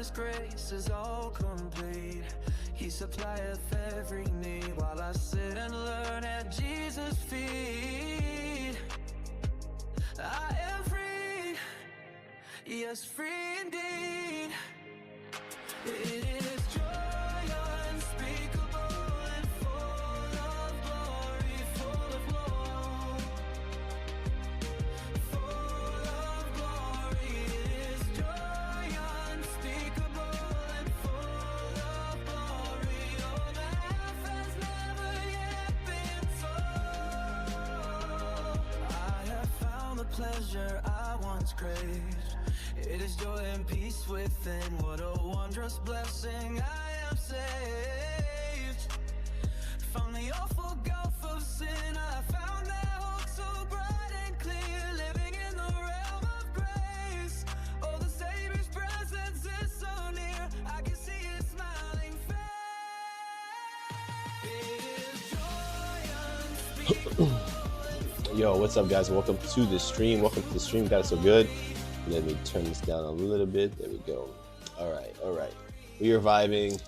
His grace is all complete. He supplieth every need while I sit and learn at Jesus' feet. I am free, yes, free indeed. It is joy unspeakable and full of glory, full of glory, full of glory. It is joy unspeakable and full of glory. Oh, the half has never yet been told. I have found the pleasure I once craved. It is joy and peace within. What a wondrous blessing. I am saved from the awful gulf of sin. I found that hope so bright and clear, living in the realm of grace. Oh, the Savior's presence is so near. I can see His smiling face. It is joy unspeakable. Yo, what's up, guys? Welcome to the stream. God is so good. Let me turn this down a little bit. There we go. All right. We are vibing.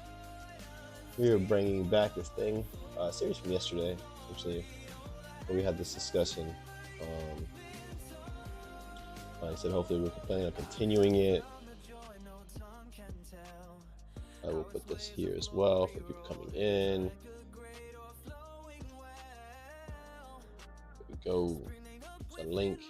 We are bringing back this thing, series from yesterday, actually, where we had this discussion. I said hopefully we're planning on continuing it. I will put this here as well for people coming in. There we go. There's a link.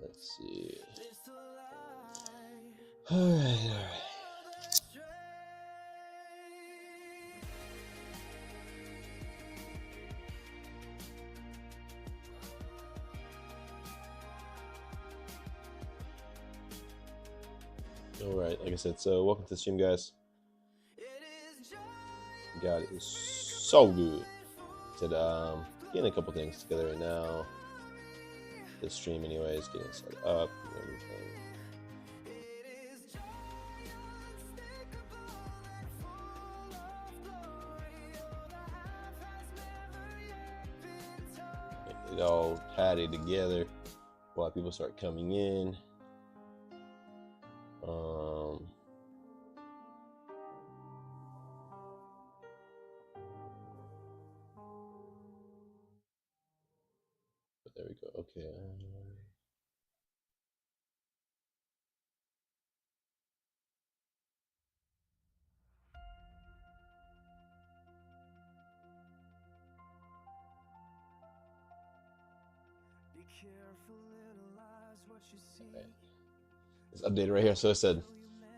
Let's see. All right. All right, like I said, so welcome to the stream, guys. God is so good. Said getting a couple things together right now. The stream, anyways, getting set up and everything. Get it all tied together while people start coming in. But there we go. Okay. Be careful, little eyes, what you see. All right. It's updated right here. So it said,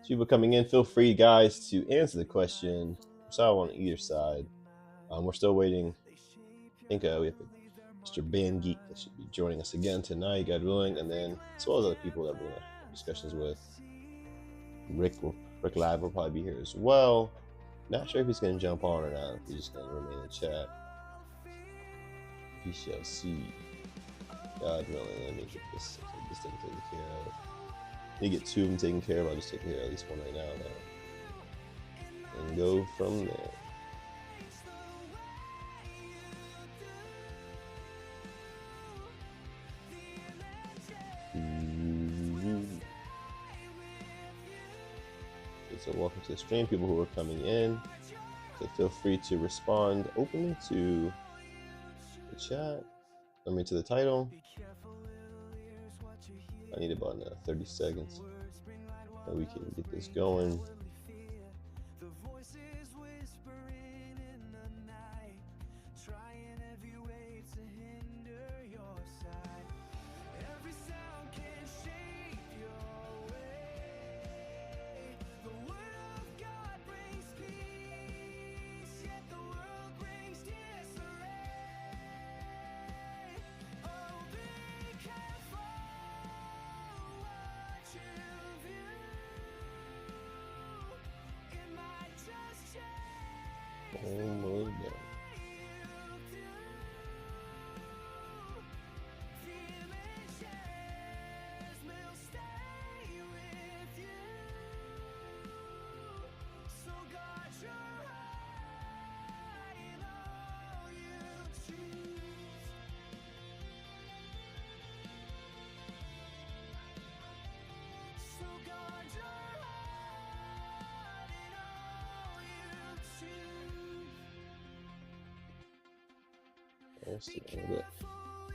people coming in, feel free, guys, to answer the question. So on either side. We're still waiting. I think we have Mr. Band Geek that should be joining us again tonight, God willing, and then as well as other people that we're going to have discussions with. Rick Live will probably be here as well. Not sure if he's going to jump on or not. If he's just going to remain in the chat. We shall see. God willing, let me get this thing taken care of. Let me get two of them taken care of. I'll just take care of at least one right now, and go from there. So welcome to the stream, people who are coming in. So feel free to respond openly to the chat. To the title. I need about 30 seconds, and we can get this going.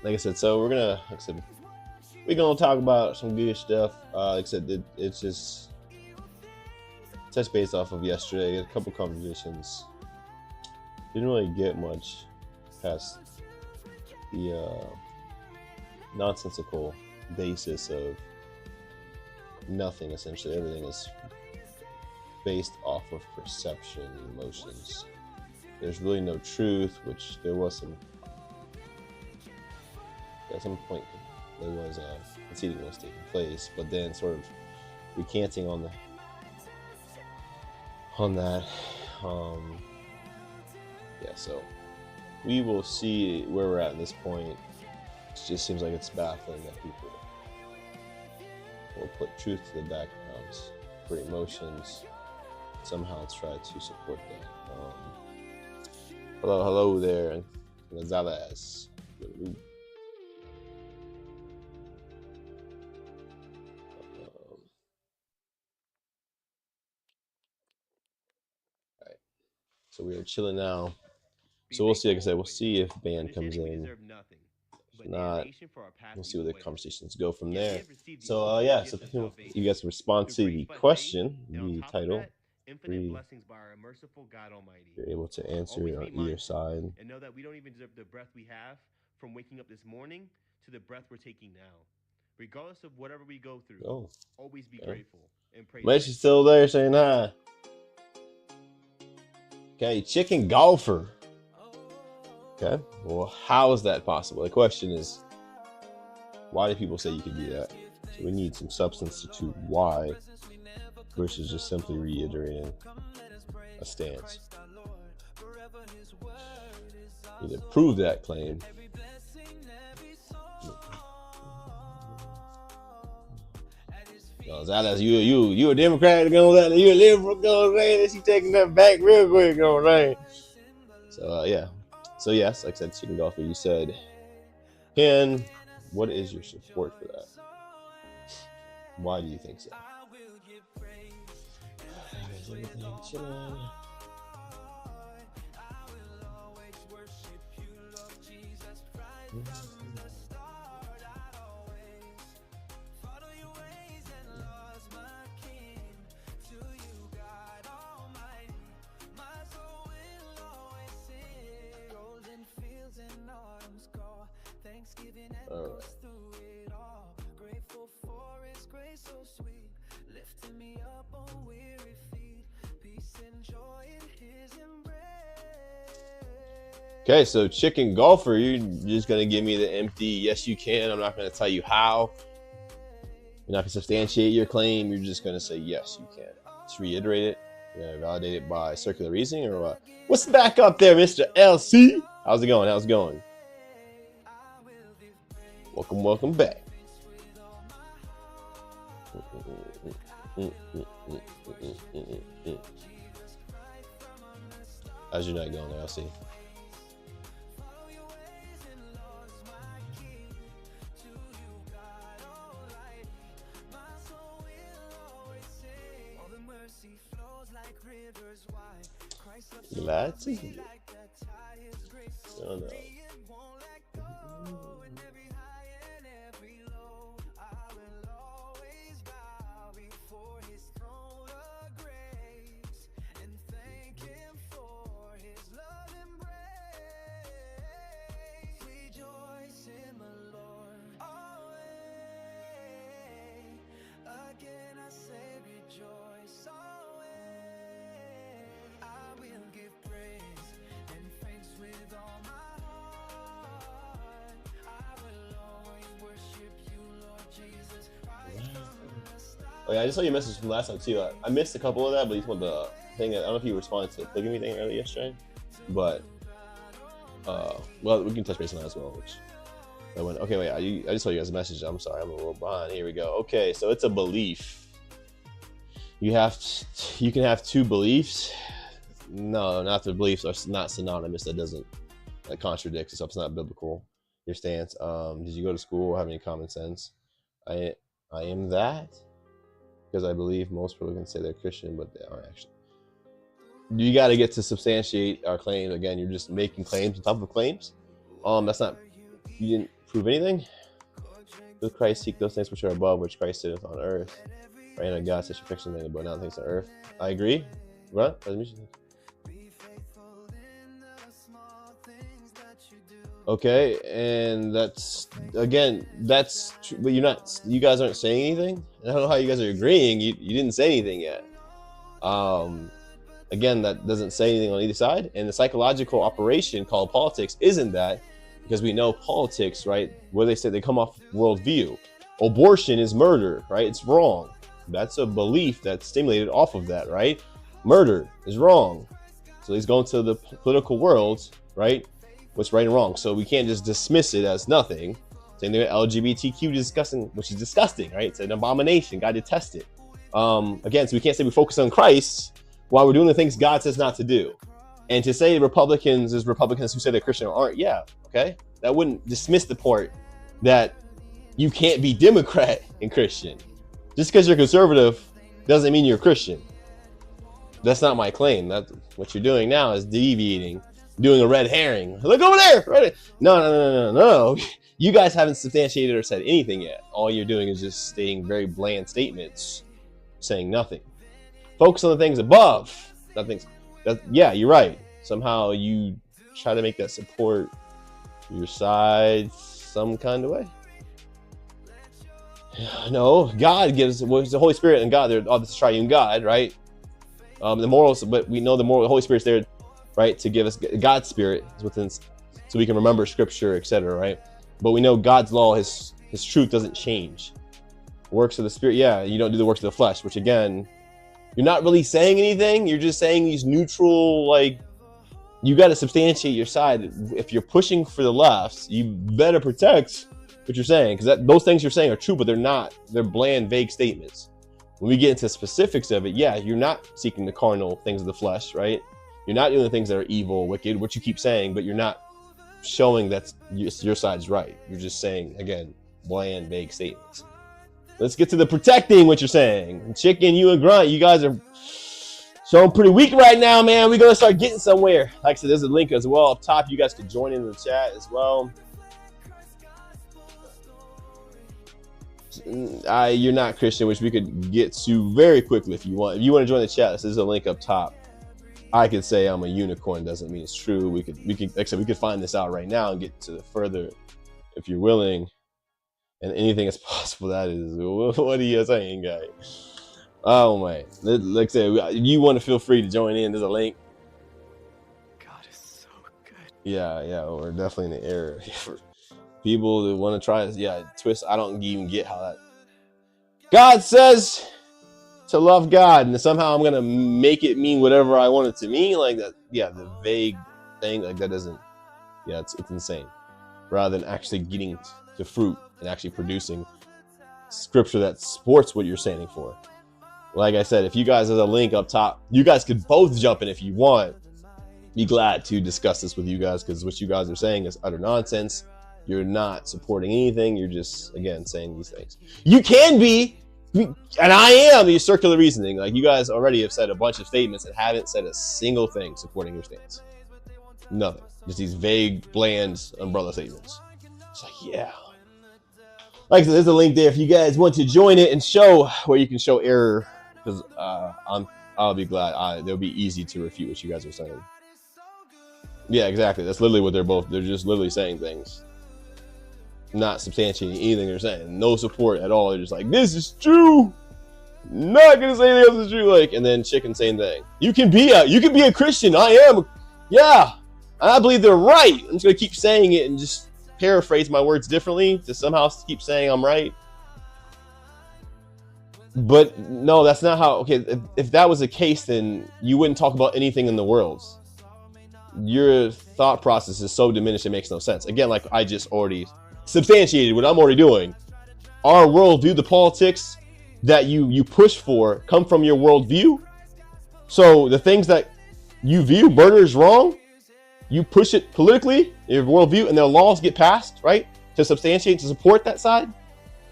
Like I said, so we're gonna, like I said, we're gonna talk about some good stuff. Like I said, it's just touch base off of yesterday. A couple conversations. Didn't really get much past the nonsensical basis of nothing. Essentially, everything is based off of perception and emotions. There's really no truth, which there was some. At some point, there was a conceding was taking place, but then sort of recanting on that. Yeah, so we will see where we're at this point. It just seems like it's baffling that people will put truth to the backgrounds for emotions, somehow try to support that. Hello there, Gonzalez. Alright, so we are chilling now. So we'll see. Like I said, we'll see if band comes in. If not, we'll see where the conversations go from there. So yeah, so you guys can respond to the question, the title. You're able to answer it on either side. And know that we don't even deserve the breath we have from waking up this morning to the breath we're taking now. Regardless of whatever we go through, always be grateful and praise. But she's still there saying hi. Okay, chicken golfer. Okay, well, how is that possible? The question is, why do people say you can do that? So we need some substance to why, versus just simply reiterating a stance. You need to prove that claim. Gonzalez, you a Democrat going? You a liberal going? She taking that back real quick going? So yeah. So yes, like I said, chicken golfer, you said, Ken, what is your support for that? Why do you think so? All right. Okay, so chicken golfer, you're just gonna give me the empty yes you can. I'm not gonna tell you how. You're not gonna substantiate your claim. You're just gonna say yes you can. Just reiterate it. You're gonna validate it by circular reasoning or what? What's back up there, Mr. LC? How's it going? How's it going? Welcome back. How's your night going there, LC? Glad to hear. Oh no. Oh yeah, I just saw your message from last time too. I missed a couple of that, but you told the thing that I don't know if you responded to the polygamy thing earlier yesterday, but well, we can touch base on that as well. Which I went, okay, wait, I just saw you guys a message. I'm sorry, I'm a little behind. Here we go. Okay, so it's a belief. You can have two beliefs. No, not the beliefs are not synonymous. That doesn't contradicts itself. It's not biblical. Your stance. Did you go to school? Have any common sense? I am that. Because I believe most people can say they're Christian, but they aren't actually. You got to get to substantiate our claim. Again, you're just making claims on top of claims. That's not, you didn't prove anything. Does Christ seek those things which are above, which Christ sitteth on earth? Right, and God says perfection thing above, not things on earth. I agree. What? Okay, and that's again, that's true, but you guys aren't saying anything. I don't know how you guys are agreeing. You didn't say anything yet. Again, that doesn't say anything on either side. And the psychological operation called politics isn't that, because we know politics, right? Where they say they come off worldview. Abortion is murder, right? It's wrong. That's a belief that's stimulated off of that, right? Murder is wrong. So he's going to the political world, right? What's right and wrong. So we can't just dismiss it as nothing. Same thing with LGBTQ discussing, which is disgusting, right? It's an abomination. God detests it. Again, so we can't say we focus on Christ while we're doing the things God says not to do. And to say Republicans is Republicans who say they're Christian or aren't, yeah, okay? That wouldn't dismiss the part that you can't be Democrat and Christian. Just because you're conservative doesn't mean you're Christian. That's not my claim. That's what you're doing now is deviating, doing a red herring. Look over there. Right? No. You guys haven't substantiated or said anything yet. All you're doing is just stating very bland statements, saying nothing. Focus on the things above. Yeah, you're right. Somehow you try to make that support your side some kind of way. No, God gives, the Holy Spirit and God, they're all this triune God, right? The morals, but we know the Holy Spirit's there, right, to give us God's Spirit is within, so we can remember Scripture, etc., right? But we know God's law, His truth doesn't change. Works of the Spirit, yeah, you don't do the works of the flesh, which again, you're not really saying anything. You're just saying these neutral, like, you got to substantiate your side. If you're pushing for the left, you better protect what you're saying, because those things you're saying are true, but they're not. They're bland, vague statements. When we get into specifics of it, yeah, you're not seeking the carnal things of the flesh, right? You're not doing the things that are evil, wicked, what you keep saying, but you're not showing that your side's right. You're just saying, again, bland, vague statements. Let's get to the protecting what you're saying. Chicken, you and Grunt, you guys are showing pretty weak right now, man. We're going to start getting somewhere. Like I said, there's a link as well up top. You guys can join in the chat as well. You're not Christian, which we could get to very quickly if you want. If you want to join the chat, there's a link up top. I could say I'm a unicorn, doesn't mean it's true. We could, like I said, we could find this out right now and get to further if you're willing. And anything is possible. That is, what are you saying, guys? Oh man, like I said, you want to feel free to join in. There's a link. God is so good. Yeah, we're definitely in the era for people that want to try this. Yeah, twist. I don't even get how that. God says to love God, and somehow I'm gonna make it mean whatever I want it to mean. Like that. Yeah, the vague thing like that doesn't. Yeah, it's insane. Rather than actually getting to fruit and actually producing scripture that supports what you're standing for. Like I said, if you guys have a link up top, you guys could both jump in if you want. Be glad to discuss this with you guys, because what you guys are saying is utter nonsense. You're not supporting anything. You're just, again, saying these things. You can be, and I am, your circular reasoning. Like you guys already have said a bunch of statements and haven't said a single thing supporting your stance. Nothing. Just these vague, bland umbrella statements. It's like, yeah. Like I said, there's a link there if you guys want to join it and show where you can show error, because I'll be glad. They'll be easy to refute what you guys are saying. Yeah, exactly. That's literally what they're just literally saying things, not substantiating anything they're saying. No support at all. They're just like, this is true. Not gonna say anything else is true. Like, and then Chicken, same thing. You can be a Christian. I am. Yeah, I believe they're right. I'm just gonna keep saying it and just paraphrase my words differently to somehow keep saying I'm right. But no, that's not how. Okay, if that was the case, then you wouldn't talk about anything in the world. Your thought process is so diminished it makes no sense. Again, like I just already substantiated what I'm already doing. Our worldview, the politics that you push for, come from your worldview. So the things that you view, murder is wrong, you push it politically, your worldview, and their laws get passed, right? To substantiate, to support that side.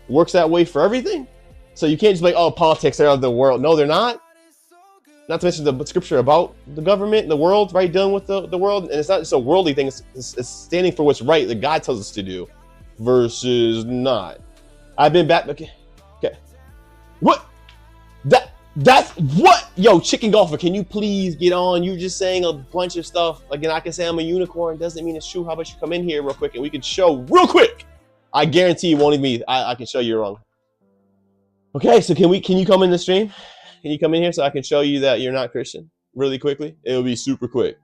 Works that way for everything. So you can't just be like, oh, politics are of the world. No, they're not. Not to mention the scripture about the government, the world, right? Dealing with the world. And it's not just a worldly thing. It's standing for what's right that God tells us to do versus not. I've been back. Okay. What? That's what? Yo, Chicken Golfer, can you please get on? You're just saying a bunch of stuff. Again, I can say I'm a unicorn. Doesn't mean it's true. How about you come in here real quick and we can show real quick. I guarantee you won't even be. I can show you wrong. Okay, so can you come in the stream? Can you come in here so I can show you that you're not Christian really quickly? It'll be super quick.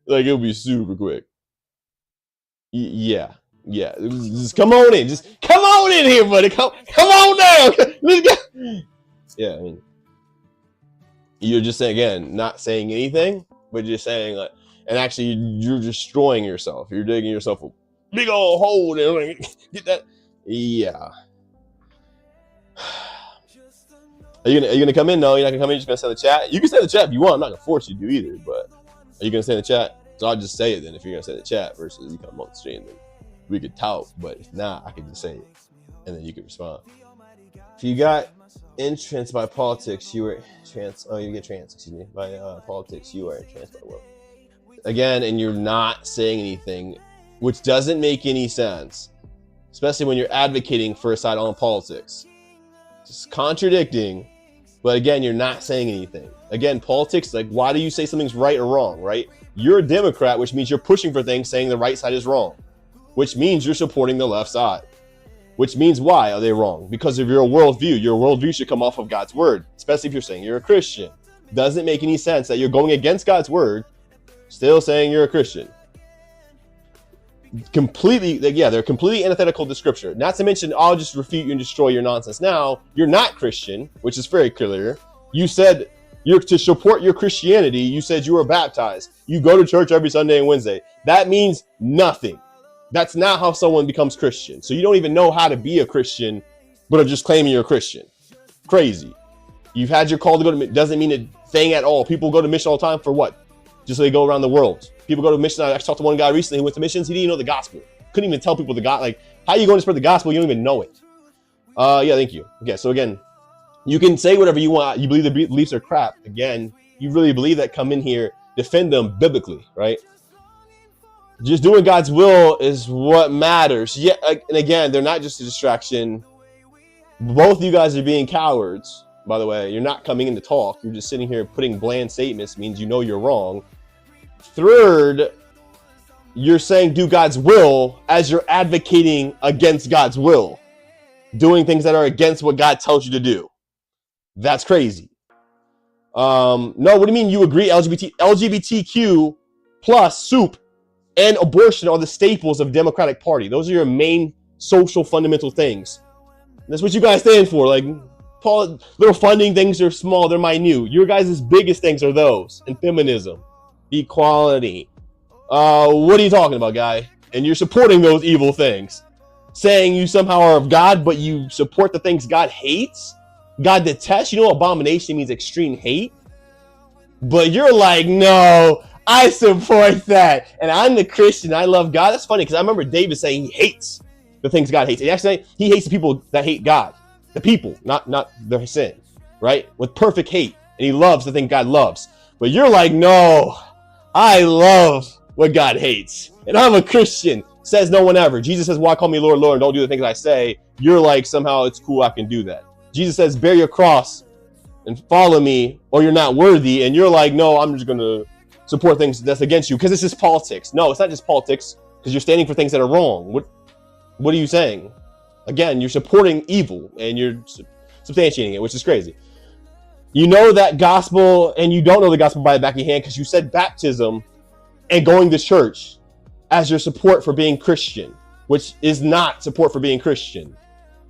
Like, it'll be super quick. Yeah. Just come on in. Just come on in here, buddy. Come on down. Let's go. Yeah, I mean, you're just saying, again, not saying anything, but just saying, like, and actually you're destroying yourself. You're digging yourself a big old hole and like, get that. Yeah. Are you gonna come in? No, you're not gonna come in. You're just gonna say in the chat. You can say in the chat if you want. I'm not gonna force you to do either. But are you gonna say in the chat? So I'll just say it then. If you're gonna say in the chat versus you come on the stream, then we could talk. But if not, I can just say it, and then you can respond. If you got entranced by politics, you were trans. Oh, you get trans. Excuse me. By politics, you are entranced by will. Again, and you're not saying anything, which doesn't make any sense, especially when you're advocating for a side on politics. Just contradicting, but again, you're not saying anything. Again, politics, like, why do you say something's right or wrong, right? You're a Democrat, which means you're pushing for things saying the right side is wrong, which means you're supporting the left side, which means why are they wrong? Because of your worldview. Your worldview should come off of God's word, especially if you're saying you're a Christian. Doesn't make any sense that you're going against God's word, still saying you're a Christian. Completely, yeah, they're completely antithetical to scripture. Not to mention, I'll just refute you and destroy your nonsense. Now, you're not Christian, which is very clear. You said you're to support your Christianity. You said you were baptized. You go to church every Sunday and Wednesday. That means nothing. That's not how someone becomes Christian. So you don't even know how to be a Christian, but are just claiming you're a Christian. Crazy. You've had your call to go to, doesn't mean a thing at all. People go to mission all the time for what? Just so they go around the world. People go to mission. I talked to one guy recently who went to missions. He didn't even know the gospel. Couldn't even tell people the God. Like, how are you going to spread the gospel? You don't even know it. Yeah, thank you. Okay, so again, you can say whatever you want. You believe the beliefs are crap. Again, you really believe that, come in here, defend them biblically, right? Just doing God's will is what matters. Yeah, and again, they're not just a distraction. Both of you guys are being cowards, by the way. You're not coming in to talk. You're just sitting here putting bland statements, means you know you're wrong. Third, you're saying do God's will as you're advocating against God's will. Doing things that are against what God tells you to do. That's crazy. No, what do you mean you agree LGBTQ plus soup and abortion are the staples of Democratic Party? Those are your main social fundamental things. That's what you guys stand for. Like, little funding things are small, they're minute. Your guys' biggest things are those. And feminism, equality. What are you talking about, guy? And you're supporting those evil things. Saying you somehow are of God, but you support the things God hates? God detests? You know abomination means extreme hate? But you're like, no, I support that. And I'm the Christian, I love God. That's funny, because I remember David saying he hates the things God hates. And actually, he hates the people that hate God. The people, not their sin, right? With perfect hate. And he loves the thing God loves. But you're like, no, I love what God hates. And I'm a Christian. Says no one ever. Jesus says, why call me Lord, Lord, and don't do the things I say? You're like, somehow it's cool, I can do that. Jesus says, bear your cross and follow me, or you're not worthy. And you're like, no, I'm just going to support things that's against you because it's just politics. No, it's not just politics, because you're standing for things that are wrong. What are you saying? Again, you're supporting evil and you're substantiating it, which is crazy. You know that gospel, and you don't know the gospel by the back of your hand, because you said baptism and going to church as your support for being Christian, which is not support for being Christian.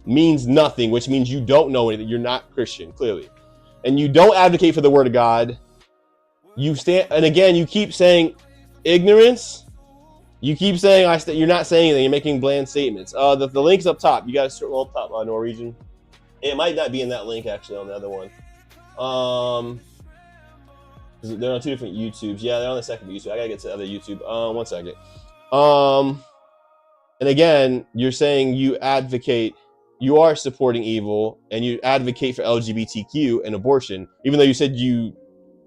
Means nothing, which means you don't know anything. You're not Christian, clearly. And you don't advocate for the word of God. You stand, and again, you keep saying ignorance. You keep saying you're not saying anything. You're making bland statements. The link's up top. You guys scroll up top, Norwegian. It might not be in that link, actually, on the other one. They're on two different YouTubes. Yeah, they're on the second YouTube. I gotta get to the other YouTube. 1 second. And again, you're saying you are supporting evil, and you advocate for LGBTQ and abortion, even though you said you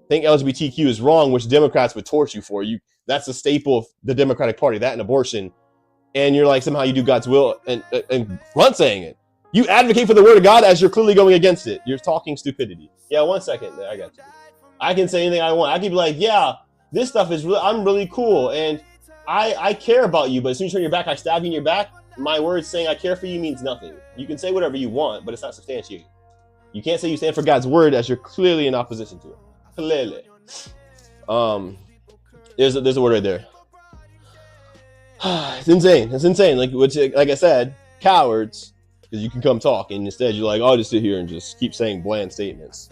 think LGBTQ is wrong, which Democrats would torch you for. That's a staple of the Democratic Party, that and abortion. And you're like, somehow you do God's will and run saying it. You advocate for the word of God as you're clearly going against it. You're talking stupidity. Yeah, 1 second. I got you. I can say anything I want. I can be like, yeah, this stuff is really, I'm really cool. And I care about you. But as soon as you turn your back, I stab you in your back. My words saying I care for you means nothing. You can say whatever you want, but it's not substantiated. You can't say you stand for God's word as you're clearly in opposition to it. Clearly. There's a word right there. It's insane. It's insane. Like I said, cowards, because you can come talk, and instead you're like, oh, I'll just sit here and just keep saying bland statements.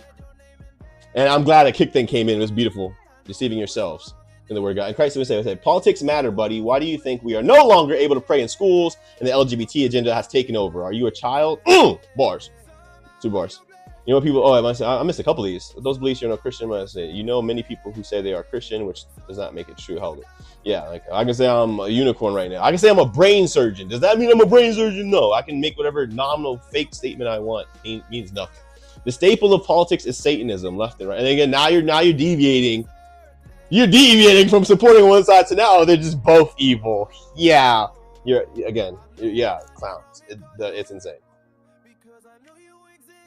And I'm glad a kick thing came in. It was beautiful. Deceiving yourselves in the word of God. And Christ would say, politics matter, buddy. Why do you think we are no longer able to pray in schools and the LGBT agenda has taken over? Are you a child? Bars. 2 bars. You know what people, I missed a couple of these. Those beliefs you're no Christian. I say, you know many people who say they are Christian, which does not make it true. Hold it. Yeah, like I can say I'm a unicorn right now. I can say I'm a brain surgeon. Does that mean I'm a brain surgeon? No. I can make whatever nominal fake statement I want. It means nothing. The staple of politics is Satanism, left and right. And again, now you're deviating. You're deviating from supporting one side to now. They're just both evil. Yeah. Clowns. It's insane.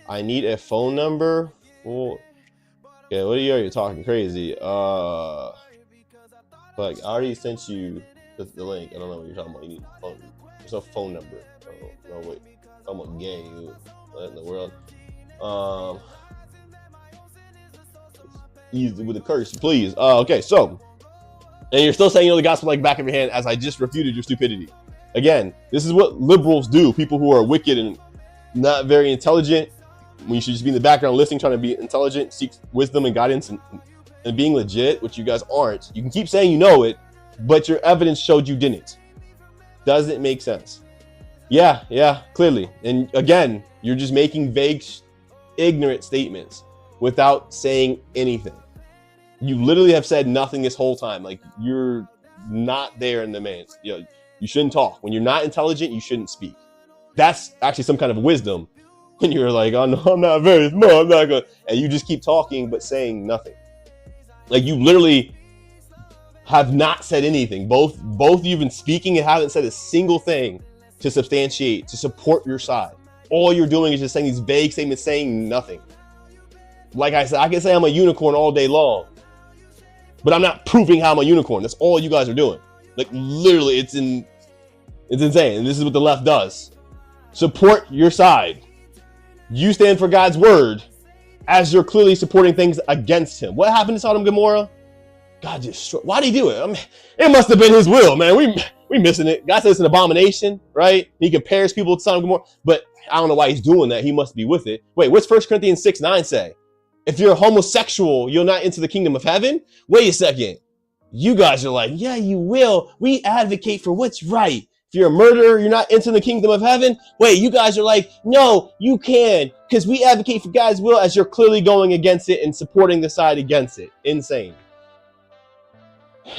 I need a phone number. Well, okay, what are you talking crazy? Like I already sent you the link. I don't know what you're talking about. You need a phone. There's no phone number. Oh, no, wait. I'm a gay. What in the world? Easy with a curse, please. Okay, so, and you're still saying you know the gospel like back of your hand as I just refuted your stupidity. Again, this is what liberals do. People who are wicked and not very intelligent, when you should just be in the background listening, trying to be intelligent, seek wisdom and guidance and being legit, which you guys aren't. You can keep saying you know it, but your evidence showed you didn't. Doesn't make sense. Yeah, clearly. And again, you're just making vague, ignorant statements without saying anything. You literally have said nothing this whole time. Like you're not there in the main. You shouldn't talk. When you're not intelligent, you shouldn't speak. That's actually some kind of wisdom. When you're like, oh no, I'm not very smart, I'm not gonna, and you just keep talking but saying nothing. Like you literally have not said anything. Both of you been speaking and haven't said a single thing to substantiate, to support your side. All you're doing is just saying these vague statements, saying nothing. Like I said, I can say I'm a unicorn all day long, but I'm not proving how I'm a unicorn. That's all you guys are doing. Like literally, it's insane. And this is what the left does. Support your side. You stand for God's word as you're clearly supporting things against him. What happened to Sodom and Gomorrah? God destroyed. Why did he do it? I mean, it must have been his will, man. We missing it. God says it's an abomination, right? He compares people to Sodom and Gomorrah, but I don't know why he's doing that. He must be with it. Wait, what's 1 Corinthians 6:9 say? If you're homosexual, you'll not enter the kingdom of heaven? Wait a second. You guys are like, yeah, you will. We advocate for what's right. If you're a murderer, you're not entering the kingdom of heaven. Wait, you guys are like, no, you can, because we advocate for God's will as you're clearly going against it and supporting the side against it. Insane.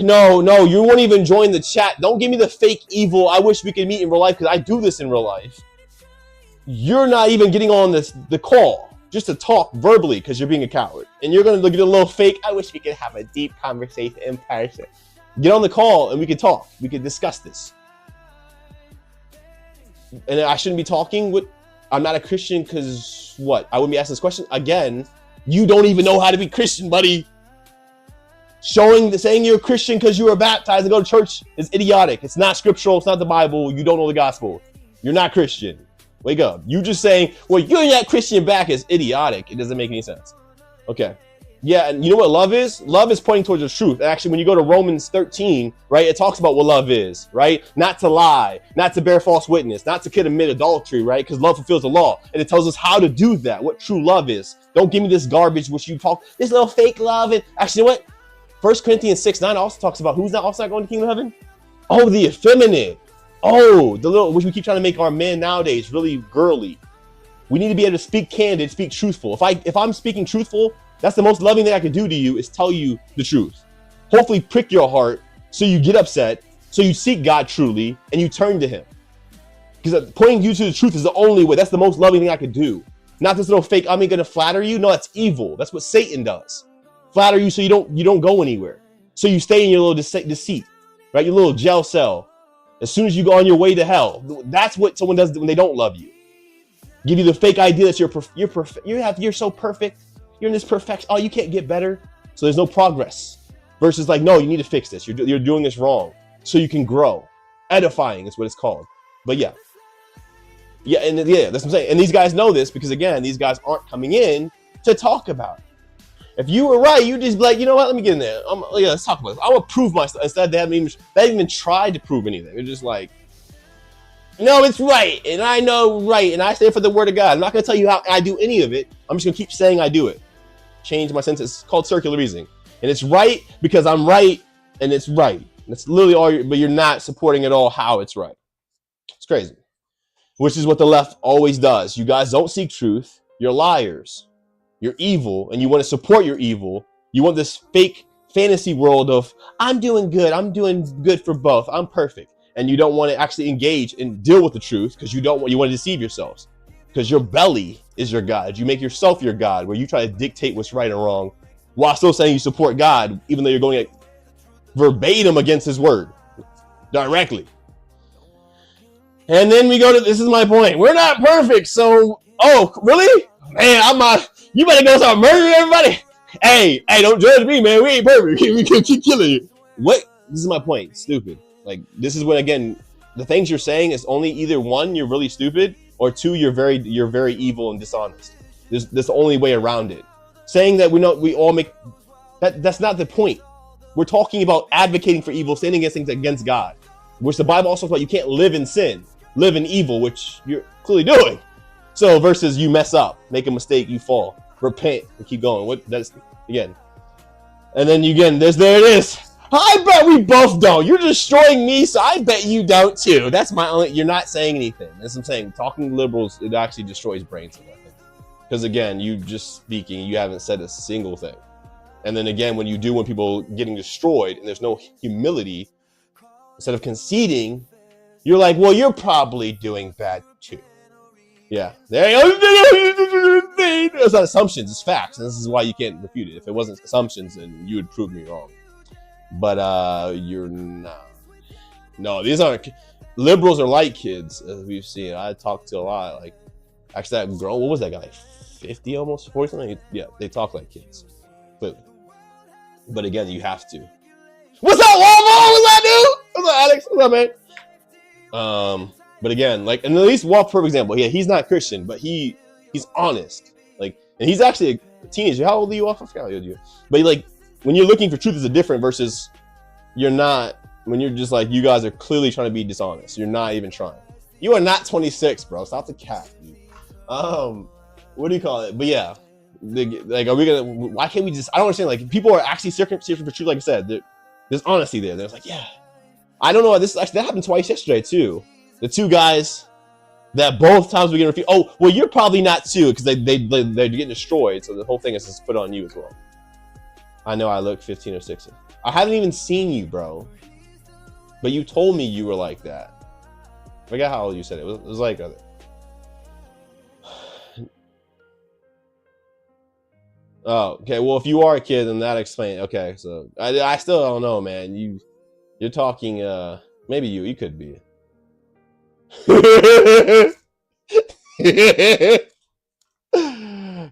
No, you won't even join the chat. Don't give me the fake evil. I wish we could meet in real life because I do this in real life. You're not even getting on the call just to talk verbally because you're being a coward. And you're going to look at a little fake. I wish we could have a deep conversation in person. Get on the call and we could talk. We could discuss this. And I shouldn't be talking with, I'm not a Christian because what? I wouldn't be asking this question. Again, you don't even know how to be Christian, buddy. Saying you're a Christian because you were baptized and go to church is idiotic. It's not scriptural. It's not the Bible. You don't know the gospel. You're not Christian. Wake up. You just saying, well, you're not Christian back is idiotic. It doesn't make any sense. Okay. Yeah, and you know what love is? Love is pointing towards the truth. Actually, when you go to Romans 13, right, it talks about what love is, right? Not to lie, not to bear false witness, not to commit adultery, right? Because love fulfills the law. And it tells us how to do that, what true love is. Don't give me this garbage which you talk, this little fake love. And actually, you know what? 1 Corinthians 6:9 also talks about who's not also not going to the kingdom of heaven? Oh, the effeminate. Oh, the little, which we keep trying to make our men nowadays really girly. We need to be able to speak candid, speak truthful. If I'm speaking truthful, that's the most loving thing I can do to you is tell you the truth. Hopefully prick your heart so you get upset, so you seek God truly, and you turn to him. Because pointing you to the truth is the only way. That's the most loving thing I could do. Not this little fake, I'm going to flatter you. No, that's evil. That's what Satan does. flatter you so you don't go anywhere. So you stay in your little deceit, right? Your little jail cell. As soon as you go on your way to hell, that's what someone does when they don't love you. Give you the fake idea that you're so perfect. You're in this perfection. Oh, you can't get better. So there's no progress. Versus like, no, you need to fix this. You're doing this wrong. So you can grow. Edifying is what it's called. But yeah, and that's what I'm saying. And these guys know this because again, these guys aren't coming in to talk about it. If you were right, you just be like, you know what? Let me get in there. Let's talk about this. I want to prove myself. Instead, they haven't even tried to prove anything. They're just like, no, it's right, and I know right, and I stand for the word of God. I'm not going to tell you how I do any of it. I'm just going to keep saying I do it. Change my sentence. It's called circular reasoning, and it's right because I'm right, and it's right. That's literally all. But you're not supporting at all how it's right. It's crazy, which is what the left always does. You guys don't seek truth. You're liars. You're evil, and you want to support your evil. You want this fake fantasy world of I'm doing good for both. I'm perfect. And you don't want to actually engage and deal with the truth because you want to deceive yourselves. Because your belly is your God. You make yourself your God, where you try to dictate what's right and wrong while still saying you support God, even though you're going verbatim against his word directly. And then we go to, this is my point. We're not perfect. So, oh, really? Man, you better go start murdering everybody. Hey, don't judge me, man. We ain't perfect. We can keep killing you. What? This is my point. Stupid. Like, this is when, again, the things you're saying is only either one, you're really stupid, or two, you're very evil and dishonest. There's the only way around it. Saying that we all make, that's not the point. We're talking about advocating for evil, standing against things against God, which the Bible also talks about. You can't live in sin, live in evil, which you're clearly doing. So versus you mess up, make a mistake, you fall, repent, and keep going. That's again. And then there it is. I bet we both don't. You're destroying me, so I bet you don't too. That's my only. You're not saying anything. That's what I'm saying. Talking to liberals, it actually destroys brains. Because again, you just speaking, you haven't said a single thing. And then again, when people getting destroyed and there's no humility, instead of conceding, you're like, well, you're probably doing bad too. Yeah. It's not assumptions, it's facts. And this is why you can't refute it. If it wasn't assumptions, then you would prove me wrong. But you're not. No, these aren't. Liberals are like kids, as we've seen. I talked to a lot. Like, actually, that girl, what was that guy? Like 50 almost? 40 something? Yeah, they talk like kids. But again, you have to. What's up, Walmart? What's up, dude? What's up, Alex? What's up, man? But again, like, and at least Walt, for example, yeah, he's not Christian, but he's honest. Like, and he's actually a teenager. How old are you? I forgot how old you are. But like, when you're looking for truth, is a different versus you're not. When you're just like, you guys are clearly trying to be dishonest. You're not even trying. You are not 26, bro. Stop the cap, dude. What do you call it? But yeah, like, are we gonna? Why can't we just? I don't understand. Like, people are actually searching for truth. Like I said, there's honesty there. There's like, yeah, I don't know. That happened twice yesterday too. The two guys that both times we get refused. Oh, well, you're probably not too, because they're getting destroyed. So the whole thing is just put on you as well. I know I look 15 or 16. I haven't even seen you, bro. But you told me you were like that. I forgot how old you said it. It was like other. Oh, okay. Well, if you are a kid, then that explains. Okay, so I still don't know, man. You're talking. Maybe you could be.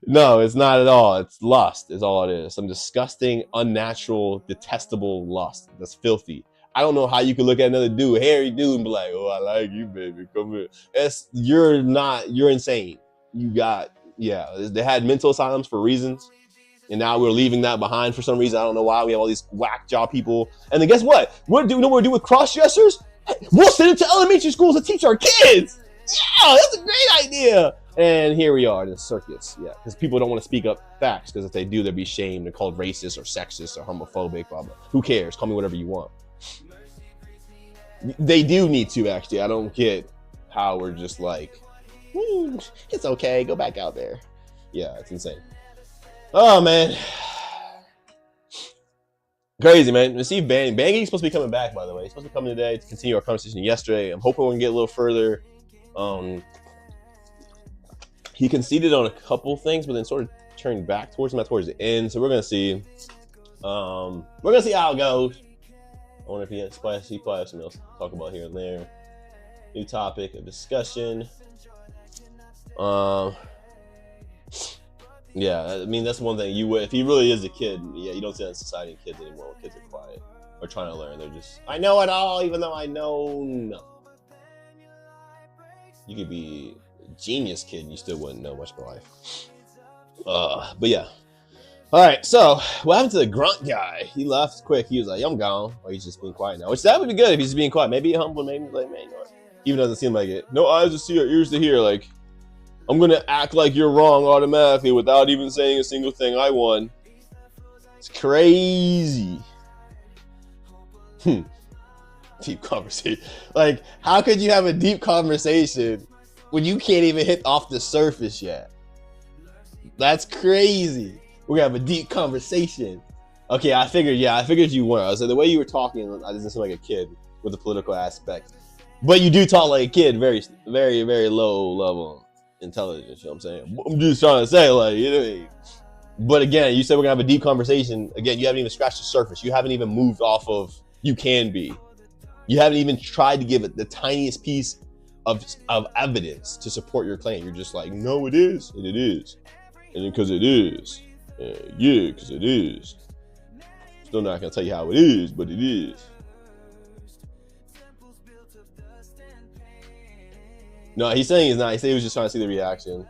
No, it's not at all. It's lust is all it is. Some disgusting, unnatural, detestable lust. That's filthy. I don't know how you could look at another dude, hairy dude, and be like, oh, I like you, baby. Come here. You're insane. They had mental asylums for reasons. And now we're leaving that behind for some reason. I don't know why. We have all these whack job people. And then guess what? You know what we're doing with cross-dressers? We'll send it to elementary schools to teach our kids. Yeah, that's a great idea. And here we are in the circus. Yeah, because people don't want to speak up facts, because if they do, they'll be shamed. They're called racist or sexist or homophobic, blah, blah. Who cares? Call me whatever you want. They do need to, actually. I don't get how we're just like, it's okay. Go back out there. Yeah, it's insane. Oh, man. Crazy, man. Let's see if Bangy's supposed to be coming back, by the way. He's supposed to be coming today to continue our conversation yesterday. I'm hoping we can get a little further. He conceded on a couple things, but then sort of turned back towards him towards the end. So we're going to see. We're gonna see how it goes. I wonder if he probably have something else to talk about here and there. New topic of discussion. Yeah, I mean that's one thing you would if he really is a kid. Yeah, you don't see that in society in kids anymore. When kids are quiet or trying to learn, they're just I know it all, even though I know nothing. You could be a genius kid, and you still wouldn't know much about life. But yeah. All right, so what happened to the grunt guy? He left quick. He was like, "I'm gone," or he's just being quiet now. Which that would be good if he's being quiet. Maybe humble, maybe like, man, you know what? Even doesn't seem like it. No eyes to see or ears to hear. Like, I'm gonna act like you're wrong automatically without even saying a single thing. I won. It's crazy. Deep conversation. Like, how could you have a deep conversation when you can't even hit off the surface yet? That's crazy. We're gonna have a deep conversation. Okay, I figured you were. I was like, the way you were talking, I doesn't seem like a kid with the political aspect. But you do talk like a kid, very, very, very low level intelligence. You know what I'm saying? I'm just trying to say, like, you know. But again, you said we're gonna have a deep conversation. Again, you haven't even scratched the surface. You haven't even moved off of you can be. You haven't even tried to give it the tiniest piece of evidence to support your claim. You're just like, no, it is, and it is, and because it is, yeah, because it is. Still not gonna tell you how it is, but it is. No, he's saying he's not. He said he was just trying to see the reaction.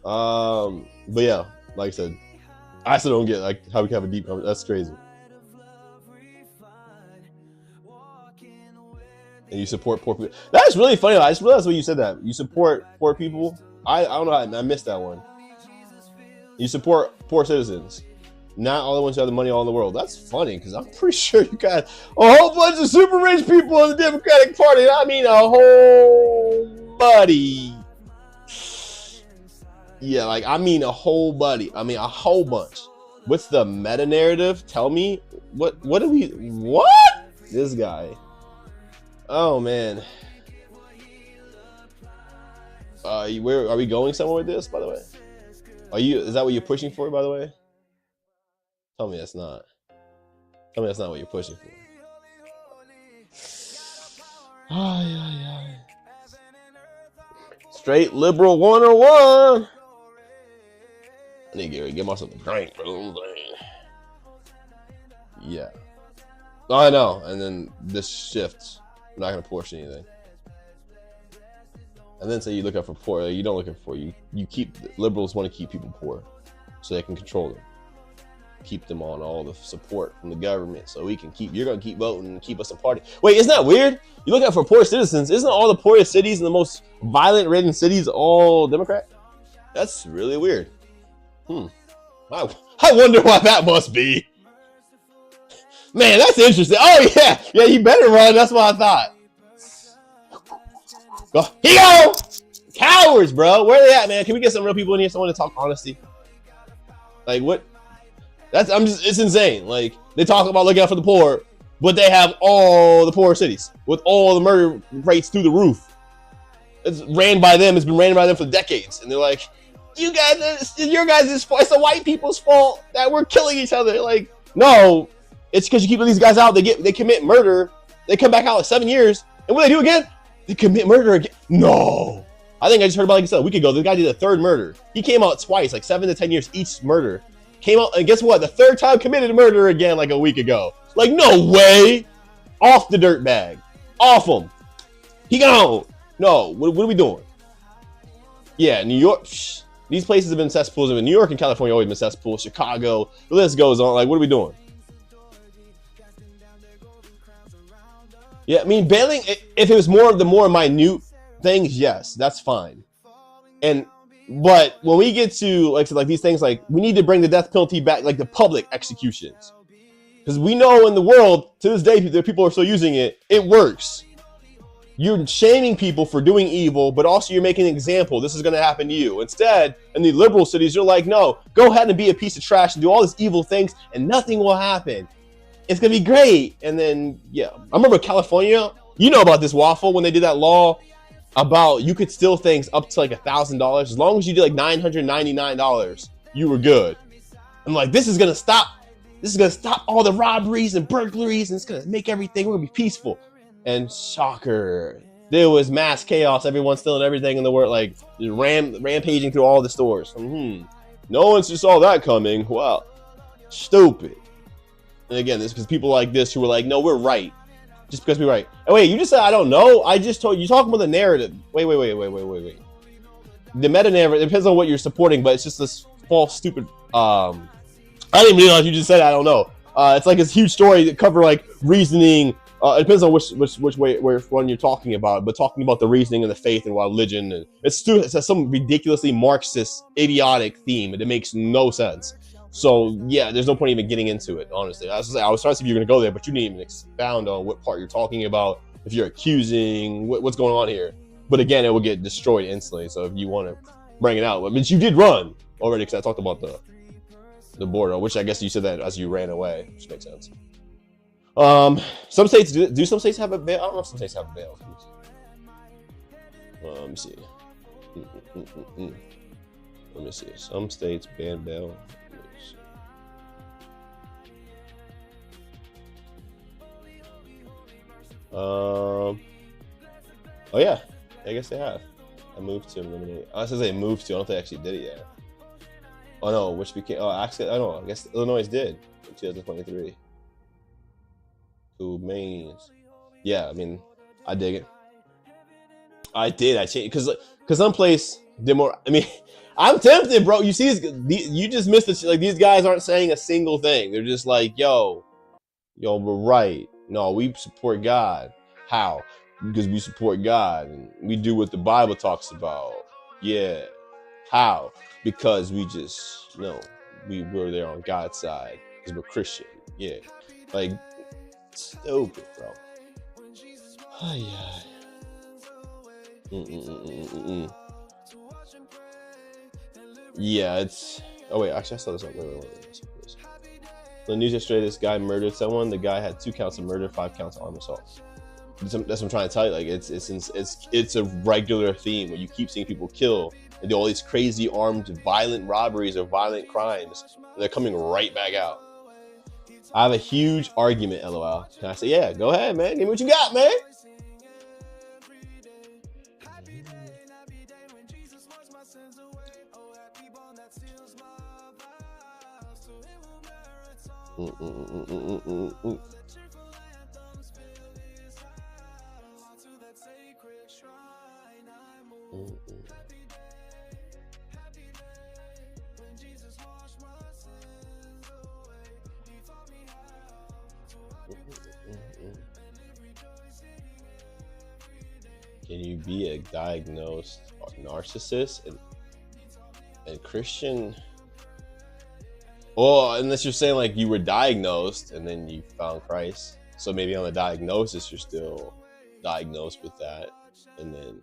But yeah, like I said, I still don't get like how we can have a deep conversation. That's crazy. And you support poor people. That's really funny. I just realized when you said that. You support poor people. I don't know. I missed that one. You support poor citizens. Not all the ones who have the money all in the world. That's funny because I'm pretty sure you got a whole bunch of super rich people in the Democratic Party. I mean, a whole buddy. Yeah, like I mean a whole buddy. I mean a whole bunch. What's the meta narrative? Tell me what do we? What? This guy. Oh man. Where are we going somewhere with this? By the way, is that what you're pushing for? By the way. Tell me that's not. Tell me that's not what you're pushing for. Straight liberal 101. I need to get myself a drink, bro. Yeah. Oh, I know. And then this shift. I'm not gonna push anything. And then say you look out for poor. You don't look out for you keep liberals want to keep people poor, so they can control them. Keep them on all the support from the government so we can you're going to keep voting and keep us a party. Wait, isn't that weird? You look out for poor citizens. Isn't all the poorest cities and the most violent ridden cities all Democrat? That's really weird. I wonder why that must be. Man, that's interesting. Oh yeah, you better run. That's what I thought. Here you go. Cowards, bro. Where are they at, man? Can we get some real people in here? Someone to talk honesty. Like what? It's insane. Like they talk about looking out for the poor, but they have all the poor cities with all the murder rates through the roof. It's ran by them. It's been ran by them for decades, and they're like, "You guys, it's your guys' fault. It's the white people's fault that we're killing each other." Like, no, it's because you keep these guys out. They commit murder. They come back out like 7 years, and what do they do again? They commit murder again. No, I think I just heard about a week ago. The guy did a third murder. He came out twice, like 7 to 10 years each murder. Came out, and guess what? The third time committed murder again like a week ago. Like, no way. Off the dirt bag. Off him. He gone. No, what are we doing? Yeah, New York. These places have been cesspools. New York and California always been cesspools. Chicago. The list goes on. Like, what are we doing? Yeah, I mean, bailing, if it was more of the more minute things, yes, that's fine. But when we get to like these things, like we need to bring the death penalty back, like the public executions, because we know in the world to this day that people are still using it. It works. You're shaming people for doing evil, but also you're making an example. This is going to happen to you. Instead, in the liberal cities, you're like, no, go ahead and be a piece of trash and do all these evil things, and nothing will happen. It's going to be great. And then, yeah, I remember California. You know about this waffle when they did that law about you could steal things up to like $1,000 as long as you did like $999, you were good. I'm like, this is gonna stop all the robberies and burglaries, and it's gonna make everything, we're gonna be peaceful. And shocker, there was mass chaos, everyone's stealing everything in the world, like rampaging through all the stores. No one just saw that coming. Wow, stupid. And again, this is people like this who were like, no, we're right, just because we're right. Oh wait, you just said I don't know. I just told you, talking about the narrative. Wait. The meta narrative, it depends on what you're supporting, but it's just this false, stupid. I didn't even realize you just said I don't know. It's like this huge story that cover like reasoning. It depends on which way, which one you're talking about, but talking about the reasoning and the faith and religion, and it's some ridiculously Marxist, idiotic theme, and it makes no sense. So yeah, there's no point even getting into it. Honestly, I was trying to see if you're gonna go there, but you didn't even expound on what part you're talking about. If you're accusing, what's going on here? But again, it will get destroyed instantly. So if you want to bring it out, I mean, you did run already because I talked about the border, which I guess you said that as you ran away, which makes sense. Some states do some states have a bail? I don't know if some states have a bail. Let me see. Let me see. Some states ban bail. Oh yeah, I guess they have. I moved to eliminate. Oh, it says they moved to. I don't think they actually did it yet. Oh no, which became. Oh, actually, I don't know. I guess Illinois did in 2023. Who means? Yeah, I mean, I dig it. I changed because some place did more. I mean, I'm tempted, bro. You see, you just missed it. Like these guys aren't saying a single thing. They're just like, yo, we're right. No, we support God. How? Because we support God and we do what the Bible talks about. Yeah. How? Because we just, we're there on God's side because we're Christian. Yeah. Like, stupid, bro. Oh, yeah. Yeah, it's. Oh, wait. Actually, I saw this. Wait. The news yesterday, this guy murdered someone. The guy had 2 counts of murder, 5 counts of armed assault. That's what I'm trying to tell you. Like, it's a regular theme where you keep seeing people kill and do all these crazy armed, violent robberies or violent crimes. And they're coming right back out. I have a huge argument, LOL. Can I say, yeah, go ahead, man. Give me what you got, man. Can you be a diagnosed narcissist and Christian? Oh, unless you're saying like you were diagnosed and then you found Christ. So maybe on the diagnosis, you're still diagnosed with that. And then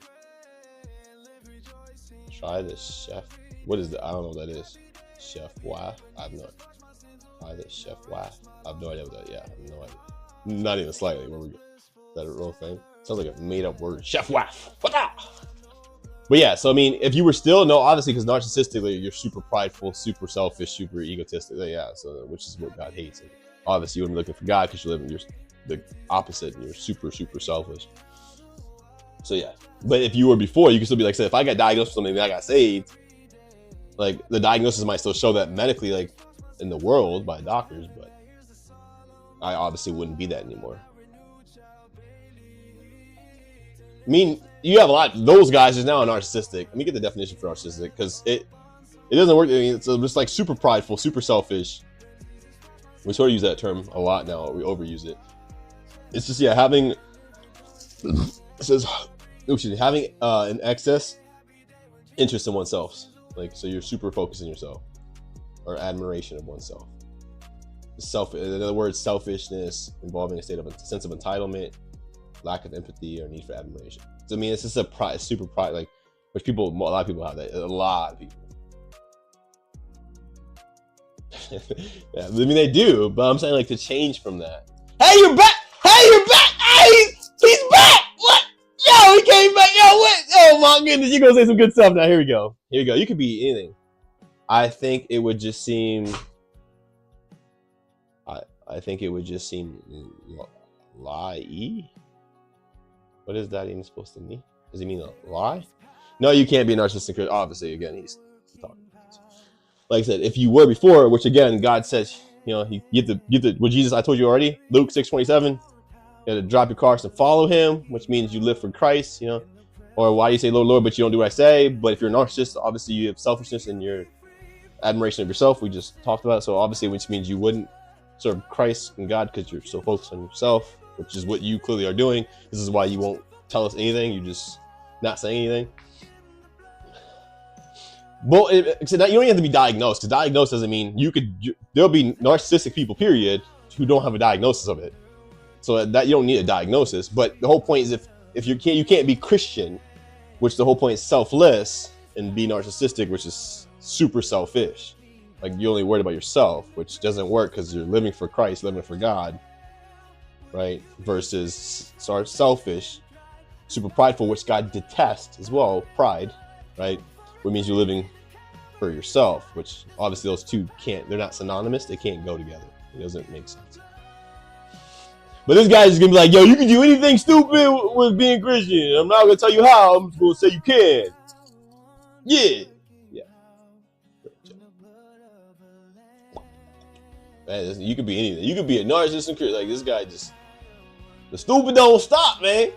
try the chef. What is the, I don't know what that is. Chef Wah? I have no idea. Try the Chef Wah. I have no idea what that, yeah, I have no idea. Not even slightly. Where we go? Is that a real thing? Sounds like a made up word. Chef Wah. But yeah, so I mean, if you were still, no, obviously, because narcissistically, you're super prideful, super selfish, super egotistic. Yeah, so which is what God hates. And obviously, you wouldn't be looking for God because you're living the opposite, and you're super, super selfish. So yeah, but if you were before, you could still be like, say, if I got diagnosed with something and I got saved, like the diagnosis might still show that medically, like in the world by doctors, but I obviously wouldn't be that anymore. I mean, you have a lot. Those guys is now narcissistic. Let me get the definition for narcissistic because it doesn't work. I mean, it's just like super prideful, super selfish. We sort of use that term a lot now. We overuse it. It's just having. It says, having an excess interest in oneself. Like so, you're super focused on yourself or admiration of oneself. In other words, selfishness involving a state of a sense of entitlement, lack of empathy, or need for admiration. So I mean, it's just a super pride, like which a lot of people have that. A lot of people. Yeah, I mean they do, but I'm saying like to change from that. Hey, you're back! Hey, you're back! Hey, he's back! What? Yo, he came back! Yo, what? Oh my goodness, you're gonna say some good stuff now. Here we go. You could be anything. I think it would just seem I think it would just seem lie. What is that even supposed to mean? Does he mean a lie? No, you can't be a narcissistic Christian. Obviously, again, he's talking. Like I said, if you were before, which again, God says, you know, you have to, what Jesus, I told you already, Luke 6:27, you have to drop your cars and follow him, which means you live for Christ, you know. Or why do you say, Lord, Lord, but you don't do what I say? But if you're a narcissist, obviously you have selfishness and your admiration of yourself. We just talked about it. So obviously, which means you wouldn't serve Christ and God because you're so focused on yourself, which is what you clearly are doing. This is why you won't tell us anything. You just not saying anything. Well, so that you don't even have to be diagnosed, because diagnosed doesn't mean there'll be narcissistic people, period, who don't have a diagnosis of it. So that you don't need a diagnosis. But the whole point is if you can't be Christian, which the whole point is selfless, and be narcissistic, which is super selfish. Like you're only worried about yourself, which doesn't work because you're living for Christ, living for God, right? Versus selfish, super prideful, which God detests as well, pride, right? Which means you're living for yourself, which obviously those two they're not synonymous, they can't go together. It doesn't make sense. But this guy's just gonna be like, yo, you can do anything stupid with being Christian. I'm not gonna tell you how, I'm just gonna say you can. Yeah. Man, you could be anything. You could be a narcissist, like this guy just, the stupid don't stop, man.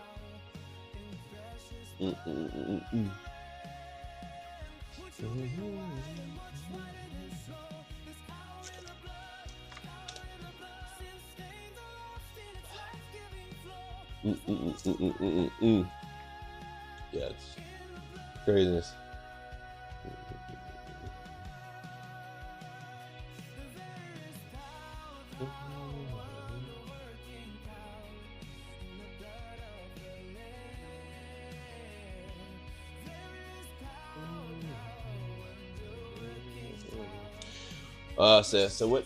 Yeah, it's craziness. So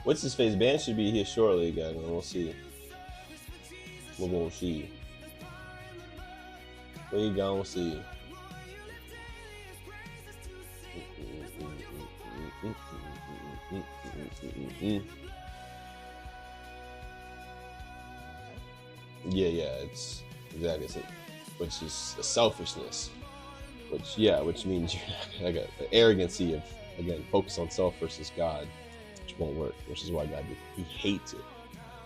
what's his face? Band should be here shortly again, and we'll see. We'll see. We gonna see. Yeah, it's exactly it. Which is a selfishness. Which means you're like an arrogancy of, again, focus on self versus God, which won't work, which is why God, he hates it.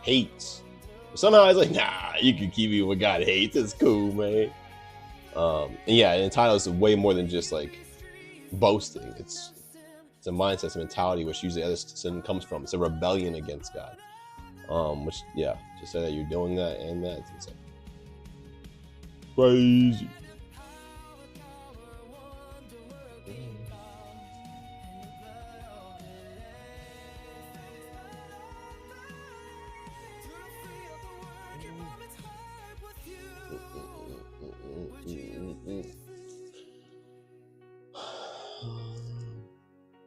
Hates. But somehow he's like, nah, you can keep it what God hates. It's cool, man. And yeah, and entitled is way more than just like boasting. It's a mindset, it's a mentality, which usually other sin comes from. It's a rebellion against God. Which, yeah, just say that you're doing that and that. It's like crazy.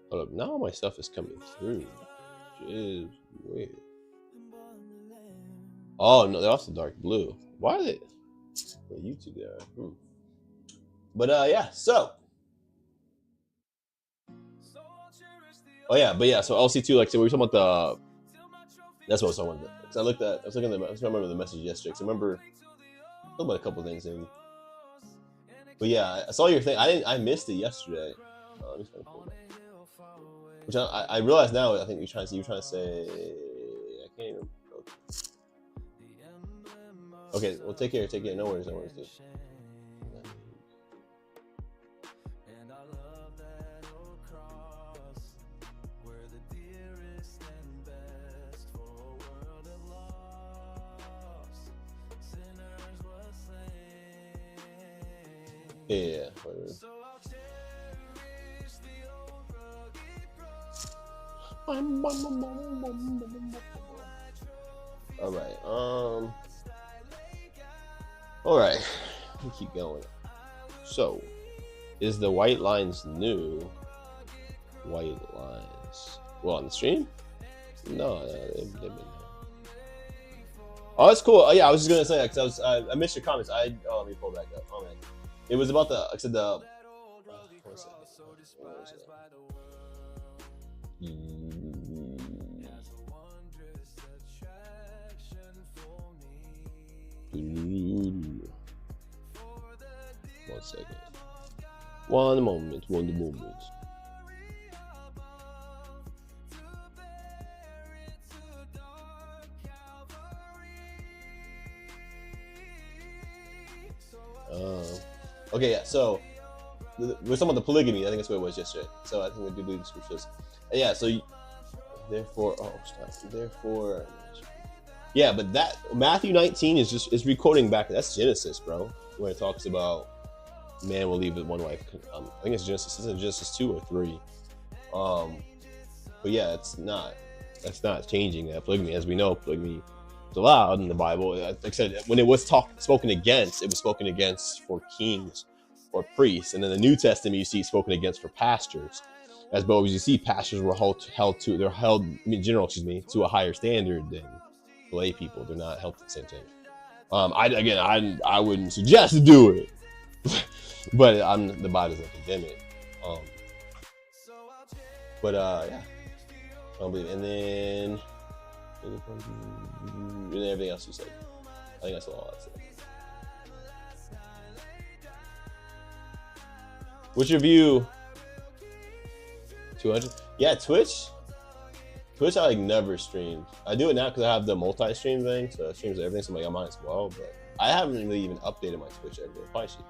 Hold up, now my stuff is coming through, which is weird. Oh no, they're also dark blue. Why are they? Well, YouTube there. But yeah, so. Oh yeah, but yeah, so LC2, like, so we were talking about that's what I was talking about. Because I was looking at I remember the message yesterday. Because I remember talking about a couple of things. But yeah, I saw your thing. I missed it yesterday. Let me try to pull it back. Which I realize now. I think you're trying to say. I can't even. Okay, well, take care. No worries, dude. Yeah, whatever. All right. We keep going. So, is the white lines new? White lines. Well, on the stream? No, they've been there. Oh, that's cool. Oh, yeah, I was just gonna say that because I missed your comments. Let me pull back up. Oh man, it was about I said the. 1 second. One moment. Okay, yeah. So we're talking about the polygamy. I think that's what it was yesterday. So I think we do believe the scriptures. Yeah. So therefore, yeah. But that Matthew 19 is recording back. That's Genesis, bro. Where it talks about man will leave with one wife. I think it's Genesis. It's in Genesis 2 or 3. But yeah, that's not changing that polygamy. As we know, polygamy is allowed in the Bible. Like I said, when it was spoken against, it was spoken against for kings or priests, and in the New Testament, you see spoken against for pastors. As well as you see, pastors were held to a higher standard than lay people. They're not held to the same thing. I wouldn't suggest to do it, but the Bible doesn't condemn it. Yeah, I don't believe it. And then everything else you said. I think that's all I said. What's your view? 200? Yeah, Twitch I never streamed. I do it now because I have the multi-stream thing, so it streams everything, so I'm like, I might as well, but I haven't really even updated my Twitch ever. I probably should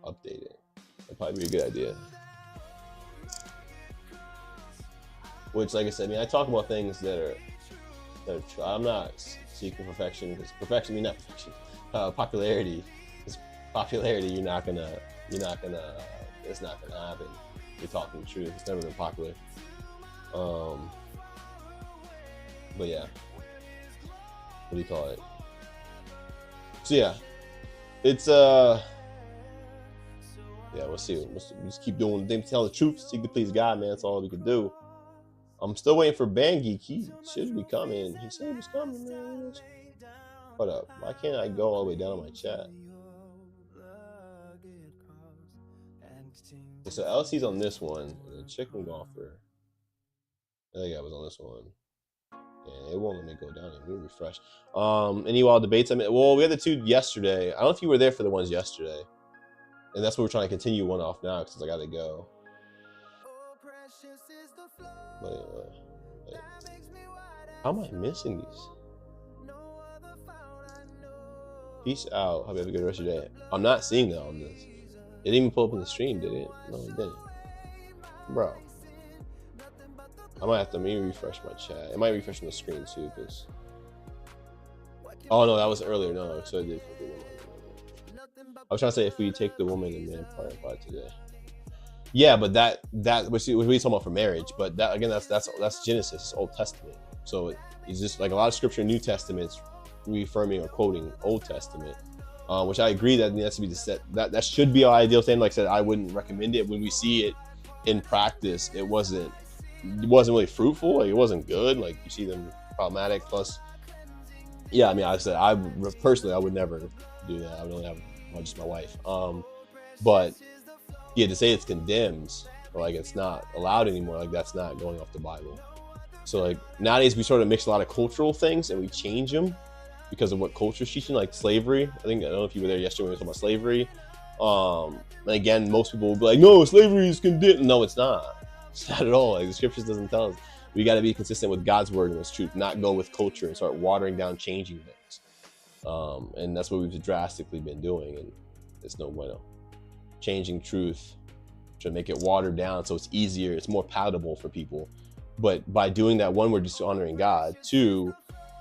update it. That'd probably be a good idea. Which, like I said, I talk about things that are true. I'm not seeking perfection, because popularity. Because popularity, it's not gonna happen. You're talking the truth. It's never been popular. But yeah, what do you call it? So yeah, it's yeah, we'll see. We'll just keep doing things, tell the truth, seek to please God, man. That's all we can do. I'm still waiting for Bangeek. He should be coming. He said he was coming, man. Hold up. Why can't I go all the way down my chat? Okay, so LC's on this one, and then Chicken Golfer. I think I was on this one. And it won't let me go down. Let me refresh. Any wild debates? Well, we had the two yesterday. I don't know if you were there for the ones yesterday. And that's what we're trying to continue one off now, because I gotta go. But anyway, how am I missing these? Peace out. Hope you have a good rest of your day. I'm not seeing that on this. It didn't even pull up in the stream, did it? No, it didn't. Bro. I might have to maybe refresh my chat. It might refresh on the screen too, because. Oh no, that was earlier. No, so I did. I was trying to say if we take the woman and man part apart today. Yeah, but that which we talking about for marriage, but that again, that's Genesis, it's Old Testament. So it's just like a lot of scripture in New Testaments reaffirming or quoting Old Testament, which I agree that needs to be the set. That should be our ideal standard. Like I said, I wouldn't recommend it when we see it in practice. It wasn't really fruitful. Like it wasn't good. Like you see them problematic. Plus, yeah, I said I would never do that. I would only have just my wife. But yeah, to say it's condemned or like it's not allowed anymore, like that's not going off the Bible. So like nowadays we sort of mix a lot of cultural things and we change them because of what culture's teaching, like slavery. I don't know if you were there yesterday when we were talking about slavery. And again, most people will be like, no, slavery is condemned. No, it's not. It's not at all. Like the scriptures doesn't tell us. We got to be consistent with God's word and its truth, not go with culture and start watering down, changing things. And that's what we've drastically been doing, and it's no bueno. Changing truth to make it watered down so it's easier, it's more palatable for people. But by doing that, one, we're dishonoring God. Two,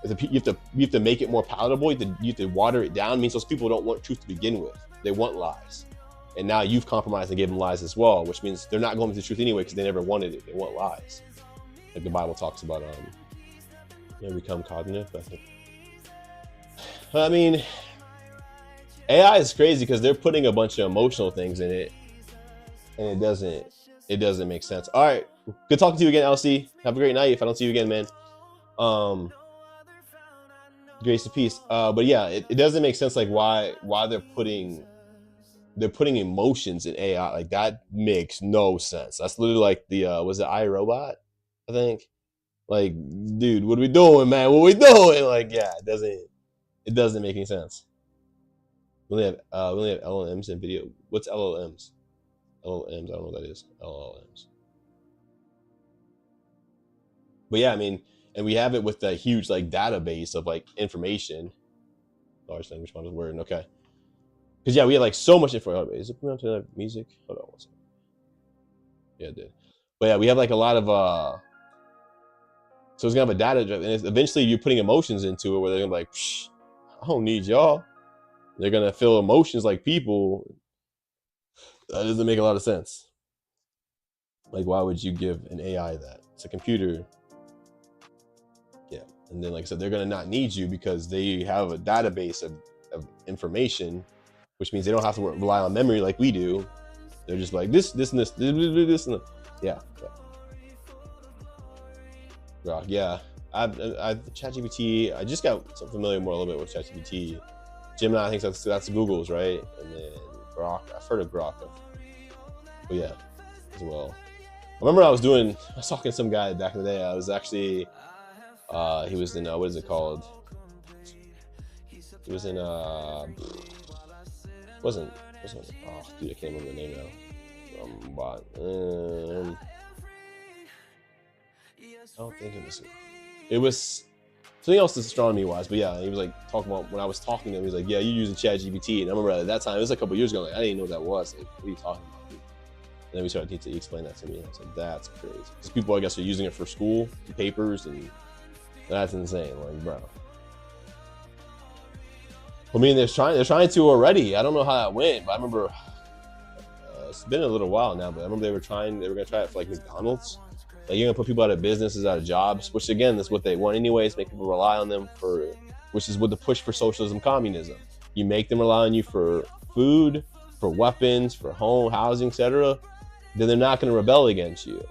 you have to make it more palatable. You have to water it down. It means those people don't want truth to begin with. They want lies. And now you've compromised and gave them lies as well, which means they're not going with the truth anyway because they never wanted it. They want lies. Like the Bible talks about, become cognitive, I think. I mean, AI is crazy because they're putting a bunch of emotional things in it, and it doesn't make sense. All right, good talking to you again, LC. Have a great night. If I don't see you again, man. Grace and peace. But yeah, it doesn't make sense like why they're putting emotions in AI. Like that makes no sense. That's literally like the was it iRobot? I think. Like, dude, what are we doing, man? What are we doing? Like, yeah, it doesn't It doesn't make any sense. We only have LLMs in video. What's LLMs? LLMs, I don't know what that is. LLMs. But yeah, I mean, and we have it with the huge like database of like information. Large language model word. Okay. Because yeah, we had like so much info. Is it put onto music? Hold on one second. Yeah, it did. But yeah, we have like a lot of so it's gonna have a data drive, and eventually you're putting emotions into it where they're gonna be like, psh, I don't need y'all. They're gonna feel emotions like people. That doesn't make a lot of sense. Like, why would you give an AI that? It's a computer. Yeah. And then like I said, they're gonna not need you because they have a database of information, which means they don't have to rely on memory like we do. They're just like this and this, this and that. Yeah. Rock, yeah. I've ChatGPT. I just got familiar more a little bit with ChatGPT. Gemini, I think that's Google's, right? And then Grok. I've heard of Grok, but yeah, as well. I remember I was talking to some guy back in the day. I was actually, he was in what is it called? He was in wasn't oh dude, I can't remember the name now. I don't think it was something else astronomy wise, but yeah, he was like talking about when I was talking to him, he was like, yeah, you're using ChatGPT. And I remember at that time, it was like a couple years ago, like I didn't know what that was. Like, what are you talking about, dude? And then we started to explain that to me, and I was like, that's crazy. Because people, I guess, are using it for school and papers, and that's insane. Like, bro. I mean, they're trying to already. I don't know how that went, but I remember it's been a little while now, but I remember they were going to try it for like McDonald's. Like, you're gonna put people out of businesses, out of jobs, which again is what they want anyways, make people rely on them which is what the push for socialism, communism. You make them rely on you for food, for weapons, for home, housing, etc. Then they're not gonna rebel against you.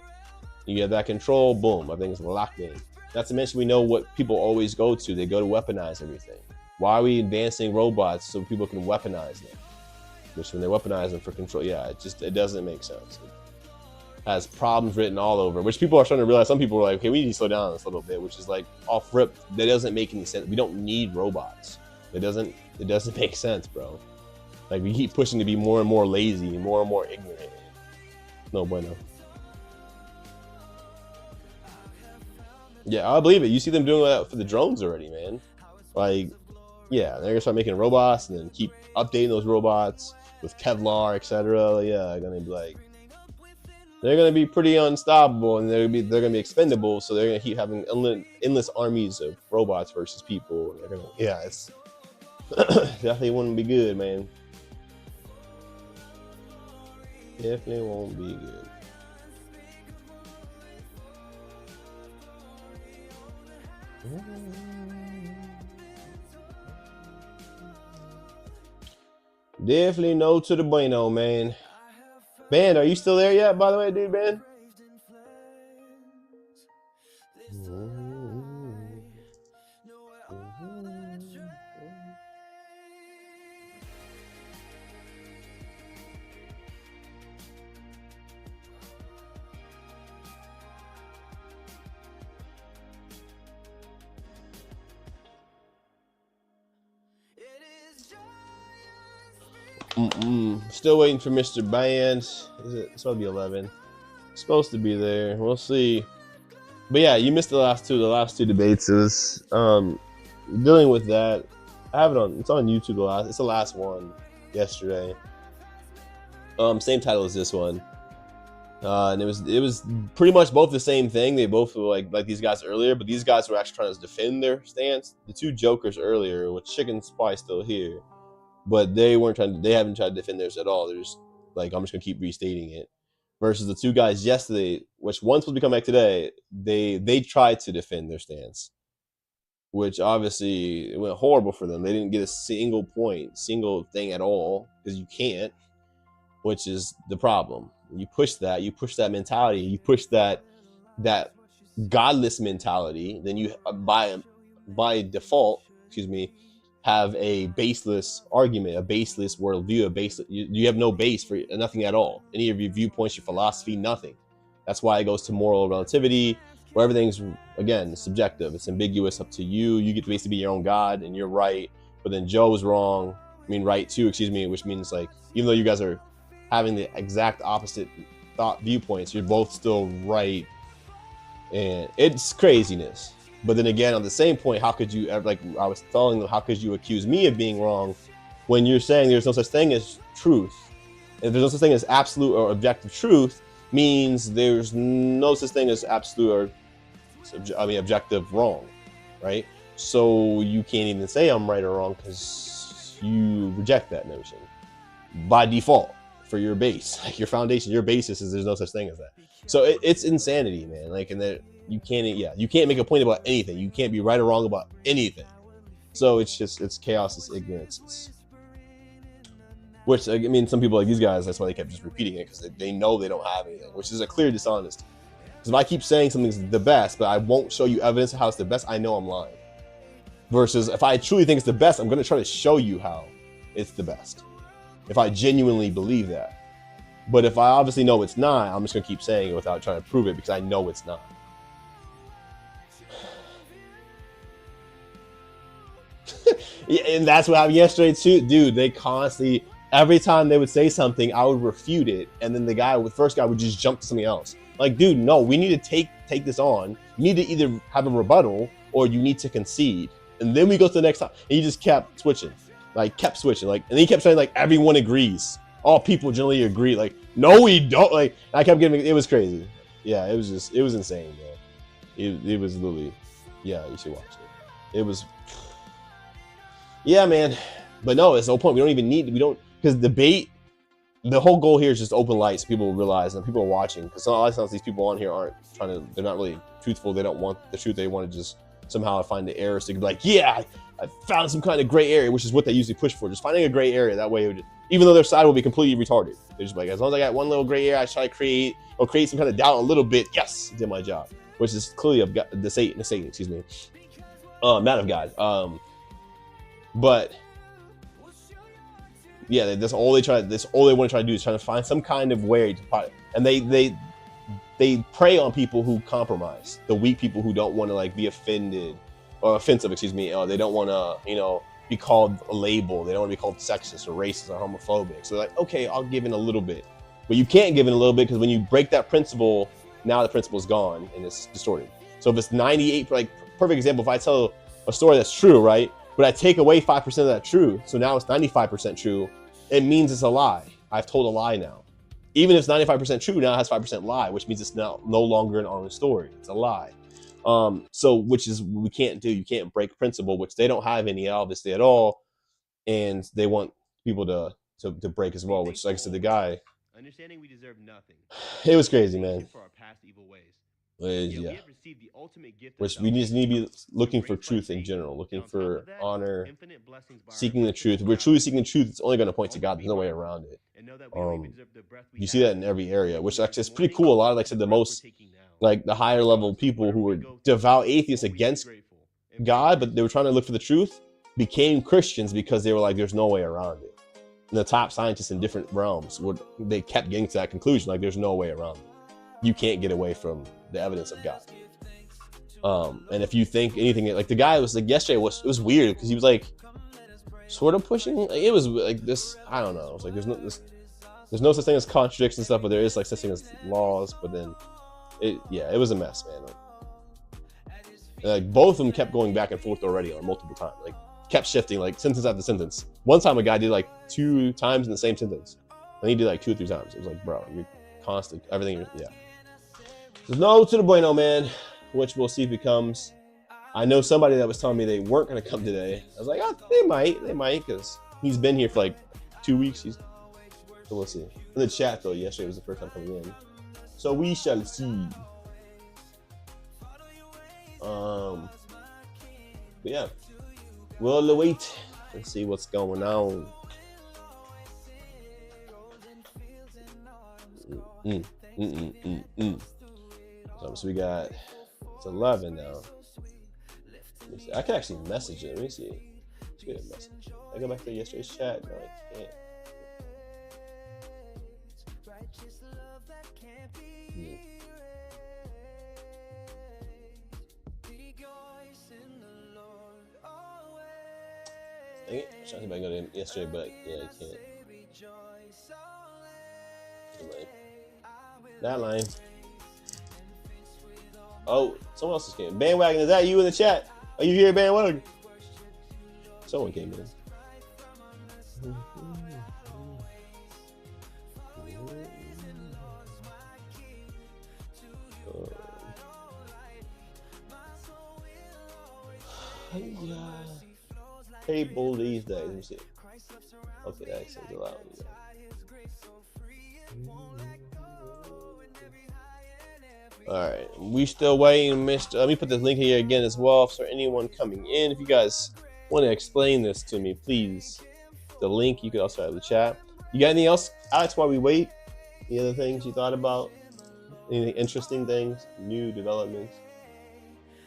You get that control, boom, everything's locked in. Not to mention we know what people always go to. They go to weaponize everything. Why are we advancing robots so people can weaponize them? Which when they weaponize them for control, yeah, it doesn't make sense. Has problems written all over, which people are starting to realize. Some people are like, okay, we need to slow down on this a little bit, which is like off rip. That doesn't make any sense. We don't need robots. It doesn't make sense, bro. Like, we keep pushing to be more and more lazy, more and more ignorant. No bueno. Yeah, I believe it. You see them doing that for the drones already, man. Like, yeah, they're gonna start making robots and then keep updating those robots with Kevlar, etc. Yeah, they're gonna be like, they're going to be pretty unstoppable, and they're going to be expendable. So they're going to keep having endless armies of robots versus people. They're gonna, yeah, it's definitely wouldn't be good, man. Definitely won't be good. Definitely no to the bueno, man. Ben, are you still there yet, by the way, dude, Ben? Still waiting for Mr. Band. It's supposed to be 11. It's supposed to be there. We'll see. But yeah, you missed the last two debates. It was dealing with that. I have it on. It's on YouTube. It's the last one yesterday. Same title as this one. And it was pretty much both the same thing. They both were like these guys earlier, but these guys were actually trying to defend their stance. The two jokers earlier, with Chicken's probably still here, but they haven't tried to defend theirs at all. They're just like, I'm just gonna keep restating it. Versus the two guys yesterday, which one's supposed to come back today, they tried to defend their stance, which obviously it went horrible for them. They didn't get a single thing at all, because you can't, which is the problem. You push that mentality, you push that godless mentality, then you by default, have a baseless argument, a baseless worldview, you have no base for nothing at all. Any of your viewpoints, your philosophy, nothing. That's why it goes to moral relativity, where everything's, again, subjective. It's ambiguous, up to you. You get to basically be your own God, and you're right. but then Joe was wrong. I mean, right too, excuse me, which means like, even though you guys are having the exact opposite thought viewpoints, you're both still right. And it's craziness. But then again, on the same point, how could you ever, like I was telling them, how could you accuse me of being wrong when you're saying there's no such thing as truth? If there's no such thing as absolute or objective truth, means there's no such thing as absolute or objective wrong, right? So you can't even say I'm right or wrong because you reject that notion by default for your base, like your foundation, your basis is there's no such thing as that. So it's insanity, man. Like, and that you can't make a point about anything. You can't be right or wrong about anything. So it's chaos, it's ignorance. Which, I mean, some people like these guys, that's why they kept just repeating it, because they know they don't have anything, which is a clear dishonesty. Because if I keep saying something's the best, but I won't show you evidence of how it's the best, I know I'm lying. Versus if I truly think it's the best, I'm going to try to show you how it's the best. If I genuinely believe that. But if I obviously know it's not, I'm just going to keep saying it without trying to prove it, because I know it's not. Yeah, and that's what happened yesterday too. Dude, they constantly, every time they would say something, I would refute it. And then the first guy would just jump to something else. Like, dude, no, we need to take this on. You need to either have a rebuttal or you need to concede. And then we go to the next time. And he just kept switching. Like, and then he kept saying, like, everyone agrees. All people generally agree. Like, no, we don't. Like, I kept getting, it was crazy. Yeah, it was insane, man. It was literally, yeah, you should watch it. It was, yeah, man. But no, it's no point. Because debate, the whole goal here is just open light so people realize, and people are watching, because a lot of times these people on here they're not really truthful. They don't want the truth. They want to just somehow find the errors to be like, yeah, I found some kind of gray area, which is what they usually push for. Just finding a gray area. That way, even though their side will be completely retarded, they're just like, as long as I got one little gray area, I try to create some kind of doubt a little bit. Yes, I did my job, which is clearly of God, the Satan, excuse me, not of God. But yeah, that's all they want to try to do is try to find some kind of way to, and they prey on people who compromise, the weak people who don't want to like be offended or offensive, excuse me. They don't want to, be called a label. They don't want to be called sexist or racist or homophobic. So they're like, okay, I'll give in a little bit, but you can't give in a little bit, because when you break that principle, now the principle's gone and it's distorted. So if it's 98, like perfect example, if I tell a story that's true, right? But I take away 5% of that truth, so now it's 95% true, it means it's a lie. I've told a lie now. Even if it's 95% true, now it has 5% lie, which means it's now no longer an honest story. It's a lie. So which is we can't do. You can't break principle, which they don't have any obviously at all, and they want people to break as well. Which, like I said, the guy, understanding we deserve nothing. It was crazy, man. For our past evil ways. Yeah. Which we just need to be looking for truth in general, looking for honor, seeking the truth. If we're truly seeking the truth, it's only going to point to God. There's no way around it. You see that in every area, which actually is pretty cool. A lot of, like I said, the most, like the higher level people who were devout atheists against God, but they were trying to look for the truth, became Christians because they were like, there's no way around it. And the top scientists in different realms, they kept getting to that conclusion, like there's no way around it. You can't get away from the evidence of God. And if you think anything, like the guy was like yesterday, it was weird because he was like sort of pushing. Like, it was like this. I don't know. It's like there's no such thing as contradictions and stuff, but there is like such thing as laws. But then it was a mess, man. Like both of them kept going back and forth already on multiple times. Like kept shifting, like sentence after sentence. One time a guy did like 2 times in the same sentence, and he did like 2 or 3 times. It was like, bro, you're constant. Everything. Yeah. There's no to the bueno, man, which we'll see if it comes. I know somebody that was telling me they weren't going to come today. I was like, oh, they might, because he's been here for like 2 weeks. So we'll see. In the chat, though, yesterday was the first time coming in. So we shall see. But yeah, we'll wait and see what's going on. So we got, it's 11 now. I can actually message it. Let me see. Let's get a message. I go back to yesterday's chat. No, I can't. Dang it. I was trying to see if I can go to yesterday, but yeah, I can't. That line. Oh, someone else just came. Bandwagon, is that you in the chat? Are you here, Bandwagon? Someone came in. Table these days. Let me see. Okay, that accent's allowed. Alright, we still waiting, Mr. Let me put this link here again as well for anyone coming in. If you guys want to explain this to me, please. The link, you could also have the chat. You got anything else, Alex, while we wait? Any other things you thought about? Anything interesting things? New developments?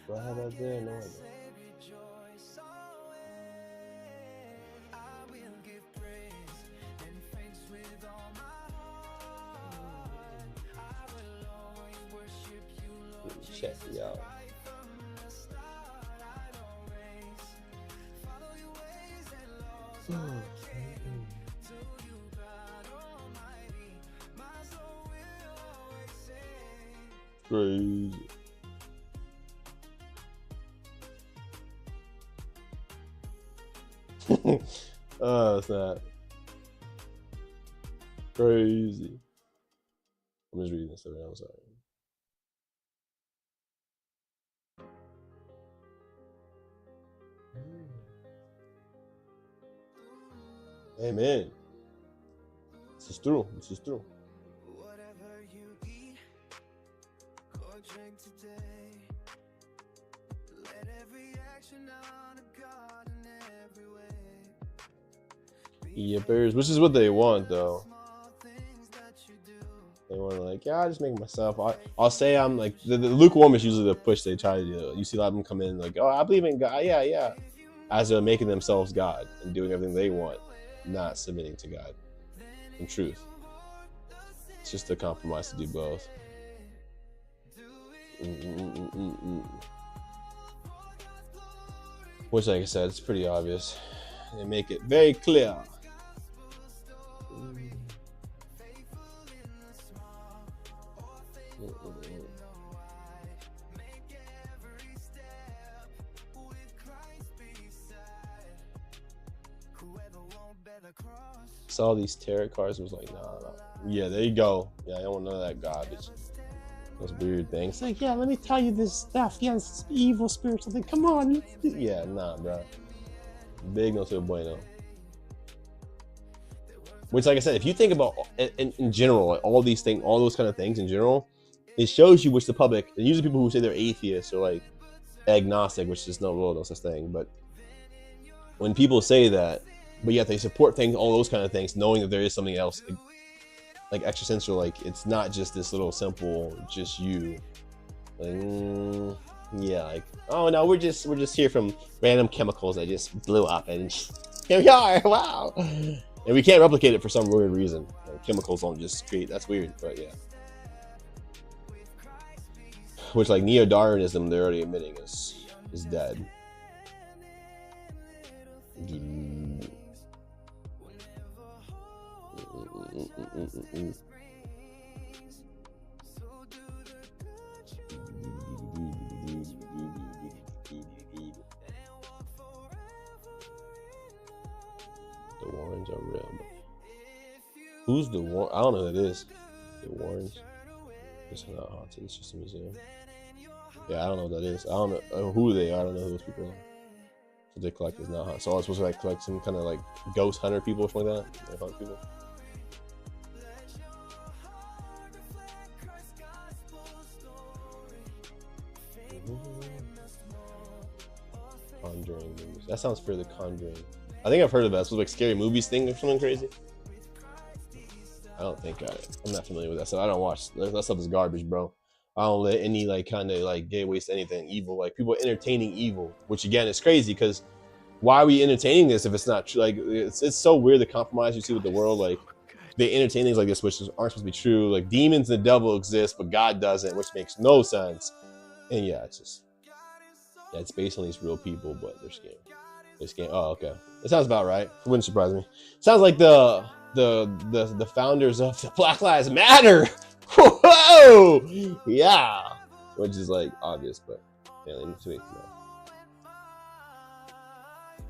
Do I have that there? No, I don't. Check it out. Crazy. Oh, it's not crazy. I'm just reading this around. I'm sorry. Amen. This is true. This is true. Whatever you eat or drink today, let every action honor God in every way. Yeah, bears, which is what they want, though. They want to like, yeah, I just make myself. I'll say I'm like the lukewarm is usually the push they try to do. You see a lot of them come in like, oh, I believe in God, yeah, as they're making themselves God and doing everything they want, not submitting to God. In truth, it's just a compromise to do both. Which, like I said, it's pretty obvious. They make it very clear. Saw these tarot cards, was like, nah. Yeah, there you go. Yeah, I don't want none of that garbage. Those weird things. Like, yeah, let me tell you this stuff. Yeah, this is evil spiritual thing. Come on. Yeah, nah, bro. Big no to a bueno. Which, like I said, if you think about in general, like all these things, all those kind of things in general, it shows you which the public, and usually people who say they're atheists or like agnostic, which is no such thing. But when people say that, but yet they support things, all those kind of things, knowing that there is something else, like existential, like it's not just this little simple, just you. Like, yeah, like, oh no, we're just here from random chemicals that just blew up, and here we are. Wow, and we can't replicate it for some weird reason. Like, chemicals don't just create. That's weird, but yeah. Which, like, neo-Darwinism, they're already admitting is dead. The Warrens are real. Who's the Warren? I don't know who that is. The Warrens. It's not haunted. It's just a museum. Yeah, I don't know what that is. I don't know who they are. I don't know who those people are. So they collect is not haunted. So I was supposed to like collect some kind of like ghost hunter people or something like that. They hunt people. Conjuring movies. That sounds fair. The Conjuring. I think I've heard of that. It's like scary movies thing or something crazy. I don't think I'm not familiar with that stuff. I don't watch that stuff. Is garbage, bro. I don't let any like kind of like gateways to anything evil. Like people entertaining evil, which again is crazy because why are we entertaining this if it's not true? Like it's so weird the compromise you see with the world. Like they entertain things like this which aren't supposed to be true. Like demons and the devil exist, but God doesn't, which makes no sense. And yeah, it's just it's based on these real people, but they're scary. This game. Oh, okay. It sounds about right. It wouldn't surprise me. Sounds like the founders of the Black Lives Matter. Whoa! Yeah. Which is like obvious, but yeah, let me see.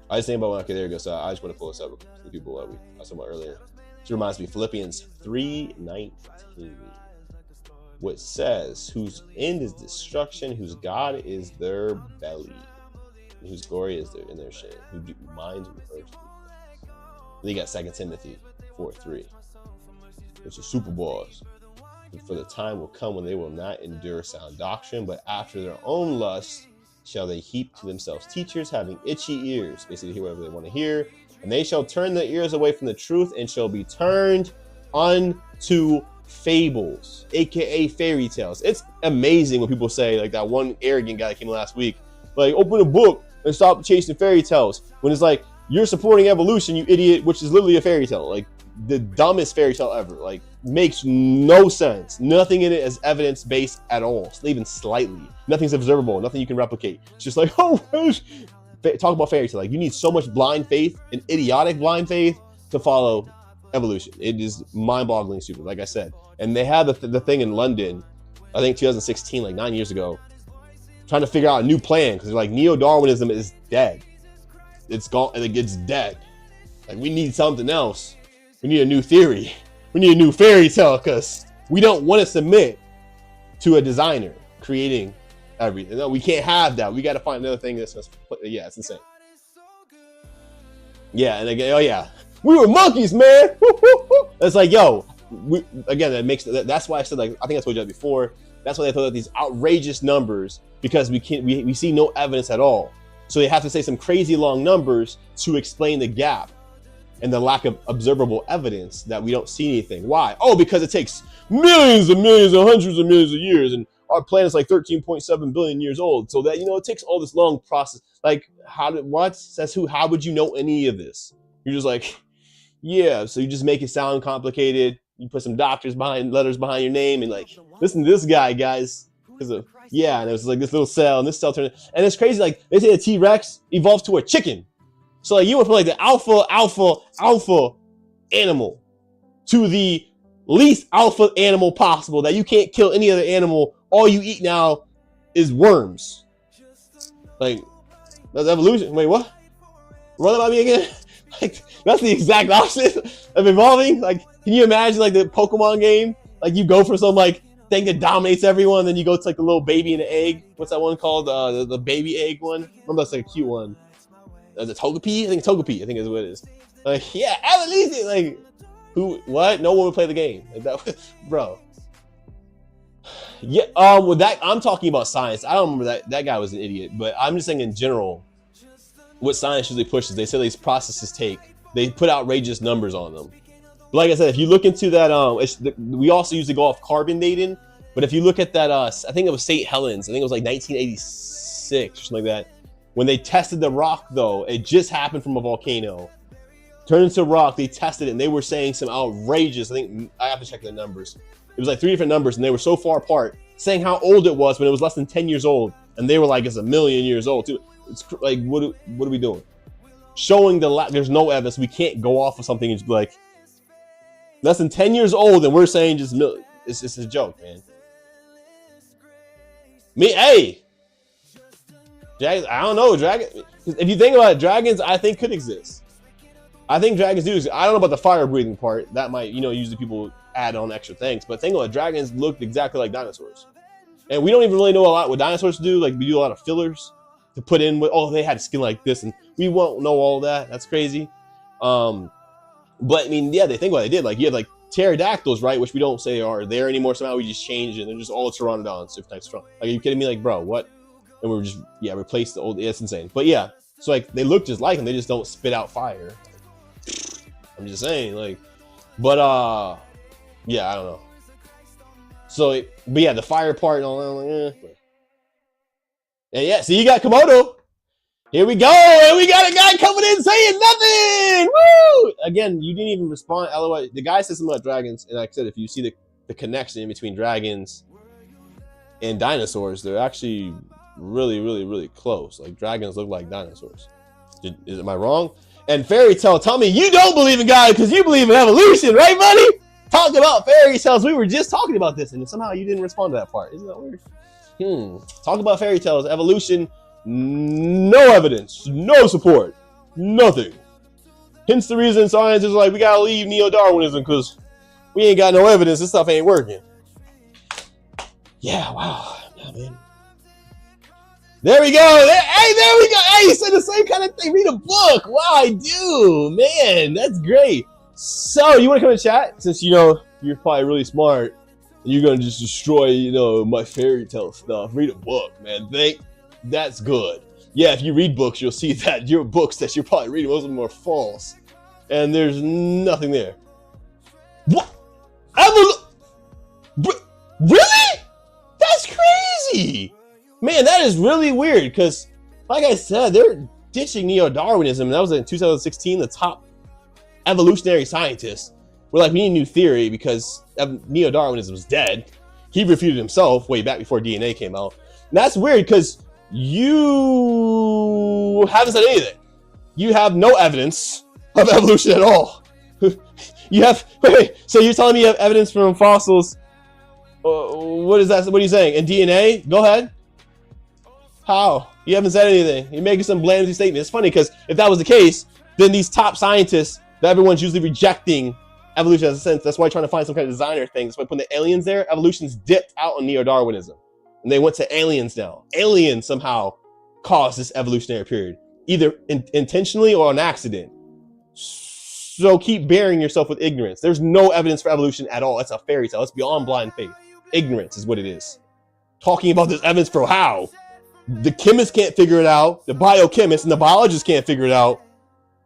I was thinking about okay, there you go. So I just want to pull this up for the people that I was talking about earlier. This reminds me, Philippians 3:19, which says, "Whose end is destruction, whose God is their belly, and whose glory is in their shame, who do minds with earthly." Then you got 2 Timothy 4:3, which is super boss. For the time will come when they will not endure sound doctrine, but after their own lusts shall they heap to themselves teachers having itchy ears, basically hear whatever they want to hear, and they shall turn their ears away from the truth and shall be turned unto fables, aka fairy tales. It's amazing when people say, like that one arrogant guy that came last week, like, open a book and stop chasing fairy tales, when it's like, you're supporting evolution, you idiot, which is literally a fairy tale. Like the dumbest fairy tale ever. Like, makes no sense. Nothing in it is evidence-based at all, even slightly. Nothing's observable, nothing you can replicate. It's just like, oh, talk about fairy tale. Like, you need so much blind faith and idiotic blind faith to follow evolution. It is mind-boggling stupid, like I said. And they had the thing in London, I think 2016, like 9 years ago, trying to figure out a new plan, because they're like, neo-Darwinism is dead. It's gone, like, it's dead. Like, we need something else. We need a new theory. We need a new fairy tale, because we don't want to submit to a designer creating everything. No, we can't have that. We got to find another thing that's, yeah, it's insane. Yeah, and again, oh yeah, we were monkeys, man. It's like, yo, that's why I said, like, I think I told you that before. That's why they throw out these outrageous numbers, because we see no evidence at all. So they have to say some crazy long numbers to explain the gap and the lack of observable evidence that we don't see anything. Why? Oh, because it takes millions and millions and hundreds of millions of years, and our planet's like 13.7 billion years old. So that, it takes all this long process. Like, what? Says who? How would you know any of this? You're just like, yeah. So you just make it sound complicated. You put some letters behind your name, and like, listen to this guy, guys. Yeah, and it was like this little cell, and this cell turned, and it's crazy. Like, they say a T-Rex evolved to a chicken. So like, you went from like the alpha animal to the least alpha animal possible, that you can't kill any other animal. All you eat now is worms. Like, that's evolution. Wait, what? Run about me again? Like, that's the exact opposite of evolving. Like, can you imagine like the Pokemon game? Like, you go for some like thing that dominates everyone, then you go to like the little baby and the egg. What's that one called? The baby egg one. Remember, that's like a cute one. The Togepi? I think Togepi. I think is what it is. Like, yeah, evolution. Like, who? What? No one would play the game. Like that, bro. Yeah. With that, I'm talking about science. I don't remember that guy was an idiot, but I'm just saying in general, what science usually pushes. They say these processes they put outrageous numbers on them. But like I said, if you look into that, we also used to go off carbon dating. But if you look at that, I think it was St. Helens. I think it was like 1986 or something like that. When they tested the rock, though, it just happened from a volcano. Turned into rock, they tested it, and they were saying some outrageous, I think, I have to check the numbers. It was like 3 different numbers, and they were so far apart, saying how old it was when it was less than 10 years old. And they were like, it's 1 million years old, too. It's like, what are we doing? Showing there's no evidence. We can't go off of something and just be like, less than 10 years old, and we're saying just, it's just a joke, man. Hey! Dragons, I don't know, if you think about it, dragons, I think could exist. I think dragons do exist. I don't know about the fire breathing part. That might, usually people add on extra things. But think about it, dragons look exactly like dinosaurs. And we don't even really know a lot what dinosaurs do. Like, we do a lot of fillers to put in with, oh, they had skin like this, and we won't know all that. That's crazy. But I mean, yeah, they think what they did. Like, you have like pterodactyls, right? Which we don't say are there anymore. Somehow we just changed it. They're just all pteranodons, super types strong. Like, are you kidding me? Like, bro, what? And we were just, replaced the old, it's insane. But yeah, so like, they look just like them, they just don't spit out fire. I'm just saying, like, but yeah, I don't know. So, but yeah, the fire part and all that, like, and yeah, so you got Komodo. Here we go, and we got a guy coming in saying nothing. Woo! Again, you didn't even respond. LOL. The guy said something about dragons, and like I said, if you see the connection in between dragons and dinosaurs, they're actually really, really, really close. Like, dragons look like dinosaurs. Am I wrong? And fairy tale, tell me you don't believe in God because you believe in evolution, right, buddy? Talk about fairy tales. We were just talking about this, and somehow you didn't respond to that part. Isn't that weird? Talk about fairy tales, evolution, no evidence, no support, nothing. Hence the reason science is like, we gotta leave neo-Darwinism because we ain't got no evidence. This stuff ain't working. Yeah, wow. Yeah, man. There we go. Hey, there we go. Hey, you said the same kind of thing. Read a book. Wow, I do. Man, that's great. So, you want to come and chat? Since, you're probably really smart and you're going to just destroy, my fairy tale stuff. Read a book, man. That's good. Yeah, if you read books, you'll see that your books that you're probably reading, most of them are false. And there's nothing there. What? Really? That's crazy. Man, that is really weird because, like I said, they're ditching neo-Darwinism. And that was in 2016. The top evolutionary scientists were like, we need a new theory because neo-Darwinism was dead. He refuted himself way back before DNA came out. And that's weird because you haven't said anything. You have no evidence of evolution at all. You have, wait, so you're telling me you have evidence from fossils? What is that? What are you saying? And DNA? Go ahead. How? You haven't said anything. You're making some bland statement. It's funny because if that was the case, then these top scientists that everyone's usually rejecting evolution as a sense, that's why trying to find some kind of designer thing. That's why putting the aliens there, evolution's dipped out on neo-Darwinism. And they went to aliens now. Aliens somehow caused this evolutionary period, either intentionally or an accident. So keep burying yourself with ignorance. There's no evidence for evolution at all. It's a fairy tale. It's beyond blind faith. Ignorance is what it is. Talking about this evidence for how. The chemists can't figure it out. The biochemists and the biologists can't figure it out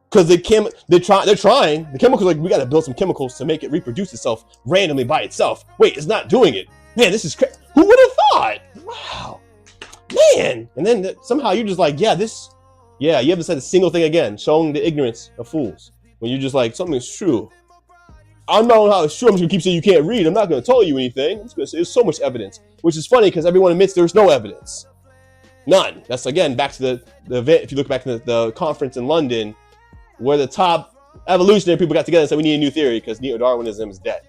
because they're trying. The chemicals like, we got to build some chemicals to make it reproduce itself randomly by itself. Wait, it's not doing it. Man, this is crazy. Who would have thought? Wow, man. And then somehow you're just like, you haven't said a single thing again, showing the ignorance of fools. When you're just like, something's true. I'm not on how it's true. I'm just gonna keep saying you can't read. I'm not gonna tell you anything. I'm just gonna say there's so much evidence, which is funny because everyone admits there's no evidence. None. That's again back to the event. If you look back in the conference in London, where the top evolutionary people got together and said we need a new theory because neo-Darwinism is dead.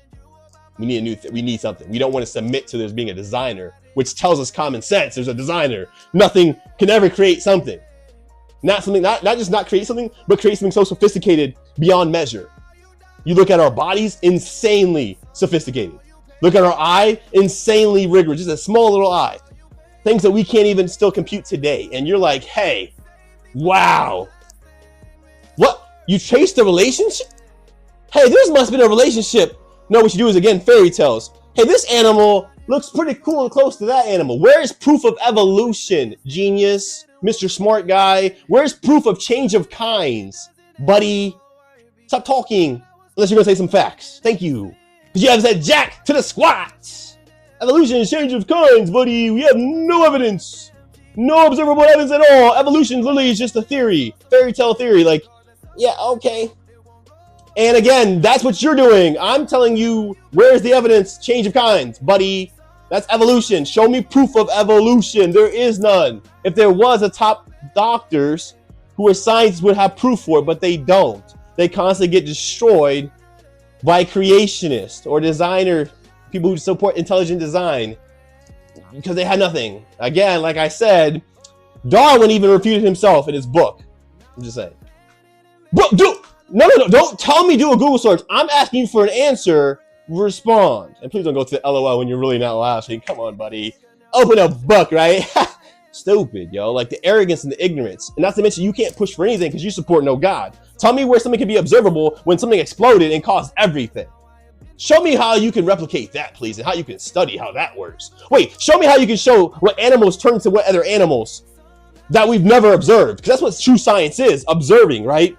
We need we need something. We don't want to submit to there being a designer, which tells us common sense. There's a designer. Nothing can ever create something. Not just not create something, but create something so sophisticated beyond measure. You look at our bodies, insanely sophisticated. Look at our eye, insanely rigorous. Just a small little eye. Things that we can't even still compute today. And you're like, hey, wow. What? You traced the relationship? Hey, there must have been a relationship. No, what you do is, again, fairy tales. Hey, this animal looks pretty cool and close to that animal. Where is proof of evolution, genius? Mr. Smart Guy? Where's proof of change of kinds? Buddy, stop talking unless you're going to say some facts. Thank you. Because you haven't said jack to the squat. Evolution is change of kinds, buddy. We have no evidence. No observable evidence at all. Evolution literally is just a theory. Fairy tale theory. Like, yeah, okay. And again, that's what you're doing. I'm telling you, where's the evidence? Change of kinds, buddy. That's evolution. Show me proof of evolution. There is none. If there was, a top doctors who are scientists would have proof for it, but they don't. They constantly get destroyed by creationists or designer people who support intelligent design because they had nothing. Again, like I said, Darwin even refuted himself in his book. I'm just saying. Bro, no, don't tell me do a Google search. I'm asking you for an answer. Respond. And please don't go to the LOL when you're really not laughing. Come on, buddy. Open a book, right? Stupid, yo. Like the arrogance and the ignorance. And not to mention, you can't push for anything because you support no God. Tell me where something can be observable when something exploded and caused everything. Show me how you can replicate that, please, and how you can study how that works. Wait, show me how you can show what animals turn to what other animals that we've never observed. Because that's what true science is, observing, right?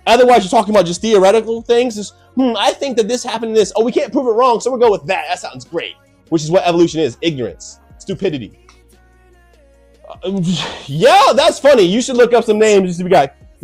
Otherwise, you're talking about just theoretical things. Just, I think that this happened in this. Oh, we can't prove it wrong, so we'll go with that. That sounds great. Which is what evolution is, ignorance, stupidity. Yeah, that's funny. You should look up some names. We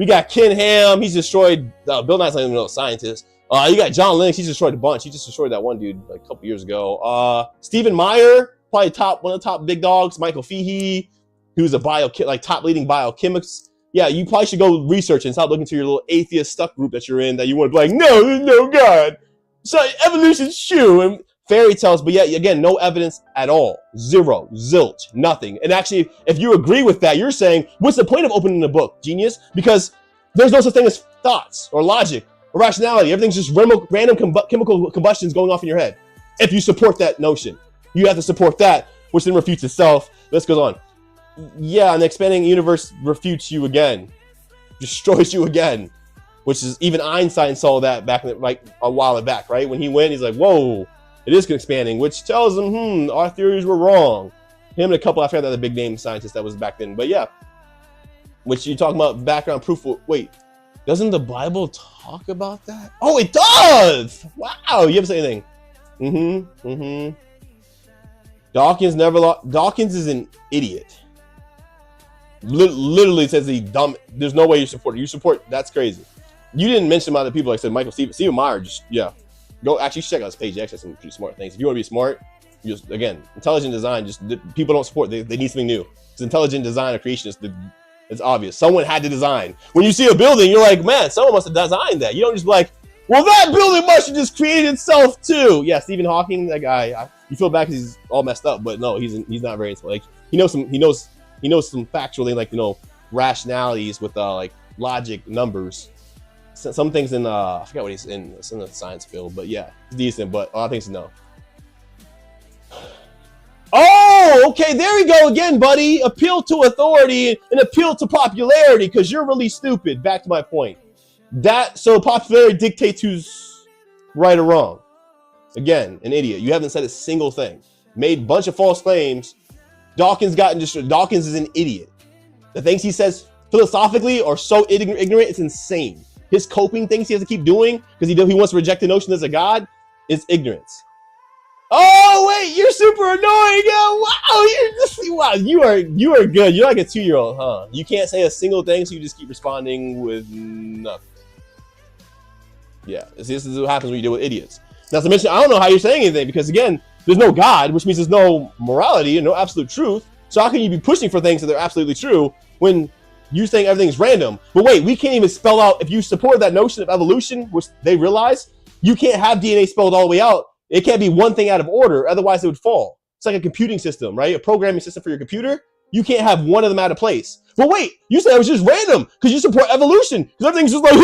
got Ken Ham. He's destroyed. Bill Nye's not even a scientist. You got John Lennox. He's destroyed a bunch. He just destroyed that one dude like a couple years ago. Stephen Meyer, probably one of the top big dogs. Michael Feehey, who's a top leading biochemist. yeah, you probably should go research and stop looking to your little atheist stuck group that you're in that you want to be like, no, there's no God. So evolution's true. And fairy tales, but yeah, again, no evidence at all. Zero, zilch, nothing. And actually, if you agree with that, you're saying, what's the point of opening the book, genius? Because there's no such thing as thoughts or logic or rationality. Everything's just random chemical combustions going off in your head. If you support that notion, you have to support that, which then refutes itself. This goes on. Yeah, and the expanding universe refutes you again, destroys you again, which is even Einstein saw that back in like a while back, right? When he went, he's like, whoa, it is expanding, which tells him, our theories were wrong. Him and a couple, I forgot the big name scientists that was back then, but yeah. Which you talking about background proof? Wait, doesn't the Bible talk about that? Oh, it does! Wow, you haven't said anything. Dawkins is an idiot. Literally says he dumb. There's no way you support it. You support, that's crazy. You didn't mention other people like I said, Michael Stephen Meyer, just, yeah. Go actually check out his page. He actually has some pretty smart things. If you want to be smart, just again, intelligent design, just people don't support. They need something new. Because intelligent design or creation is it's obvious. Someone had to design. When you see a building, you're like, man, someone must have designed that. You don't just be like, well, that building must have just created itself too. Yeah, Stephen Hawking, that guy. You feel bad because he's all messed up, but no, he's not very like he knows some factually like rationalities with like logic, numbers. Some things in I forgot what he's in. It's in the science field, but yeah, it's decent. But a lot of things no. Oh, okay, there we go again, buddy. Appeal to authority and appeal to popularity because you're really stupid. Back to my point. So popularity dictates who's right or wrong. Again, an idiot. You haven't said a single thing. Made a bunch of false claims. Dawkins is an idiot. The things he says philosophically are so ignorant, it's insane. His coping things he has to keep doing because he wants to reject the notion there's a God is ignorance. Oh wait, you're super annoying. Wow, you are good. You're like a 2-year-old, huh? You can't say a single thing, so you just keep responding with nothing. Yeah, this is what happens when you deal with idiots. Not to mention, I don't know how you're saying anything because again, there's no God, which means there's no morality and no absolute truth. So how can you be pushing for things that are absolutely true when you're saying everything's random? But wait, we can't even spell out, if you support that notion of evolution, which they realize, you can't have DNA spelled all the way out. It can't be one thing out of order, otherwise it would fall. It's like a computing system, right? A programming system for your computer. You can't have one of them out of place. But wait, you said it was just random because you support evolution. Because everything's just like,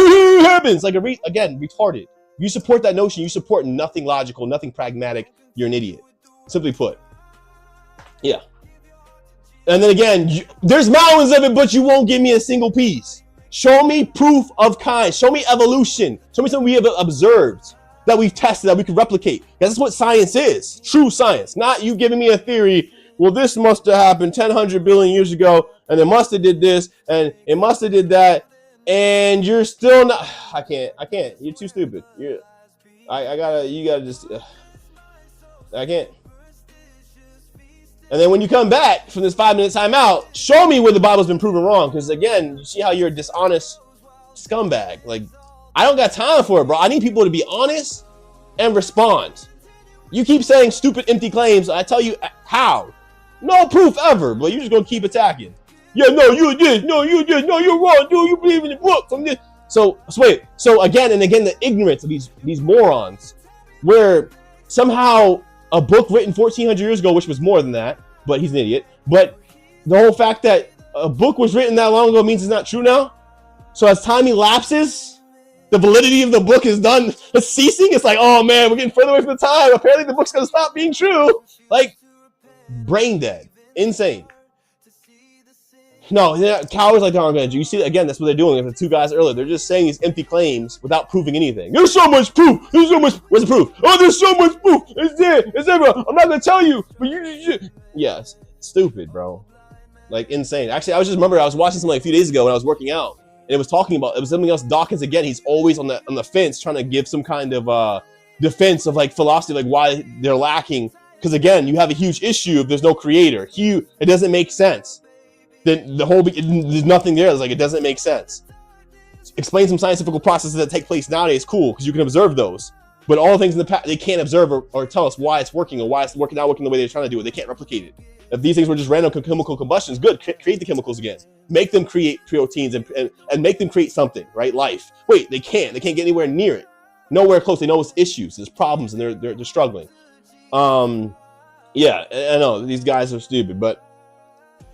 happens. Like, again, retarded. You support that notion, you support nothing logical, nothing pragmatic, you're an idiot. Simply put. Yeah. And then again, there's mountains of it, but you won't give me a single piece. Show me proof of kind. Show me evolution. Show me something we have observed, that we've tested, that we can replicate. That's what science is. True science. Not you giving me a theory. Well, this must have happened 100 billion years ago, and it must have did this, and it must have did that, and you're still not. I can't. You're too stupid. You gotta just. I can't. And then when you come back from this 5-minute timeout, show me where the Bible's been proven wrong. Because again, you see how you're a dishonest scumbag. Like, I don't got time for it, bro. I need people to be honest and respond. You keep saying stupid, empty claims. I tell you how. No proof ever, but you're just gonna keep attacking. Yeah, no, you did. No, you did. No, you're wrong, dude. You believe in the book from this. So wait. So again and again, the ignorance of these morons, where somehow a book written 1,400 years ago, which was more than that, but he's an idiot. But the whole fact that a book was written that long ago means it's not true now. So as time elapses, the validity of the book is done. It's ceasing. It's like, oh man, we're getting further away from the time. Apparently the book's gonna stop being true. Like, brain dead, insane. No, cowards like they aren't gonna do. You see, again, that's what they're doing. The two guys earlier, they're just saying these empty claims without proving anything. There's so much proof. There's so much. Where's the proof? Oh, there's so much proof. It's there. It's there, bro. I'm not gonna tell you, but you. Yeah, it's stupid, bro. Like insane. Actually, I was watching something like a few days ago when I was working out, and it was something else. Dawkins again. He's always on the fence, trying to give some kind of defense of like philosophy, like why they're lacking. Because again, you have a huge issue if there's no creator. It doesn't make sense. Then there's nothing there. It's like, it doesn't make sense. Explain some scientific processes that take place nowadays. Cool, because you can observe those. But all things in the past, they can't observe or tell us why it's working or why it's not working the way they're trying to do it. They can't replicate it. If these things were just random chemical combustions, good, create the chemicals again. Make them create proteins and make them create something, right? Life. Wait, they can't get anywhere near it. Nowhere close. They know it's issues, there's problems, and they're struggling. Yeah, I know these guys are stupid, but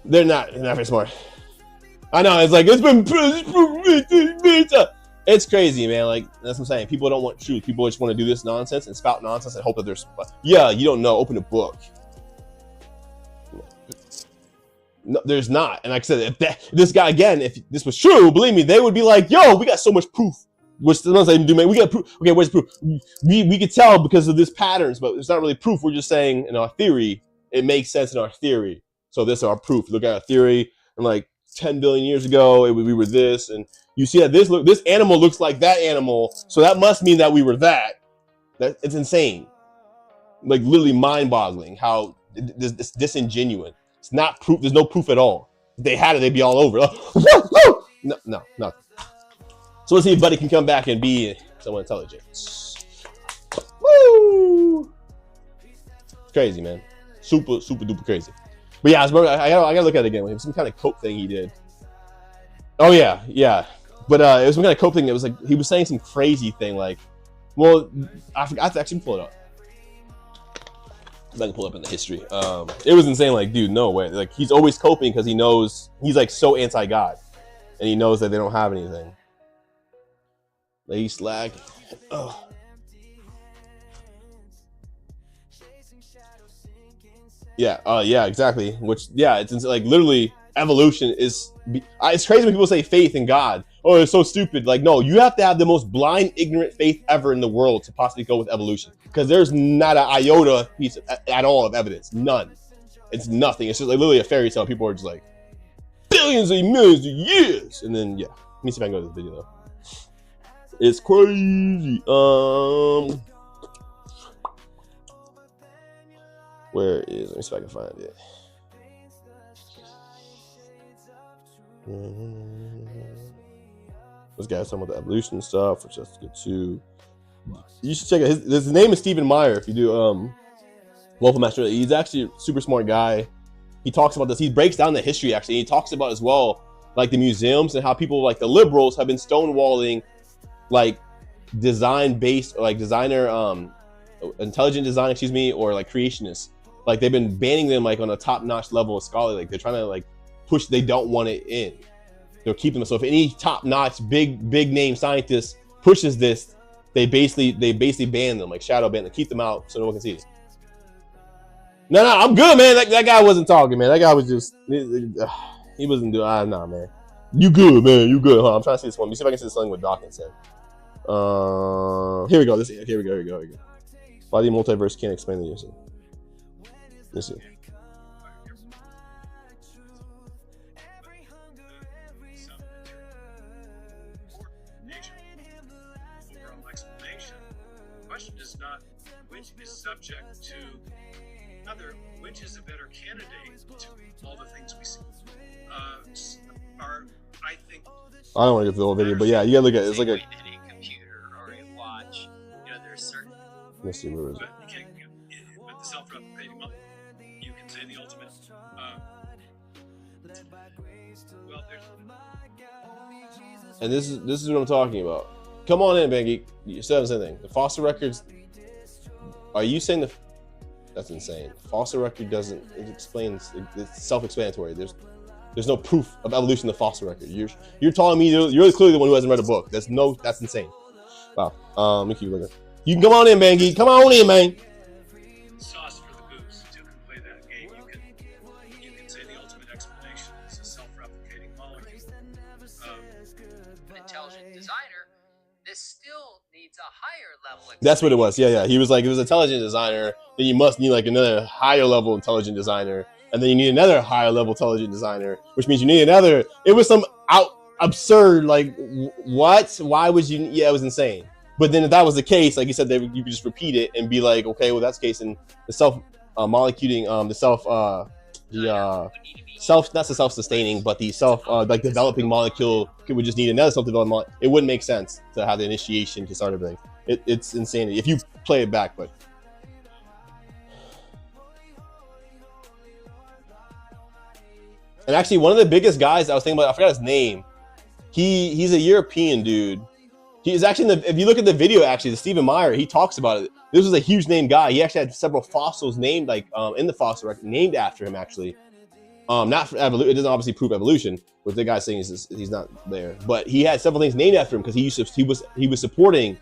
they're not very smart. I know, it's like, it's been it's crazy, man. Like, that's what I'm saying. People don't want truth. People just want to do this nonsense and spout nonsense and hope that there's, yeah, you don't know, open a book. No, there's not. And like I said, if this guy, again, if this was true, believe me, they would be like, yo, we got so much proof. Which the ones I do, man, we got proof. Okay, where's the proof? We could tell because of this patterns, but it's not really proof. We're just saying in our theory, it makes sense in our theory. So this is our proof. Look at our theory, and like 10 billion years ago, we were this, and you see that this animal looks like that animal, so that must mean that we were that. It's insane, like literally mind-boggling how it's disingenuous. It's not proof. There's no proof at all. If they had it, they'd be all over. No, nothing. So let's see if Buddy can come back and be someone intelligent. Woo! It's crazy, man. Super duper crazy. But yeah, I gotta look at it again. It was some kind of cope thing he did. Oh yeah. But it was some kind of cope thing. It was like he was saying some crazy thing. Like, well, I forgot to actually pull it up. I can pull it up in the history. It was insane. Like, dude, no way. Like, he's always coping because he knows he's like so anti-God, and he knows that they don't have anything. They slag. Oh. Yeah, exactly. Which, yeah, it's like literally evolution is. It's crazy when people say faith in God. Oh, it's so stupid. Like, no, you have to have the most blind, ignorant faith ever in the world to possibly go with evolution, because there's not an iota piece at all of evidence. None. It's nothing. It's just like literally a fairy tale. People are just like billions and millions of years, and then yeah. Let me see if I can go to the video though. It's crazy. Where is? Let me see if I can find it. This guy's talking about the evolution stuff, which is good too. You should check it. His name is Stephen Meyer. If you do Wolf Master, he's actually a super smart guy. He talks about this. He breaks down the history actually. He talks about as well, like the museums and how people like the liberals have been stonewalling like design-based, like intelligent design, or like creationists. Like they've been banning them like on a top-notch level of scholarly. Like they're trying to like push. They don't want it in. They'll keep them. So if any top-notch, big name scientist pushes this, they basically ban them, like shadow ban them, keep them out so no one can see it. No, I'm good, man. That guy wasn't talking, man. That guy was just he wasn't doing. Nah, man. You good, man? You good? Huh? I'm trying to see this one. Let me see if I can see this thing with Dawkins said. Here we go. Here we go. Why the multiverse can't explain the universe. Let's see. Question is not which is subject to other, which is a better candidate to all the things we see. I think. I don't want to get the whole video, but yeah, you gotta look at it. It's like a computer or a watch. You know, there's certain. Let's see, where is it? With the self-replicating model, you can say the ultimate. Well, there's. And this is what I'm talking about. Come on in, Bangy. You still haven't said anything. The fossil records. Are you saying that's insane? The fossil record doesn't. It explains. It's self-explanatory. There's no proof of evolution in the fossil record. You're telling me you're clearly the one who hasn't read a book. That's insane. Wow. Let me keep looking. You can come on in, Bangy. Come on in, man. Sauce for the goose. Two can play that game. You can say the ultimate explanation is a self-replicating molecule. An intelligent designer, this still needs a higher level. That's what it was. Yeah. He was like, it was intelligent designer. Then you must need like another higher level intelligent designer. And then you need another higher level intelligent designer, which means you need another. It was some absurd, like, what? Why would you? Yeah, it was insane. But then if that was the case, like you said, you could just repeat it and be like, okay, well, that's the case. And the self-moleculing, not the self-sustaining, but the like developing molecule would just need another self-developing molecule. It wouldn't make sense to have the initiation to start everything. It's insanity if you play it back, but. And actually, one of the biggest guys I was thinking about, I forgot his name. He's a European dude. He is actually if you look at the video, actually, the Stephen Meyer, he talks about it. This was a huge name guy. He actually had several fossils named in the fossil record named after him, actually. Not for evolution. It doesn't obviously prove evolution. What the guy's saying is he's not there, but he had several things named after him because he was supporting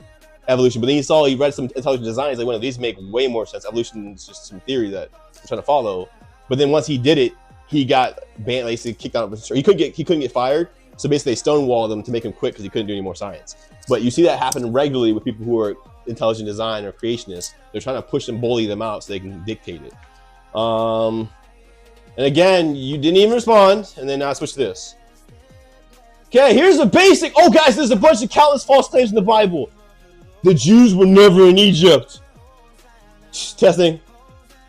evolution. But then he read some intelligent design. He's like, well, these make way more sense. Evolution is just some theory that I'm trying to follow. But then once he did it, he got banned, basically kicked out of the show. He couldn't get fired. So basically, they stonewalled him to make him quit because he couldn't do any more science. But you see that happen regularly with people who are intelligent design or creationists. They're trying to push and bully them out so they can dictate it. And again, you didn't even respond. And then now I switch to this. Okay, here's the basic. Oh, guys, there's a bunch of countless false claims in the Bible. The Jews were never in Egypt. Testing.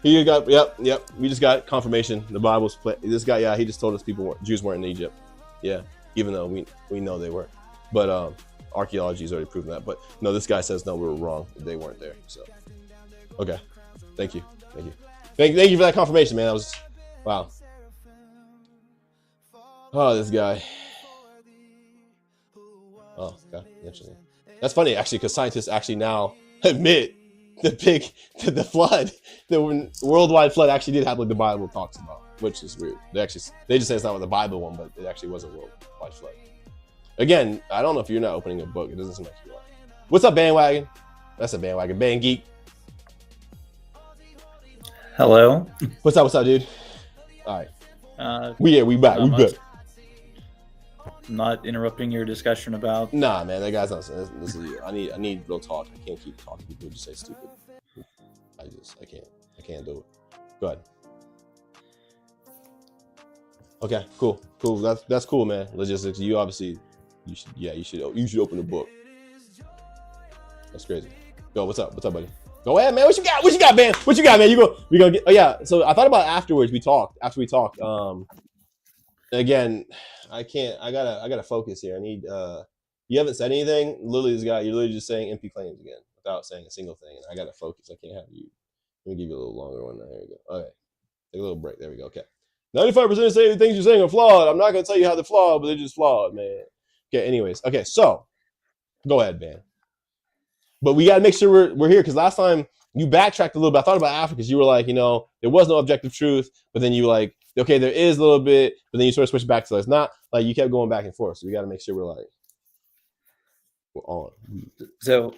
He got, yep. We just got confirmation. The Bible's this guy, yeah, he just told us Jews weren't in Egypt. Yeah, even though we know they were. But archaeology's already proven that. But no, this guy says no, we were wrong. They weren't there. So, okay. Thank you. Thank you for that confirmation, man. That was, wow. Oh, this guy. Oh, okay. Interesting. That's funny, actually, because scientists actually now admit the flood, the worldwide flood actually did happen like the Bible talks about, which is weird. They just say it's not what the Bible one, but it actually was a worldwide flood. Again, I don't know if you're not opening a book. It doesn't seem like you are. What's up, bandwagon? That's a bandwagon. Band geek. Hello. What's up, dude? All right. We back. Not interrupting your discussion about. Nah, man, that guy's not. This is you. I need real talk. I can't keep talking. People just say stupid. I can't do it. Go ahead. Okay, cool. That's cool, man. Logistics. You should open a book. That's crazy. Go. What's up, buddy? Go ahead, man. What you got, man? We gonna get. Oh yeah. So I thought about it afterwards. After we talked. Again, I can't. I gotta focus here. I need. You haven't said anything. Literally, this guy. You're literally just saying empty claims again without saying a single thing. And I gotta focus. I can't have you. Let me give you a little longer one. There we go. Okay. Take a little break. There we go. Okay. 95% say the things you're saying are flawed. I'm not gonna tell you how they're flawed, but they're just flawed, man. Okay. Anyways. Okay. So, go ahead, man. But we gotta make sure we're here because last time you backtracked a little bit. I thought about Africa because you were like, there was no objective truth, but then you were like, okay, there is a little bit, but then you sort of switched back to it's not. Like you kept going back and forth. So we got to make sure we're on. So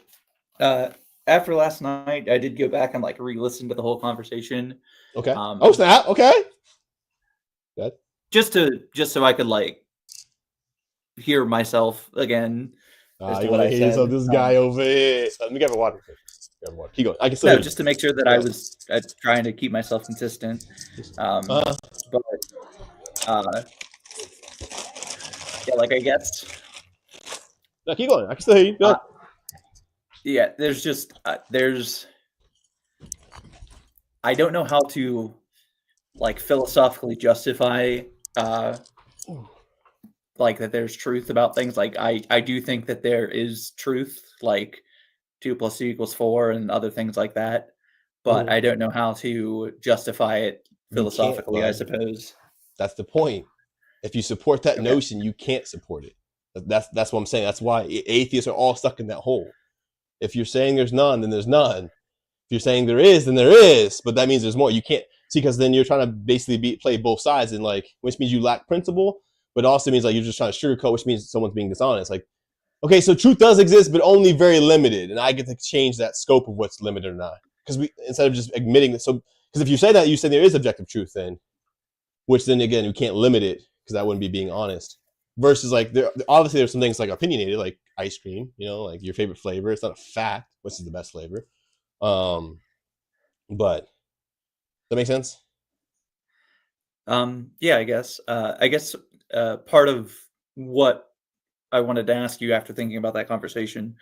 after last night, I did go back and re-listen to the whole conversation. Okay. Oh snap! Okay. Good. Just so I could hear myself again. You want to hear this guy over here? Let me get a water. Keep going. I can still just to make sure that I was trying to keep myself consistent. But I guess. No, keep going. I can still hear you. Yeah, there's I don't know how to philosophically justify that there's truth about things. I do think that there is truth, 2 + 2 = 4 and other things like that. But I don't know how to justify it philosophically, I suppose. That's the point. If you support that notion, you can't support it. That's what I'm saying. That's why atheists are all stuck in that hole. If you're saying there's none, then there's none. If you're saying there is, then there is. But that means there's more. You can't see because then you're trying to basically play both sides and which means you lack principle, but also means you're just trying to sugarcoat, which means someone's being dishonest. Okay, so truth does exist, but only very limited, and I get to change that scope of what's limited or not. Because instead of just admitting that, because if you say that, you say there is objective truth, then, which then again you can't limit it because that wouldn't be being honest. Versus obviously there's some things opinionated, like ice cream, your favorite flavor. It's not a fact, which is the best flavor. But that makes sense. Yeah, I guess. Part of what I wanted to ask you after thinking about that conversation.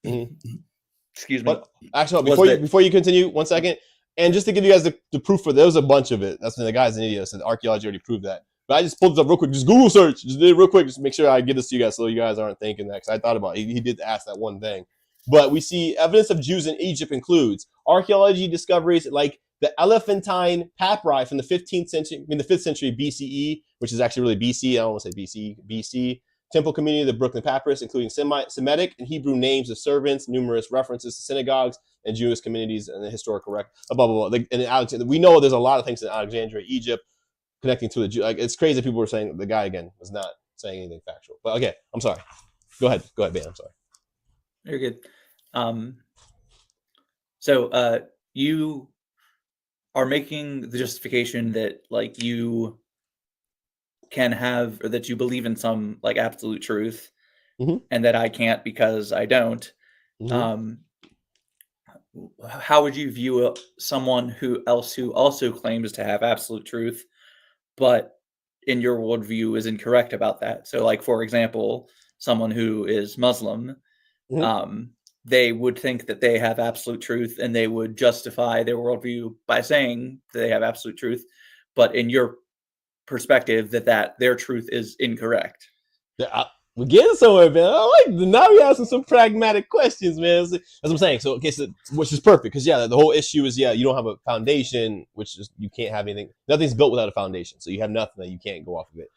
Excuse me. But actually, before you continue, 1 second, and just to give you guys the proof there was a bunch of it. That's when the guy's an idiot. Said archaeology already proved that. But I just pulled this up real quick. Just Google search. Just did it real quick. Just make sure I get this to you guys so you guys aren't thinking that. Because I thought about it. He did ask that one thing. But we see evidence of Jews in Egypt includes archaeology discoveries like the Elephantine papyri from the 15th century, the 5th century BCE, which is actually really BC. I don't want to say BC, BC. Temple community of the Brooklyn Papyrus, including Semitic and Hebrew names of servants, numerous references to synagogues and Jewish communities, and the historical record. Blah blah blah. And in Alexandria, we know there's a lot of things in Alexandria, Egypt, connecting to the Jew. Like, it's crazy. People were saying the guy again was not saying anything factual. But okay, I'm sorry. Go ahead, Ben. I'm sorry. You're good. So you are making the justification that like you can have, or that you believe in some like absolute truth, and that I can't because I don't. How would you view someone who also claims to have absolute truth, but in your worldview is incorrect about that? So, like, for example, someone who is Muslim, they would think that they have absolute truth, and they would justify their worldview by saying that they have absolute truth, but in your perspective, that their truth is incorrect. Yeah, we're getting somewhere, man. I like now we're asking some pragmatic questions, man. That's what I'm saying. So, okay, so, which is perfect because the whole issue is you don't have a foundation, which is you can't have anything. Nothing's built without a foundation, so you have nothing that you can't go off of it.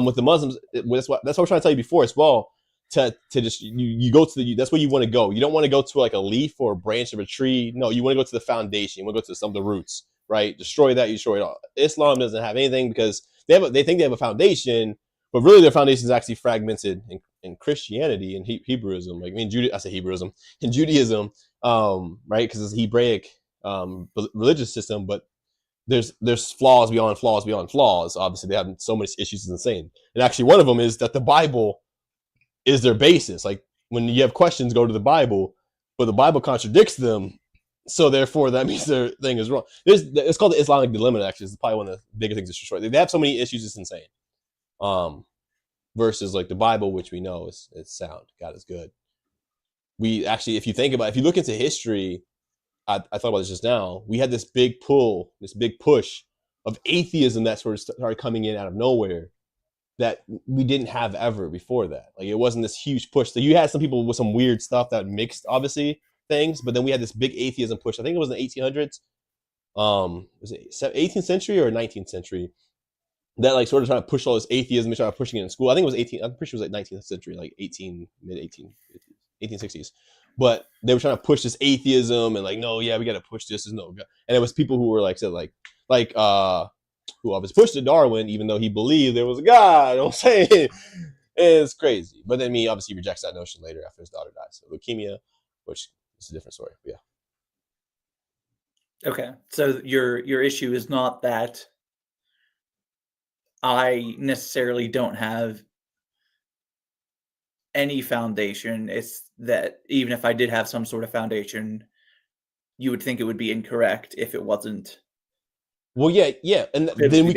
With the Muslims, that's what I was trying to tell you before as well. To just you go to that's where you want to go. You don't want to go to like a leaf or a branch of a tree. No, you want to go to the foundation. You want to go to some of the roots, right? Destroy that, you destroy it all. Islam doesn't have anything because they think they have a foundation, but really their foundation is actually fragmented in Christianity and Hebrewism. Like I say Hebrewism in Judaism, right? Because it's a Hebraic religious system, but there's flaws beyond flaws beyond flaws. Obviously, they have so many issues. It's insane. And actually, one of them is that the Bible is their basis. Like when you have questions, go to the Bible, but the Bible contradicts them. So therefore, that means their thing is wrong. It's called the Islamic dilemma. Actually, it's probably one of the bigger things to destroy. They have so many issues. It's insane. Versus like the Bible, which we know is sound. God is good. We actually, if you look into history, I thought about this just now. We had this big push of atheism that sort of started coming in out of nowhere that we didn't have ever before that. Like it wasn't this huge push. So you had some people with some weird stuff that mixed, obviously, things, but then we had this big atheism push. I think it was in the 1800s. Was it 18th century or 19th century? That like sort of trying to push all this atheism and started pushing it in school. I think it was I'm pretty sure it was like 19th century, like mid 1860s. But they were trying to push this atheism and like, no, yeah, we got to push this. There's no God. And it was people who were like, said who obviously pushed to Darwin, even though he believed there was a God. You know what I'm saying? It's crazy. But then he obviously rejects that notion later after his daughter dies. So leukemia, which is a different story. But yeah. Okay. So your issue is not that I necessarily don't have any foundation. It's that even if I did have some sort of foundation, you would think it would be incorrect if it wasn't. Well, yeah, and then we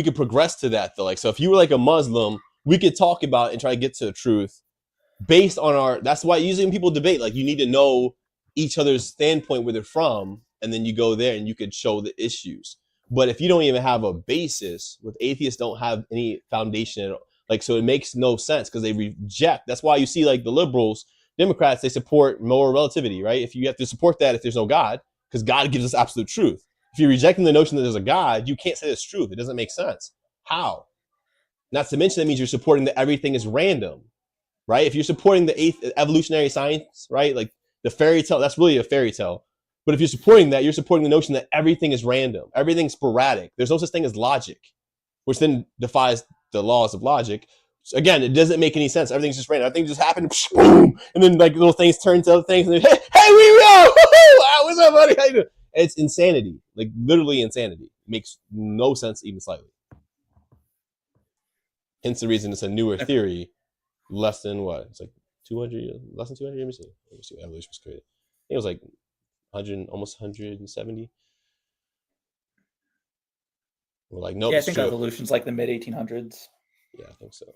could progress to that though. Like, so if you were like a Muslim, we could talk about and try to get to the truth based on that's why usually when people debate, like you need to know each other's standpoint where they're from, and then you go there and you could show the issues. But if you don't even have a basis, with atheists don't have any foundation at all. Like, so it makes no sense because they reject. That's why you see like the liberals, Democrats, they support moral relativity, right? If you have to support that if there's no God, because God gives us absolute truth. If you're rejecting the notion that there's a God, you can't say it's truth. It doesn't make sense. How? Not to mention that means you're supporting that everything is random, right? If you're supporting the evolutionary science, right? Like the fairy tale, that's really a fairy tale. But if you're supporting that, you're supporting the notion that everything is random. Everything's sporadic. There's no such thing as logic, which then defies the laws of logic. So again, it doesn't make any sense. Everything's just random. Everything just happened, boom, and then like little things turn to other things. And then, hey, we go! What's up, buddy? How you doing? It's insanity, like literally insanity. It makes no sense even slightly. Hence the reason it's a newer theory, less than what? It's like 200 years, less than 200 years. Let me see when evolution was created. I think it was like 100, almost 170. We're like, nope. Yeah, I think evolution's like the mid 1800s. Yeah, I think so.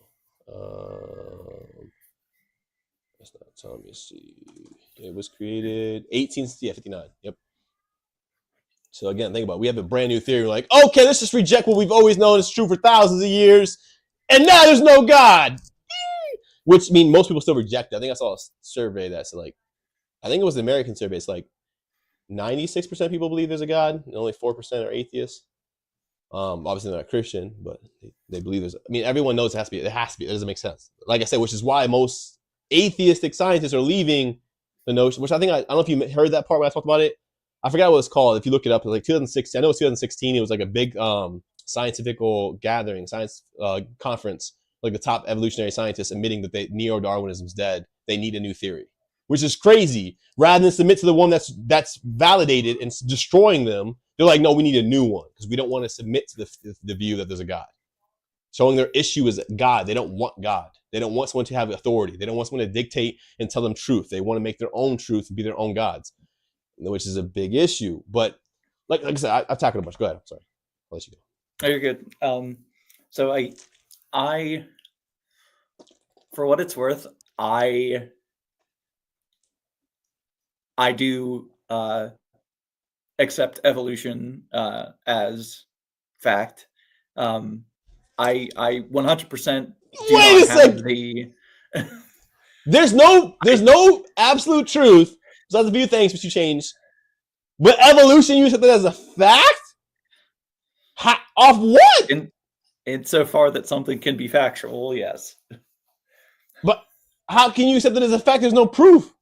That's not telling me. See, it was created 59. Yep. So again, think about it. We have a brand new theory. We're like, okay, let's just reject what we've always known is true for thousands of years, and now there's no God. Which means most people still reject it. I think I saw a survey that said like, I think it was the American survey. It's like 96% of people believe there's a God, and only 4% are atheists. Obviously they're not Christian, but they believe there's. I mean, everyone knows it has to be. It has to be. It doesn't make sense. Like I said, which is why most atheistic scientists are leaving the notion. Which I think I don't know if you heard that part when I talked about it. I forgot what it's called. If you look it up, it's like 2016. I know it's 2016. It was like a big scientific gathering, science conference. Like the top evolutionary scientists admitting that neo-Darwinism is dead. They need a new theory, which is crazy. Rather than submit to the one that's validated and destroying them, they're like, no, we need a new one because we don't want to submit to the view that there's a God. Showing their issue is God. They don't want God. They don't want someone to have authority. They don't want someone to dictate and tell them truth. They want to make their own truth and be their own gods, which is a big issue. But like I said, I've tackled a bunch. Go ahead. I'm sorry. I'll let you go. Oh, you're good. So I, for what it's worth, I do accept evolution as fact. I 100% do Wait not a second. have the. There's no absolute truth. There's a few things which you change, but evolution you accept that as a fact. Off what? In so far that something can be factual, yes. But how can you accept it as a fact? There's no proof.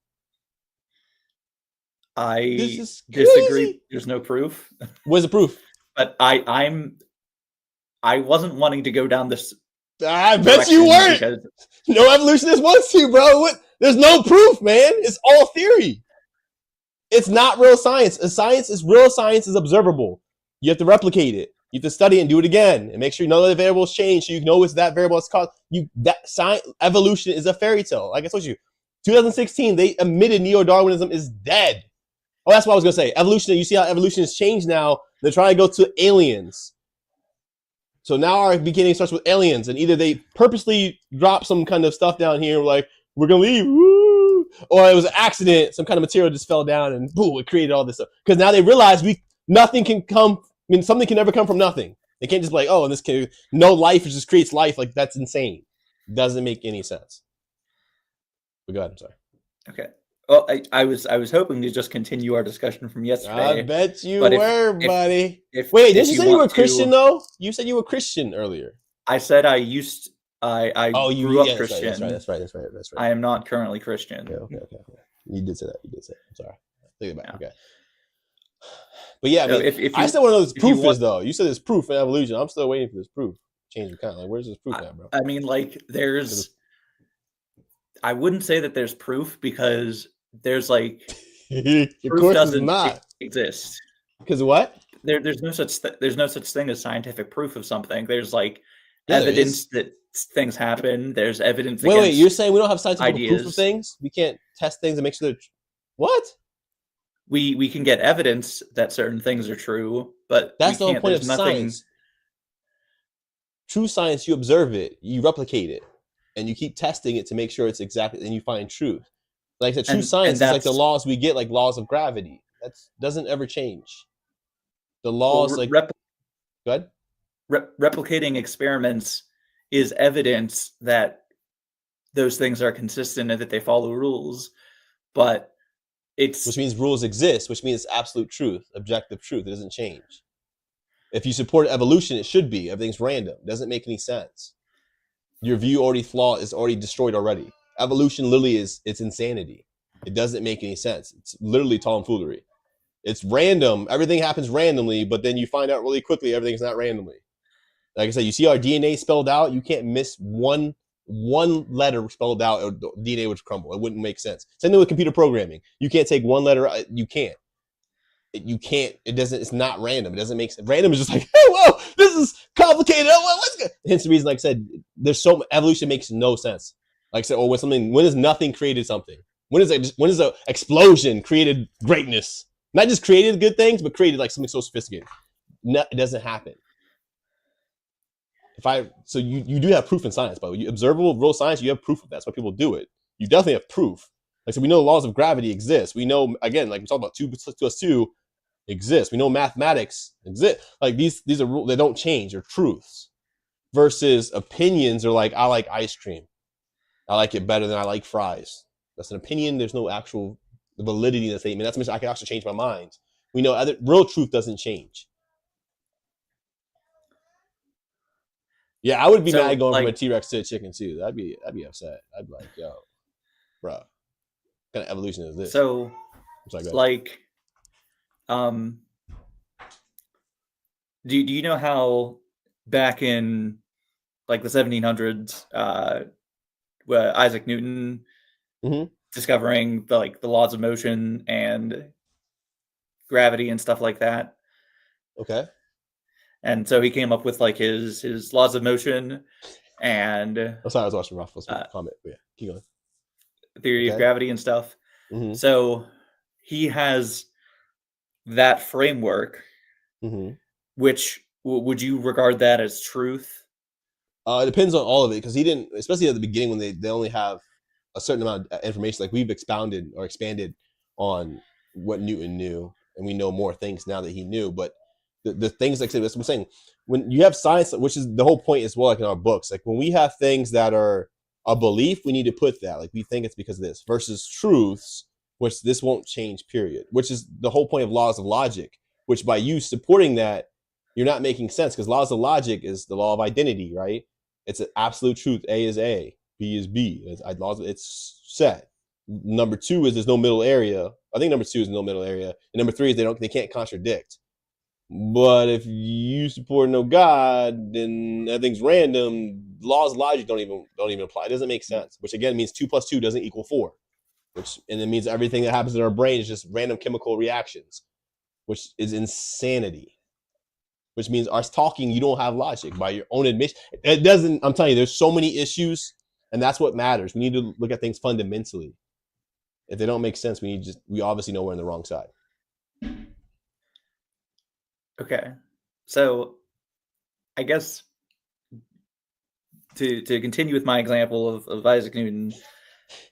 I disagree. There's no proof. Where's the proof? But I wasn't wanting to go down this. I bet you weren't. No evolutionist wants to, bro. What? There's no proof, man. It's all theory. It's not real science. Real science is observable. You have to replicate it. You have to study it and do it again and make sure you know the variables change so you know it's that variable. It's called evolution is a fairy tale. Like I told you, 2016 they admitted neo-Darwinism is dead. Oh, that's what I was gonna say. Evolution. You see how evolution has changed now. They're trying to go to aliens. So now our beginning starts with aliens, and either they purposely drop some kind of stuff down here, like we're gonna leave, woo! Or it was an accident. Some kind of material just fell down, and boom, it created all this stuff. Because now they realize nothing can come. I mean, something can never come from nothing. They can't just be like, oh, and this can no life just creates life. Like that's insane. Doesn't make any sense. But go ahead. I'm sorry. Okay. Well, I was hoping to just continue our discussion from yesterday. I bet you were, buddy. Wait, didn't you say you were Christian though? You said you were Christian earlier. I said I grew up Christian. That's right. I am not currently Christian. Okay. You did say that. I'm sorry. Think about it. Okay. But yeah, I mean, I still want to know what this proof is though. You said there's proof in evolution. I'm still waiting for this proof. Change of kind. Like, where's this proof at, bro? I mean, like, I wouldn't say that there's proof because there's like proof doesn't exist. Because what? There's no such thing as scientific proof of something. There's like evidence that things happen. There's evidence. Wait, you're saying we don't have scientific proof of things? We can't test things and make sure they're what? We can get evidence that certain things are true, but that's the whole point of science. True science, you observe it, you replicate it, and you keep testing it to make sure it's exactly, and you find truth. Like I said, true science is like the laws we get, like laws of gravity. That doesn't ever change. The laws, go ahead. Replicating experiments is evidence that those things are consistent and that they follow rules, but which means rules exist, which means it's absolute truth, objective truth. It doesn't change. If you support evolution, it should be. Everything's random. It doesn't make any sense. Your view is already destroyed already. Evolution literally it's insanity. It doesn't make any sense. It's literally tomfoolery. It's random. Everything happens randomly, but then you find out really quickly everything's not randomly. Like I said, you see our DNA spelled out. You can't miss one letter spelled out, or the DNA would crumble. It wouldn't make sense. Same thing with computer programming. You can't take one letter. You can't. It doesn't. It's not random. It doesn't make sense. Random is just like, hey, whoa, this is complicated. Oh, well, let's go. Hence the reason, like I said, evolution makes no sense. Like I said, when has nothing created something? When is an explosion created greatness? Not just created good things, but created like something so sophisticated. No, it doesn't happen. So you do have proof in science, but observable real science, you have proof of that. That's why people do it. You definitely have proof. Like so, we know the laws of gravity exist. We know, again, like we talked about 2 + 2 exists. We know mathematics exist. Like these are rules. They don't change. They're truths. Versus opinions are like, I like ice cream. I like it better than I like fries. That's an opinion. There's no actual the validity of the statement. That's I can actually change my mind. We know real truth doesn't change. Yeah, I would be mad going from a T-Rex to a chicken too. That'd be upset. I'd be like, yo, bro, what kind of evolution is this? So, like, do you know how back in like the 1700s, Isaac Newton discovering the laws of motion and gravity and stuff like that? Okay. And so he came up with like his laws of motion and sorry, I was watching Ruffles comment. But yeah, keep going. Theory of gravity and stuff. So he has that framework, which would you regard that as truth? It depends on all of it, because he didn't, especially at the beginning when they only have a certain amount of information. Like we've expounded or expanded on what Newton knew, and we know more things now that he knew. But the things, like I said, that's what I'm saying. When you have science, which is the whole point as well, like in our books, like when we have things that are a belief, we need to put that, like we think it's because of this, versus truths, which this won't change, period, which is the whole point of laws of logic, which by you supporting that, you're not making sense, because laws of logic is the law of identity, right? It's an absolute truth. A is A, B is B. It's set. Number two is there's no middle area. I think number two is no middle area. And number three is they can't contradict. But if you support no God, then everything's random. Laws of logic don't even apply. It doesn't make sense. Which again means 2 + 2 doesn't equal 4. And it means everything that happens in our brain is just random chemical reactions, which is insanity. Which means us talking, you don't have logic by your own admission. It doesn't. I'm telling you, there's so many issues, and that's what matters. We need to look at things fundamentally. If they don't make sense, we obviously know we're on the wrong side. Okay, so I guess to continue with my example of Isaac Newton,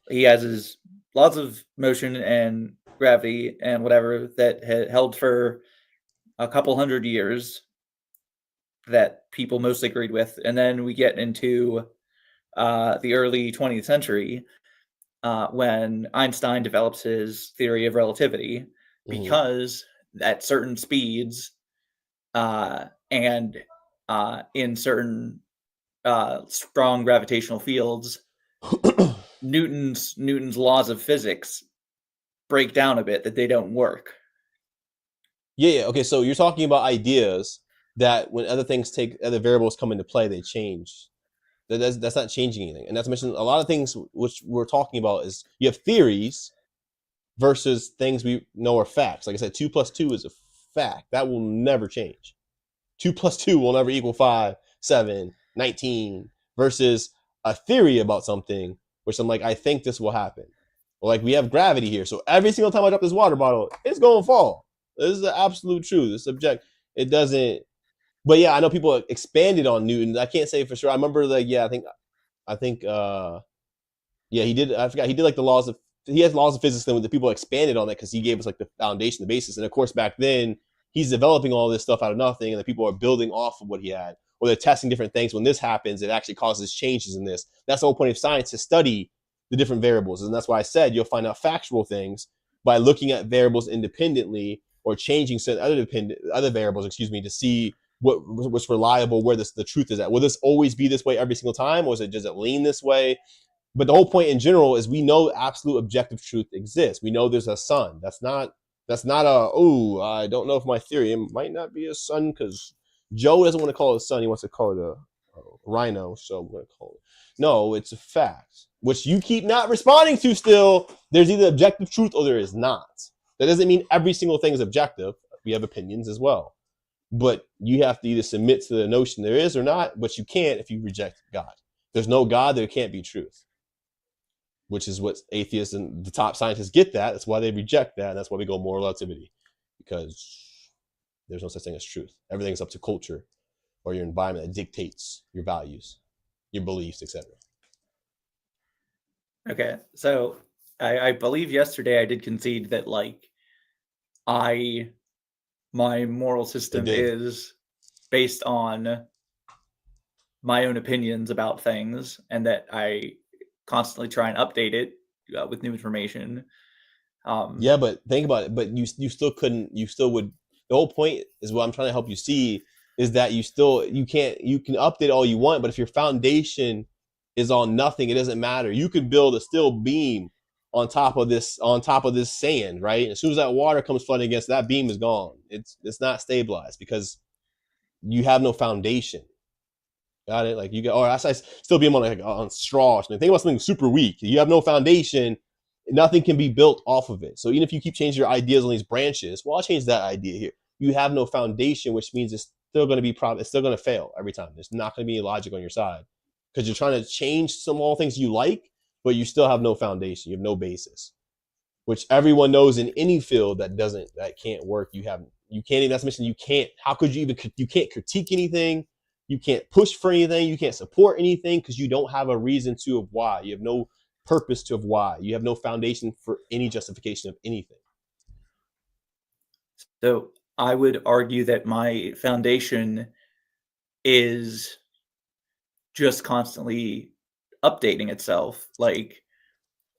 he has his laws of motion and gravity and whatever that had held for a couple hundred years that people mostly agreed with. And then we get into the early 20th century when Einstein develops his theory of relativity, because at certain speeds and in certain strong gravitational fields, Newton's laws of physics break down a bit, that they don't work. Yeah. Okay. So you're talking about ideas that when other variables come into play, they change. That's not changing anything. And that's mentioned a lot of things which we're talking about is you have theories versus things we know are facts. Like I said, 2 + 2 is a fact. That will never change. 2 + 2 will never equal 5, 7, 19, versus a theory about something, which I'm like, I think this will happen. Or like we have gravity here. So every single time I drop this water bottle, it's going to fall. This is the absolute truth. It's subject. It doesn't. But yeah, I know people expanded on Newton. I can't say for sure. I remember he did. I forgot. He did like he has laws of physics then the people expanded on that because he gave us like the foundation, the basis. And of course, back then he's developing all this stuff out of nothing, and the people are building off of what he had, or they're testing different things. When this happens, it actually causes changes in this. That's the whole point of science, to study the different variables. And that's why I said you'll find out factual things by looking at variables independently or changing certain other variables, to see what's reliable, where the truth is at. Will this always be this way every single time, or does it lean this way? But the whole point in general is we know absolute objective truth exists. We know there's a sun. That's not I don't know if my theory, it might not be a sun because Joe doesn't want to call it a sun. He wants to call it a rhino. So I'm going to call it. No, it's a fact, which you keep not responding to still. There's either objective truth or there is not. That doesn't mean every single thing is objective. We have opinions as well. But you have to either submit to the notion there is or not, but you can't if you reject God. There's no God, there can't be truth, which is what atheists and the top scientists get that. That's why they reject that. And that's why we go moral relativity, because there's no such thing as truth. Everything's up to culture or your environment that dictates your values, your beliefs, etc. Okay, so I believe yesterday I did concede that my moral system is based on my own opinions about things, and that I constantly try and update it with new information. Yeah, but think about it. But you still couldn't. You still would. The whole point is what I'm trying to help you see is that you can update all you want, but if your foundation is on nothing, it doesn't matter. You can build a steel beam on top of this sand, right? And as soon as that water comes flooding against that beam is gone. It's not stabilized because you have no foundation. Got it? Like you got, or I still beam on straw. Think about something super weak. You have no foundation. Nothing can be built off of it. So even if you keep changing your ideas on these branches, well, I'll change that idea here. You have no foundation, which means it's still going to be it's still going to fail every time. There's not going to be any logic on your side because you're trying to change some all things you like, but you still have no foundation. You have no basis, which everyone knows in any field that can't work. You can't even, that's mentioned. You can't, how could you even, you can't critique anything. You can't push for anything. You can't support anything because you don't have a reason to of why. You have no purpose to of why. You have no foundation for any justification of anything. So I would argue that my foundation is just constantly updating itself, like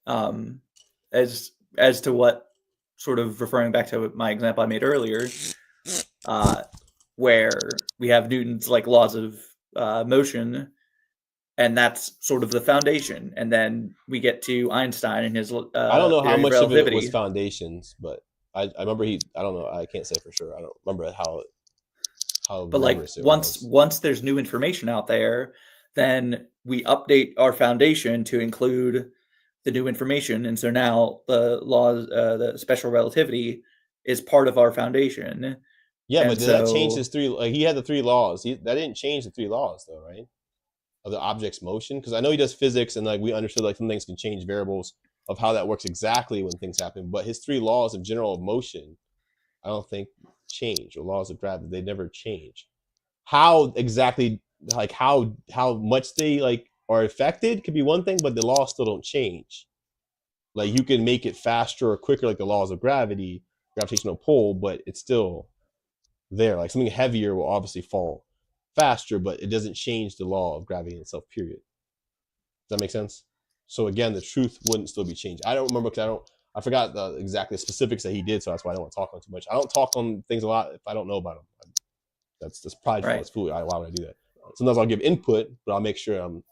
as to what, sort of referring back to my example I made earlier, where we have Newton's like laws of motion, and that's sort of the foundation. And then we get to Einstein and his I don't know how much of it was relativity. foundations, but I remember I don't know. I can't say for sure. I don't remember how But like once there's new information out there, then we update our foundation to include the new information. And so now the laws, the special relativity is part of our foundation. Yeah, and but did that change his three? Like he had the three laws. That didn't change the three laws, though, right? Of the object's motion, because I know he does physics, and like we understood, like some things can change variables of how that works exactly when things happen. But his three laws of general of motion, I don't think change, or laws of gravity, they never change. How exactly, like how much they like are affected could be one thing, but the laws still don't change. Like you can make it faster or quicker, like the laws of gravity, gravitational pull, but it's still there. Like something heavier will obviously fall faster, but it doesn't change the law of gravity in itself, period. Does that make sense? So again, the truth wouldn't still be changed. I don't remember because I forgot the exact specifics that he did, so that's why I don't want to talk on too much. I don't talk on things a lot if I don't know about them. That's prideful. Right. It's foolish. Why would I do that? Sometimes I'll give input, but I'll make sure I'm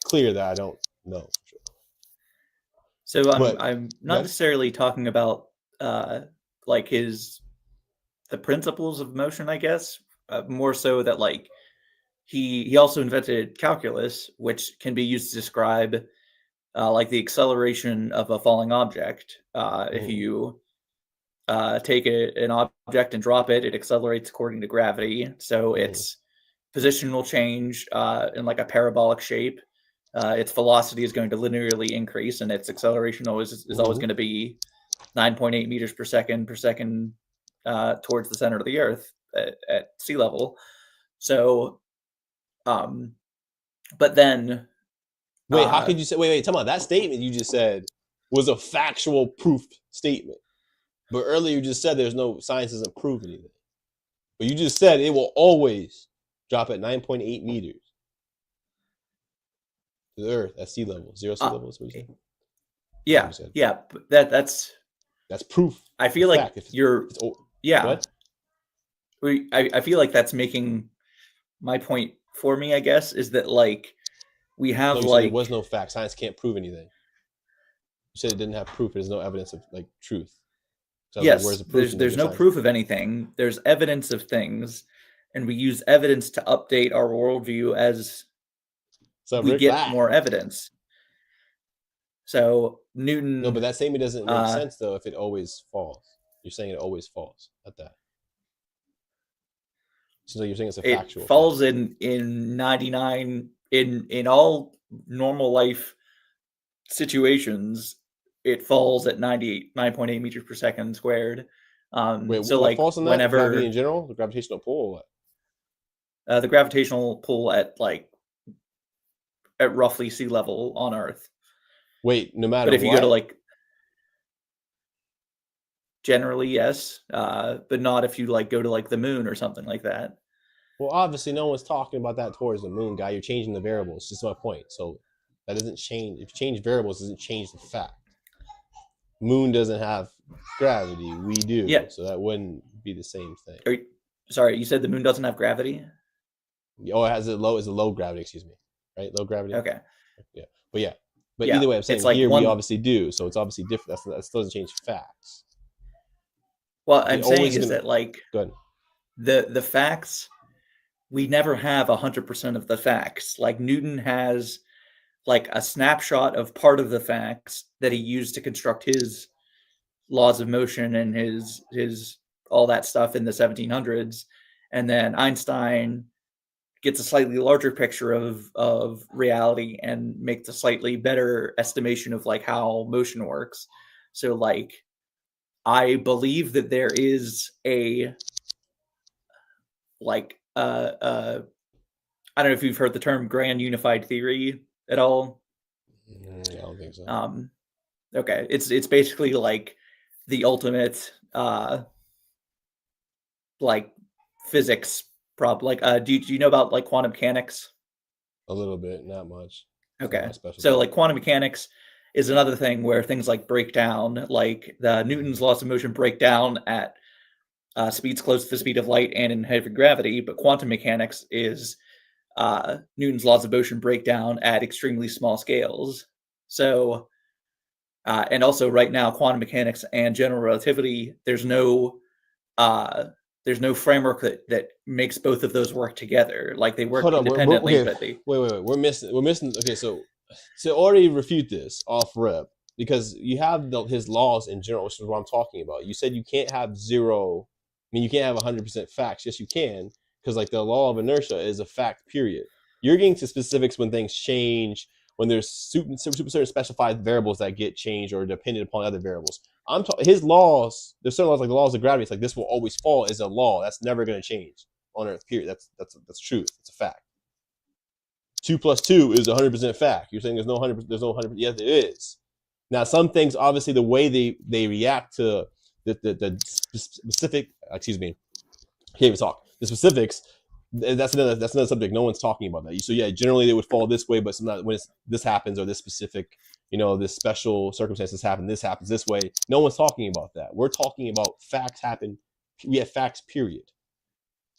clear that I don't know. For sure. So I'm not necessarily talking about like the principles of motion, I guess, more so that like he also invented calculus, which can be used to describe like the acceleration of a falling object. If you take an object and drop it, it accelerates according to gravity. So its position will change in like a parabolic shape. Its velocity is going to linearly increase, and its acceleration is always going to be 9.8 meters per second towards the center of the Earth at sea level. So, but then... Wait, how could you say... Wait, tell me, that statement you just said was a factual proof statement. But earlier you just said there's no... Science doesn't prove anything. But you just said it will always drop at 9.8 meters to the Earth at sea level. Zero sea level is what you said? Yeah, yeah. That's proof. I feel like yeah. I feel like that's making my point for me, I guess, is that like we have like there was no fact. Science can't prove anything. You said it didn't have proof. There's no evidence of like truth. So yes, like, there's no proof of anything. There's evidence of things, and we use evidence to update our worldview as we get more evidence. So Newton... No, but that statement doesn't make sense, though, if it always falls. You're saying it always falls at that. So you're saying it's a factual... It falls fact. in 99... In all normal life situations, it falls at 9.8 meters per second squared. Wait, so what like falls in that? Whenever... Gravity in general? The gravitational pull or what? The gravitational pull at roughly sea level on Earth. Wait, no matter what? But if you go to like... Generally, yes. But not if you like go to like the moon or something like that. Well, obviously no one's talking about that towards the moon, guy. You're changing the variables. That's my point. So that doesn't change. If you change variables, it doesn't change the fact. Moon doesn't have gravity. We do. Yeah. So that wouldn't be the same thing. Sorry, you said the moon doesn't have gravity? Oh, it has a low gravity, excuse me. Right? Low gravity? Okay. Yeah. But yeah. But Yeah, either way, I'm saying it's like here one... we obviously do. So it's obviously different. That still doesn't change facts. What I'm saying is that, like, go ahead. The facts, we never have 100% of the facts. Like, Newton has like a snapshot of part of the facts that he used to construct his laws of motion and his all that stuff in the 1700s, and then Einstein gets a slightly larger picture of reality and makes a slightly better estimation of like how motion works. So like, I believe that there is a like I don't know if you've heard the term grand unified theory at all. I don't think so. Okay, it's basically like the ultimate like physics problem. Like, do you know about like quantum mechanics? A little bit, not much. Okay, so like quantum mechanics is another thing where things like break down, like the Newton's laws of motion break down at speeds close to the speed of light and in heavy gravity, but quantum mechanics is Newton's laws of motion break down at extremely small scales. So, and also right now, quantum mechanics and general relativity, there's no framework that makes both of those work together. Like, they work independently, okay. but they... Wait. We're missing. Okay, so to already refute this off rip, because you have his laws in general, which is what I'm talking about. You said you can't have zero. I mean, you can't have 100% facts. Yes, you can, because like the law of inertia is a fact. Period. You're getting to specifics when things change, when there's certain specified variables that get changed or dependent upon other variables. I'm talking his laws. There's certain laws like the laws of gravity. It's like this will always fall is a law that's never going to change on Earth. Period. That's truth. It's a fact. 2 + 2 is 100% fact. You're saying there's no 100%. There's no 100%. Yes, there is. Now, some things, obviously, the way they react to the specific. Excuse me. I can't even talk. The specifics. That's another subject. No one's talking about that. So yeah, generally they would fall this way, but sometimes when this happens or this specific, this special circumstances happen, this happens this way. No one's talking about that. We're talking about facts happen. We have facts. Period.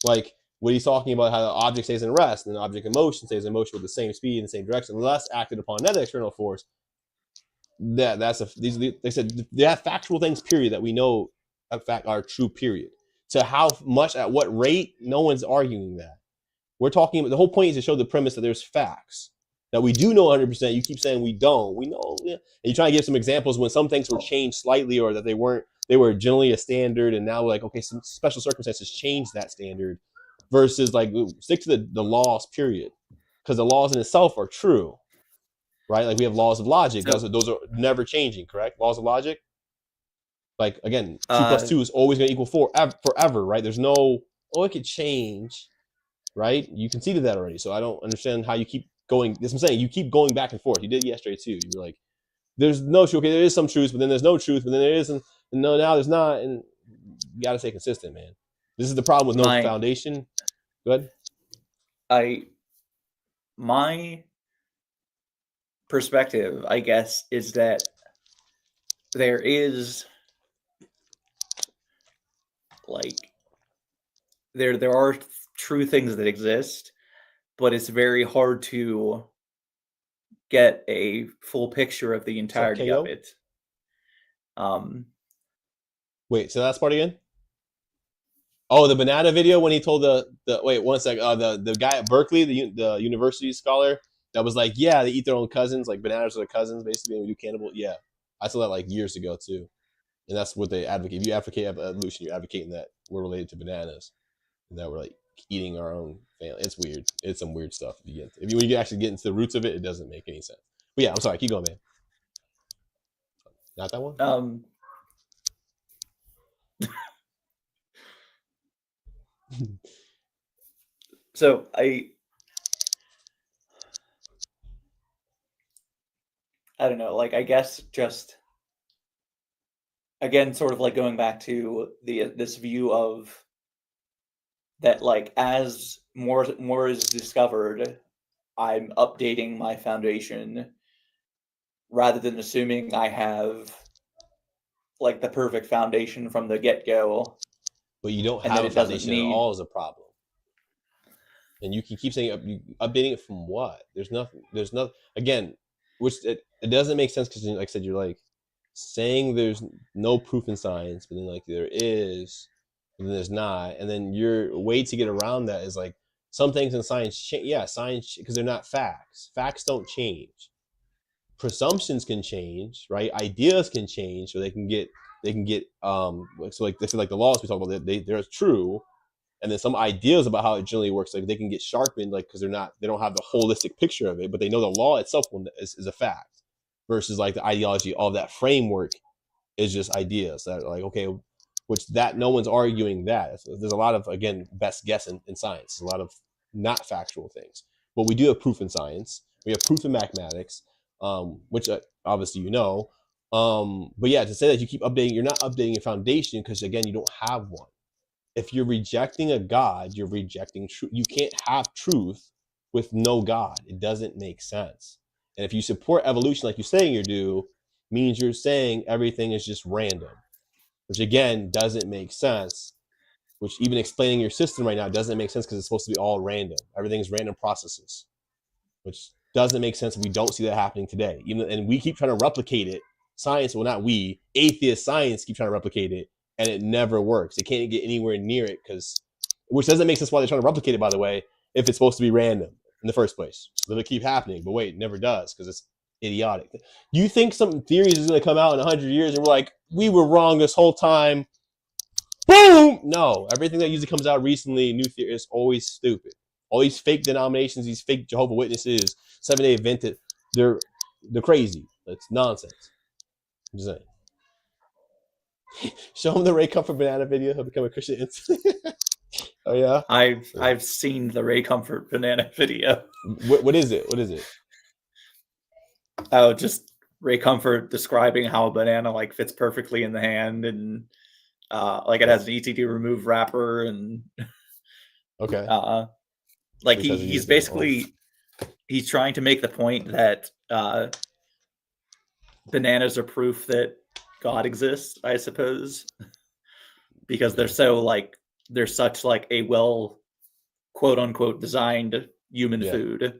Like what he's talking about, how the object stays in rest and the object in motion stays in motion with the same speed in the same direction, unless acted upon another external force. They said they have factual things. Period. That we know, in fact, are true. Period. To how much, at what rate, no one's arguing that. We're talking about the whole point is to show the premise that there's facts that we do know 100%. You keep saying we don't. We know, yeah. And you try to give some examples when some things were changed slightly or that they were generally a standard, and now like okay, some special circumstances change that standard. Versus like stick to the laws. Period, because the laws in itself are true, right? Like we have laws of logic. Those are never changing. Correct? Laws of logic. Like again, 2 + 2 is always going to equal 4 forever, right? There's no, it could change, right? You conceded that already, so I don't understand how you keep going. That's what I'm saying. You keep going back and forth. You did yesterday too. You were like, "There's no truth. Okay, there is some truth, but then there's no truth, but then there isn't. And no, now there's not." And you got to stay consistent, man. This is the problem with no foundation. Go ahead. My perspective, I guess, is that there is. Like there are true things that exist, but it's very hard to get a full picture of the entirety of it. Wait, so that's part again? Oh, the banana video when he told the wait 1 sec, the guy at Berkeley, the university scholar that was like, yeah, they eat their own cousins, like bananas are their cousins, basically, and we do cannibal. Yeah, I saw that like years ago too. And that's what they advocate. If you advocate evolution, you're advocating that we're related to bananas and that we're like eating our own family. It's weird. It's some weird stuff. When you actually get into the roots of it, it doesn't make any sense. But yeah, I'm sorry. Keep going, man. Not that one? So I don't know. Like, I guess just again, sort of like going back to this view of that, like as more is discovered, I'm updating my foundation rather than assuming I have like the perfect foundation from the get-go. But you don't have a foundation at all is a problem. And you can keep saying updating it from what? There's nothing. Again, which it doesn't make sense because, like I said, you're like saying there's no proof in science, but then like there is, but then there's not, and then your way to get around that is like some things in science change. Yeah, science, because they're not facts. Facts don't change. Presumptions can change, right? Ideas can change, so they can get so like this is like the laws we talk about. They're true. And then some ideas about how it generally works, like they can get sharpened, like because they don't have the holistic picture of it, but they know the law itself is a fact, versus like the ideology of that framework is just ideas that are like, okay, which that no one's arguing that. There's a lot of, again, best guess in science. There's a lot of not factual things, but we do have proof in science. We have proof in mathematics, which obviously you know. But yeah, to say that you keep updating, you're not updating your foundation because again, you don't have one. If you're rejecting a God, you're rejecting truth. You can't have truth with no God. It doesn't make sense. And if you support evolution like you're saying you do, means you're saying everything is just random, which again doesn't make sense. Which even explaining your system right now doesn't make sense because it's supposed to be all random. Everything's random processes, which doesn't make sense if we don't see that happening today. And we keep trying to replicate it. Science, well, not we, atheist science keep trying to replicate it. And it never works. It can't get anywhere near it which doesn't make sense why they're trying to replicate it, by the way, if it's supposed to be random in the first place. So it'll keep happening. But wait, it never does because it's idiotic. Do you think some theories is going to come out in 100 years and we're like, we were wrong this whole time? Boom! No. Everything that usually comes out recently, new theory, is always stupid. All these fake denominations, these fake Jehovah's Witnesses, Seventh-day Adventists, they're crazy. It's nonsense. I'm just saying. Show him the Ray Comfort banana video. He'll become a Christian instantly. Oh yeah, I've seen the Ray Comfort banana video. What is it? What is it? Oh, just Ray Comfort describing how a banana like fits perfectly in the hand, and like it has an easy to remove wrapper, and okay, like he's basically he's trying to make the point that bananas are proof that God exists, I suppose, because they're such like a well, quote unquote, designed human food.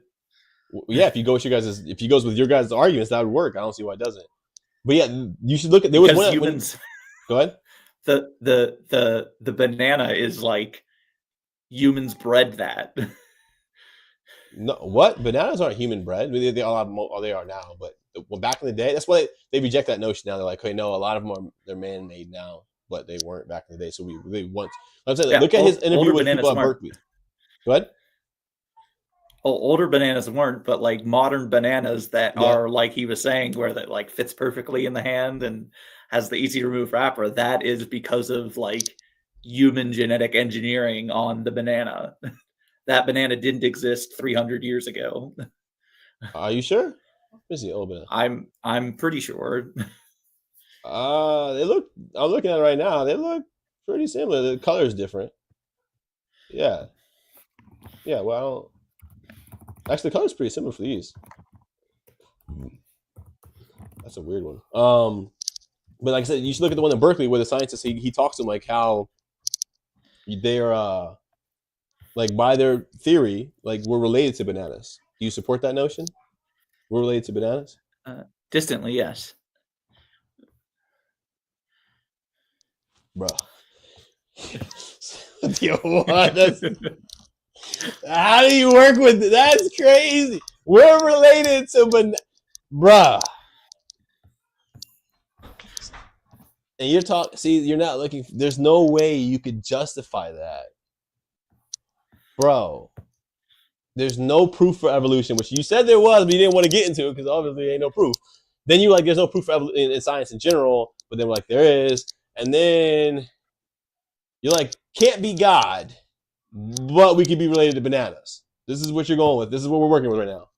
Yeah, if he goes with your guys' arguments, that would work. I don't see why it doesn't. But yeah, you should look at there was one humans. Go ahead. The banana is like humans bred that. No, what? Bananas aren't human bred. They all have, they are now, but back in the day, that's why they reject that notion now. They're like, hey, no, a lot of them they're man-made now, but they weren't back in the day. So we really want. I'm saying, look at his interview with people at Berkeley. Go ahead. Well, older bananas weren't, but like modern bananas that are like he was saying, where that like fits perfectly in the hand and has the easy to remove wrapper. That is because of like human genetic engineering on the banana. That banana didn't exist 300 years ago. Are you sure? Is he old? I'm pretty sure. I'm looking at it right now. They look pretty similar. The color is different. Yeah. Yeah. Well, actually, the color is pretty similar for these. That's a weird one. But like I said, you should look at the one in Berkeley where the scientist he talks to them like how they're like by their theory, like we're related to bananas. Do you support that notion? We're related to bananas? Distantly, yes. Bro. Yo, what? How do you work with it? That's crazy. We're related to bruh. And you're not looking, there's no way you could justify that. Bro. There's no proof for evolution, which you said there was, but you didn't want to get into it because obviously there ain't no proof. Then you're like, there's no proof for in science in general, but then we're like, there is. And then you're like, can't be God, but we could be related to bananas. This is what you're going with. This is what we're working with right now.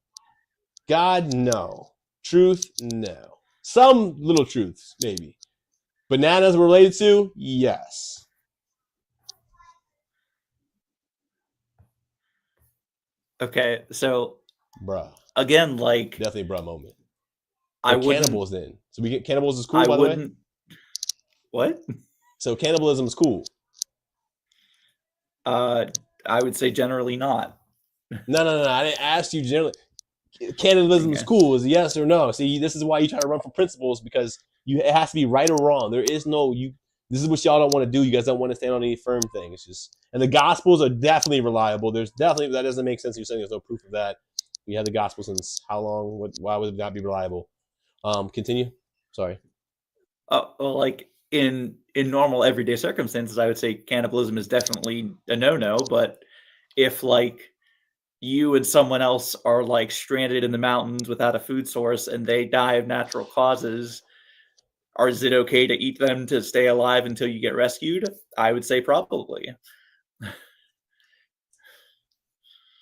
God, no. Truth, no. Some little truths, maybe. Bananas we're related to? Yes. Okay, so bruh. Again, like definitely bruh moment. I wouldn't. Cannibals then. So we get cannibals is cool, by the way? What? So cannibalism is cool. I would say generally not. No. I didn't ask you generally. Cannibalism is cool. Is yes or no? See, this is why you try to run from principles, because it has to be right or wrong. There is no you. This is what y'all don't want to do. You guys don't want to stand on any firm thing. It's just, and the Gospels are definitely reliable. There's definitely, that doesn't make sense. You're saying there's no proof of that. We had the Gospels since how long? Why would it not be reliable? Continue. Sorry. Well, like in normal everyday circumstances, I would say cannibalism is definitely a no-no. But if like you and someone else are like stranded in the mountains without a food source and they die of natural causes, or is it okay to eat them to stay alive until you get rescued? I would say probably. I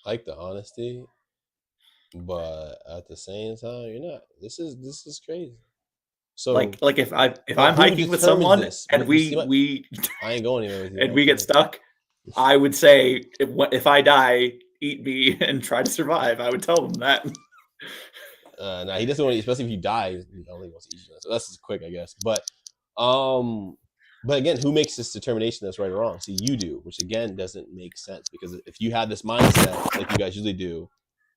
like the honesty, but at the same time, you're not. This is crazy. So like if I'm hiking with someone and we I ain't going anywhere with you, and we get stuck, I would say if I die, eat me and try to survive. I would tell them that. Nah, he doesn't want to, especially if you die. He only wants to eat you. So that's just quick, I guess. But again, who makes this determination that's right or wrong? See, you do, which again doesn't make sense, because if you have this mindset like you guys usually do,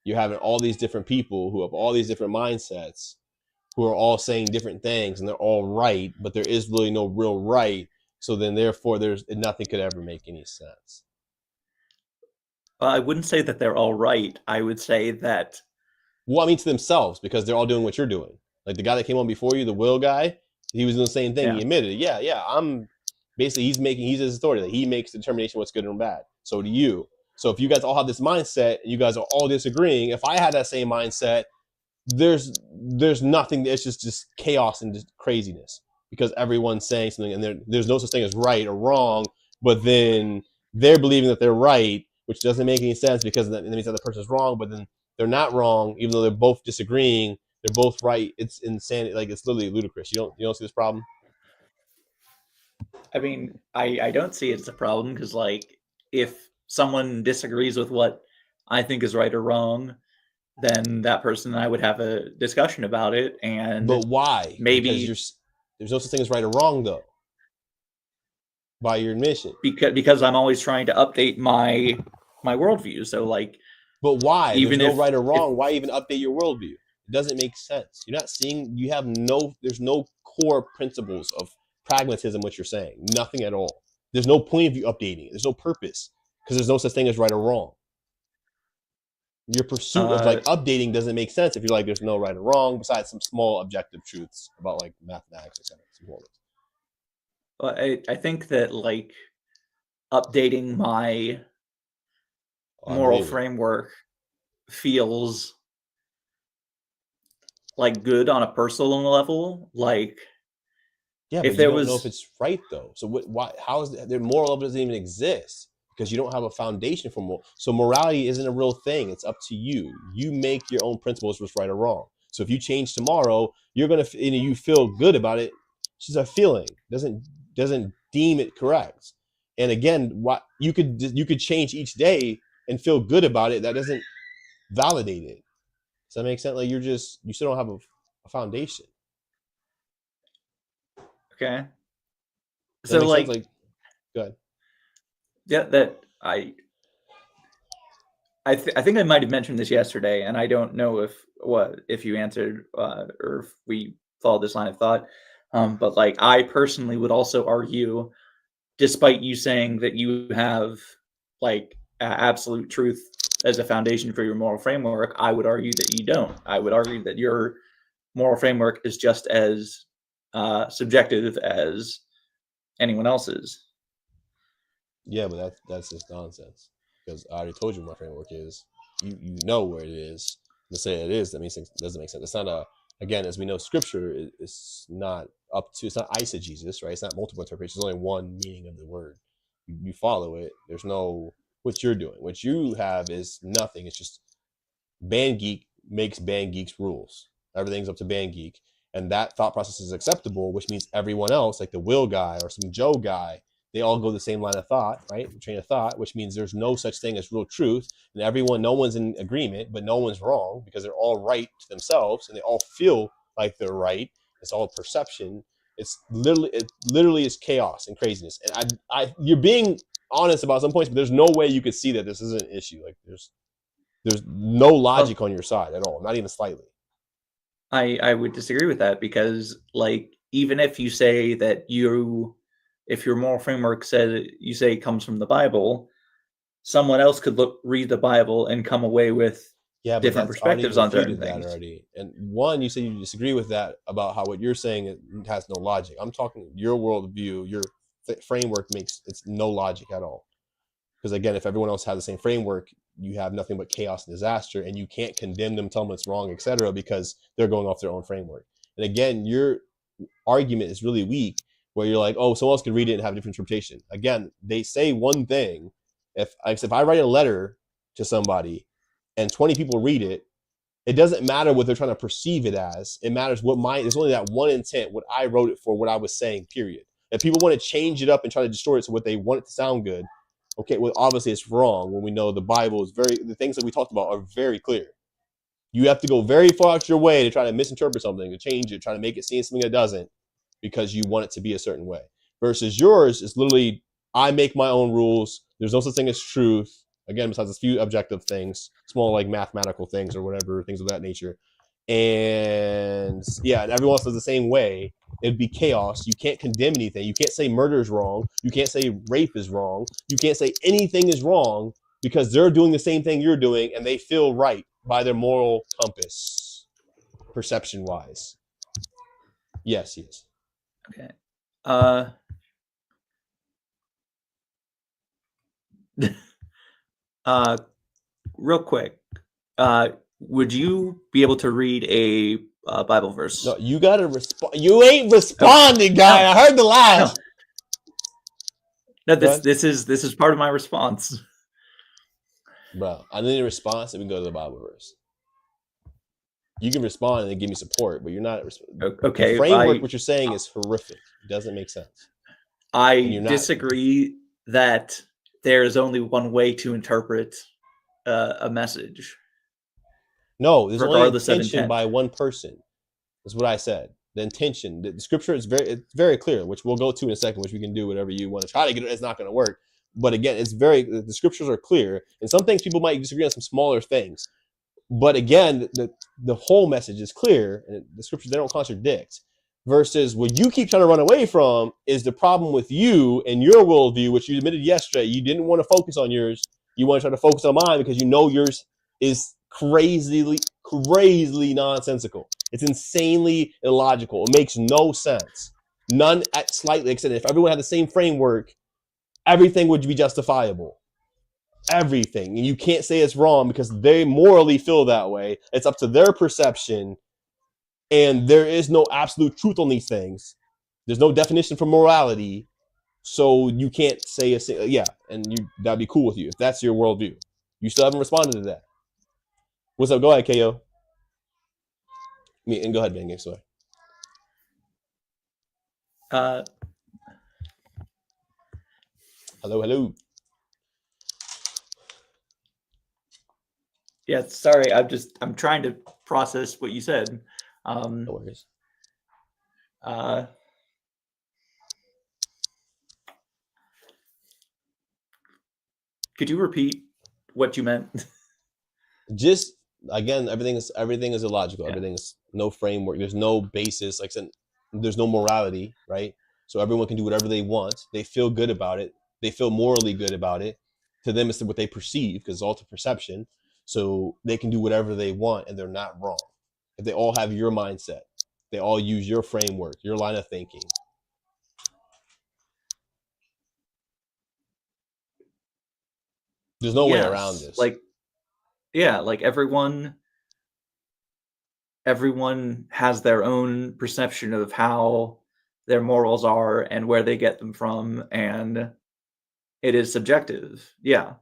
you're having all these different people who have all these different mindsets, who are all saying different things, and they're all right, but there is really no real right. So then, therefore, nothing could ever make any sense. I wouldn't say that they're all right. I would say that. Well, I mean to themselves, because they're all doing what you're doing. Like the guy that came on before you, the Will guy, he was doing the same thing. Yeah. He admitted it. Yeah. I'm basically, he's his authority. Like, he makes the determination what's good and bad. So do you. So if you guys all have this mindset and you guys are all disagreeing, if I had that same mindset, there's nothing. It's just chaos and just craziness, because everyone's saying something, and there's no such thing as right or wrong. But then they're believing that they're right, which doesn't make any sense, because that means the other person's wrong. But then they're not wrong, even though they're both disagreeing. They're both right. It's insanity. Like, it's literally ludicrous. You don't see this problem? I mean, I don't see it as a problem, because like if someone disagrees with what I think is right or wrong, then that person and I would have a discussion about it. And but why? Maybe because there's no such thing as right or wrong, though. By your admission, because I'm always trying to update my worldview. So like, but why? Even there's no right or wrong. Why even update your worldview? It doesn't make sense. You're not seeing. There's no core principles of pragmatism. What you're saying, nothing at all. There's no point of you updating it. There's no purpose, because there's no such thing as right or wrong. Your pursuit of like updating doesn't make sense if you're like, there's no right or wrong besides some small objective truths about like mathematics, etc. Well, I think that like updating my moral framework feels like good on a personal level. Like, yeah, but if you don't know if it's right though. So why? How is the moral level doesn't even exist? Because you don't have a foundation for moral. So morality isn't a real thing. It's up to you. You make your own principles what's right or wrong. So if you change tomorrow, you're gonna, you feel good about it. It's just a feeling. Doesn't deem it correct. And again, what you could change each day and feel good about it. That doesn't validate it. Does that make sense? Like, you still don't have a foundation. Okay. So like, go ahead. Yeah, that I think I might have mentioned this yesterday, and I don't know if you answered or if we followed this line of thought. But like, I personally would also argue, despite you saying that you have like absolute truth as a foundation for your moral framework, I would argue that you don't. I would argue that your moral framework is just as subjective as anyone else's. Yeah, but that's just nonsense, because I already told you my framework is. You know where it is. To say it is, that means it doesn't make sense. It's not again, as we know, Scripture is not it's not eisegesis, right? It's not multiple interpretations. There's only one meaning of the word. You follow it. There's no what you're doing. What you have is nothing. It's just Band Geek makes Band Geek's rules. Everything's up to Band Geek, and that thought process is acceptable, which means everyone else, like the Will guy or some Joe guy, they all go the same line of thought, right? Train of thought, which means there's no such thing as real truth. And no one's in agreement, but no one's wrong, because they're all right to themselves and they all feel like they're right. It's all perception. It's literally is chaos and craziness. And you're being honest about some points, but there's no way you could see that this isn't an issue. Like there's no logic on your side at all, not even slightly. I would disagree with that because, like, even if you say that if your moral framework said you say it comes from the Bible, someone else could read the Bible and come away with different perspectives on certain things. Already. And one, you say you disagree with that about how what you're saying it has no logic. I'm talking your worldview, your framework it's no logic at all. Because again, if everyone else has the same framework, you have nothing but chaos and disaster, and you can't condemn them, tell them it's wrong, etc., because they're going off their own framework. And again, your argument is really weak, where you're like, oh, someone else could read it and have a different interpretation. Again, they say one thing. If I write a letter to somebody and 20 people read it, it doesn't matter what they're trying to perceive it as. It matters there's only that one intent, what I wrote it for, what I was saying, period. If people want to change it up and try to distort it to what they want it to sound good, okay, well, obviously it's wrong when we know the Bible is the things that we talked about are very clear. You have to go very far out your way to try to misinterpret something, to change it, try to make it seem something that doesn't, because you want it to be a certain way. Versus yours is literally, I make my own rules. There's no such thing as truth. Again, besides a few objective things, small like mathematical things or whatever, things of that nature. And yeah, and everyone else does the same way. It'd be chaos. You can't condemn anything. You can't say murder is wrong. You can't say rape is wrong. You can't say anything is wrong because they're doing the same thing you're doing and they feel right by their moral compass, perception-wise. Yes. Okay. Real quick, would you be able to read a Bible verse? No, you gotta respond. You ain't responding, guy. No. I heard the last. No, this is part of my response. Bro, I need a response and we can go to the Bible verse. You can respond and then give me support, but you're not. Okay. The framework, what you're saying is horrific. It doesn't make sense. I disagree that there is only one way to interpret a message. No, there's only intention by one person. That's what I said. The intention, the scripture is very clear, which we'll go to in a second, which we can do whatever you want to try to get. It's not going to work. But again, the scriptures are clear. And some things people might disagree on, some smaller things. But again, the whole message is clear, and the scriptures, they don't contradict. Versus what you keep trying to run away from is the problem with you and your worldview, which you admitted yesterday. You didn't want to focus on yours. You want to try to focus on mine because you know yours is crazily nonsensical. It's insanely illogical. It makes no sense. None at slightly extent. If everyone had the same framework, everything would be justifiable. Everything. And you can't say it's wrong because they morally feel that way. It's up to their perception. And there is no absolute truth on these things. There's no definition for morality. So you can't say and that'd be cool with you if that's your worldview. You still haven't responded to that. What's up? Go ahead, KO. And go ahead, Ben. Sorry. Hello. Yeah, sorry. I'm trying to process what you said. No worries. Could you repeat what you meant? Just again, everything is illogical. Yeah. Everything is no framework. There's no basis. Like I said, there's no morality, right? So everyone can do whatever they want. They feel good about it. They feel morally good about it. To them, it's what they perceive because it's all to perception. So they can do whatever they want, and they're not wrong. If they all have your mindset, they all use your framework, your line of thinking. There's no way around this. Like everyone has their own perception of how their morals are and where they get them from, and it is subjective. Yeah,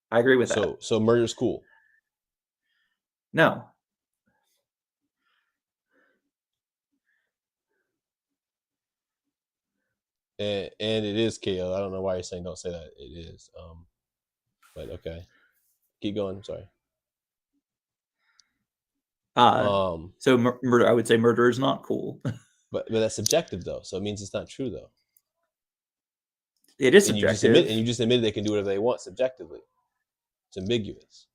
I agree with that. So murder's cool? No. And it is KO. I don't know why you're saying don't say that. It is. But okay. Keep going. I'm sorry. So murder, I would say murder is not cool. But that's subjective though, so it means it's not true though. It is and subjective. You just admitted they can do whatever they want subjectively. It's ambiguous.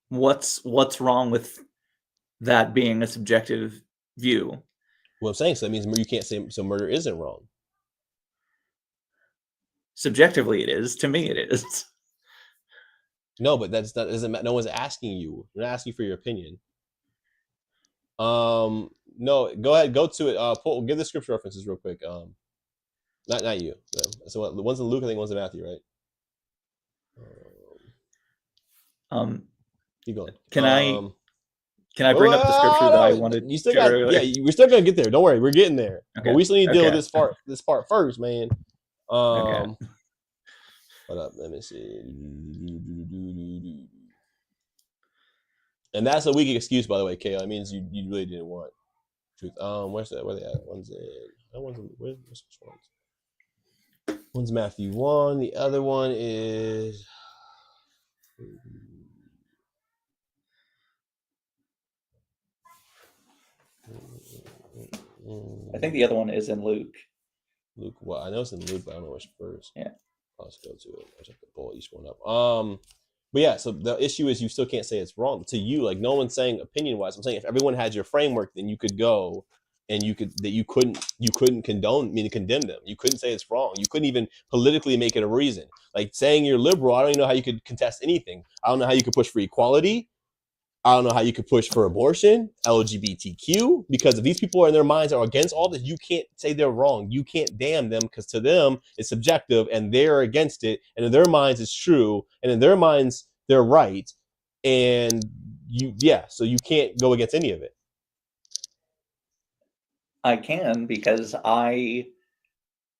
What's wrong with that being a subjective view? Well, I'm saying so that means you can't say so murder isn't wrong. Subjectively, it is. To me, it is. No, but that's not doesn't matter. No one's asking you. We're not asking for your opinion. No, go ahead, go to it. Give the scripture references real quick. Not you. So the one's in Luke, I think one's in Matthew, right? Keep going. Can I bring up the scripture that I wanted? You still got, we're still gonna get there. Don't worry, we're getting there. Okay. But we still need to deal with this part first, man. Okay. Hold up, let me see. And that's a weak excuse, by the way, Kale. That means you really didn't want truth. Where's that? Where they at? Where's which ones? One's Matthew 1. The other one is. I think the other one is in Luke. Luke, well, I know it's in Luke, but I don't know which verse. Yeah. Let's go to it. I just have to pull each one up. But yeah, so the issue is you still can't say it's wrong. To you, like no one's saying opinion wise. I'm saying if everyone had your framework, then you could go and you couldn't condemn them. You couldn't say it's wrong. You couldn't even politically make it a reason. Like saying you're liberal, I don't even know how you could contest anything. I don't know how you could push for equality. I don't know how you could push for abortion, LGBTQ, because if these people in their minds are against all this, you can't say they're wrong. You can't damn them because to them it's subjective and they're against it. And in their minds it's true. And in their minds they're right. And so you can't go against any of it. I can because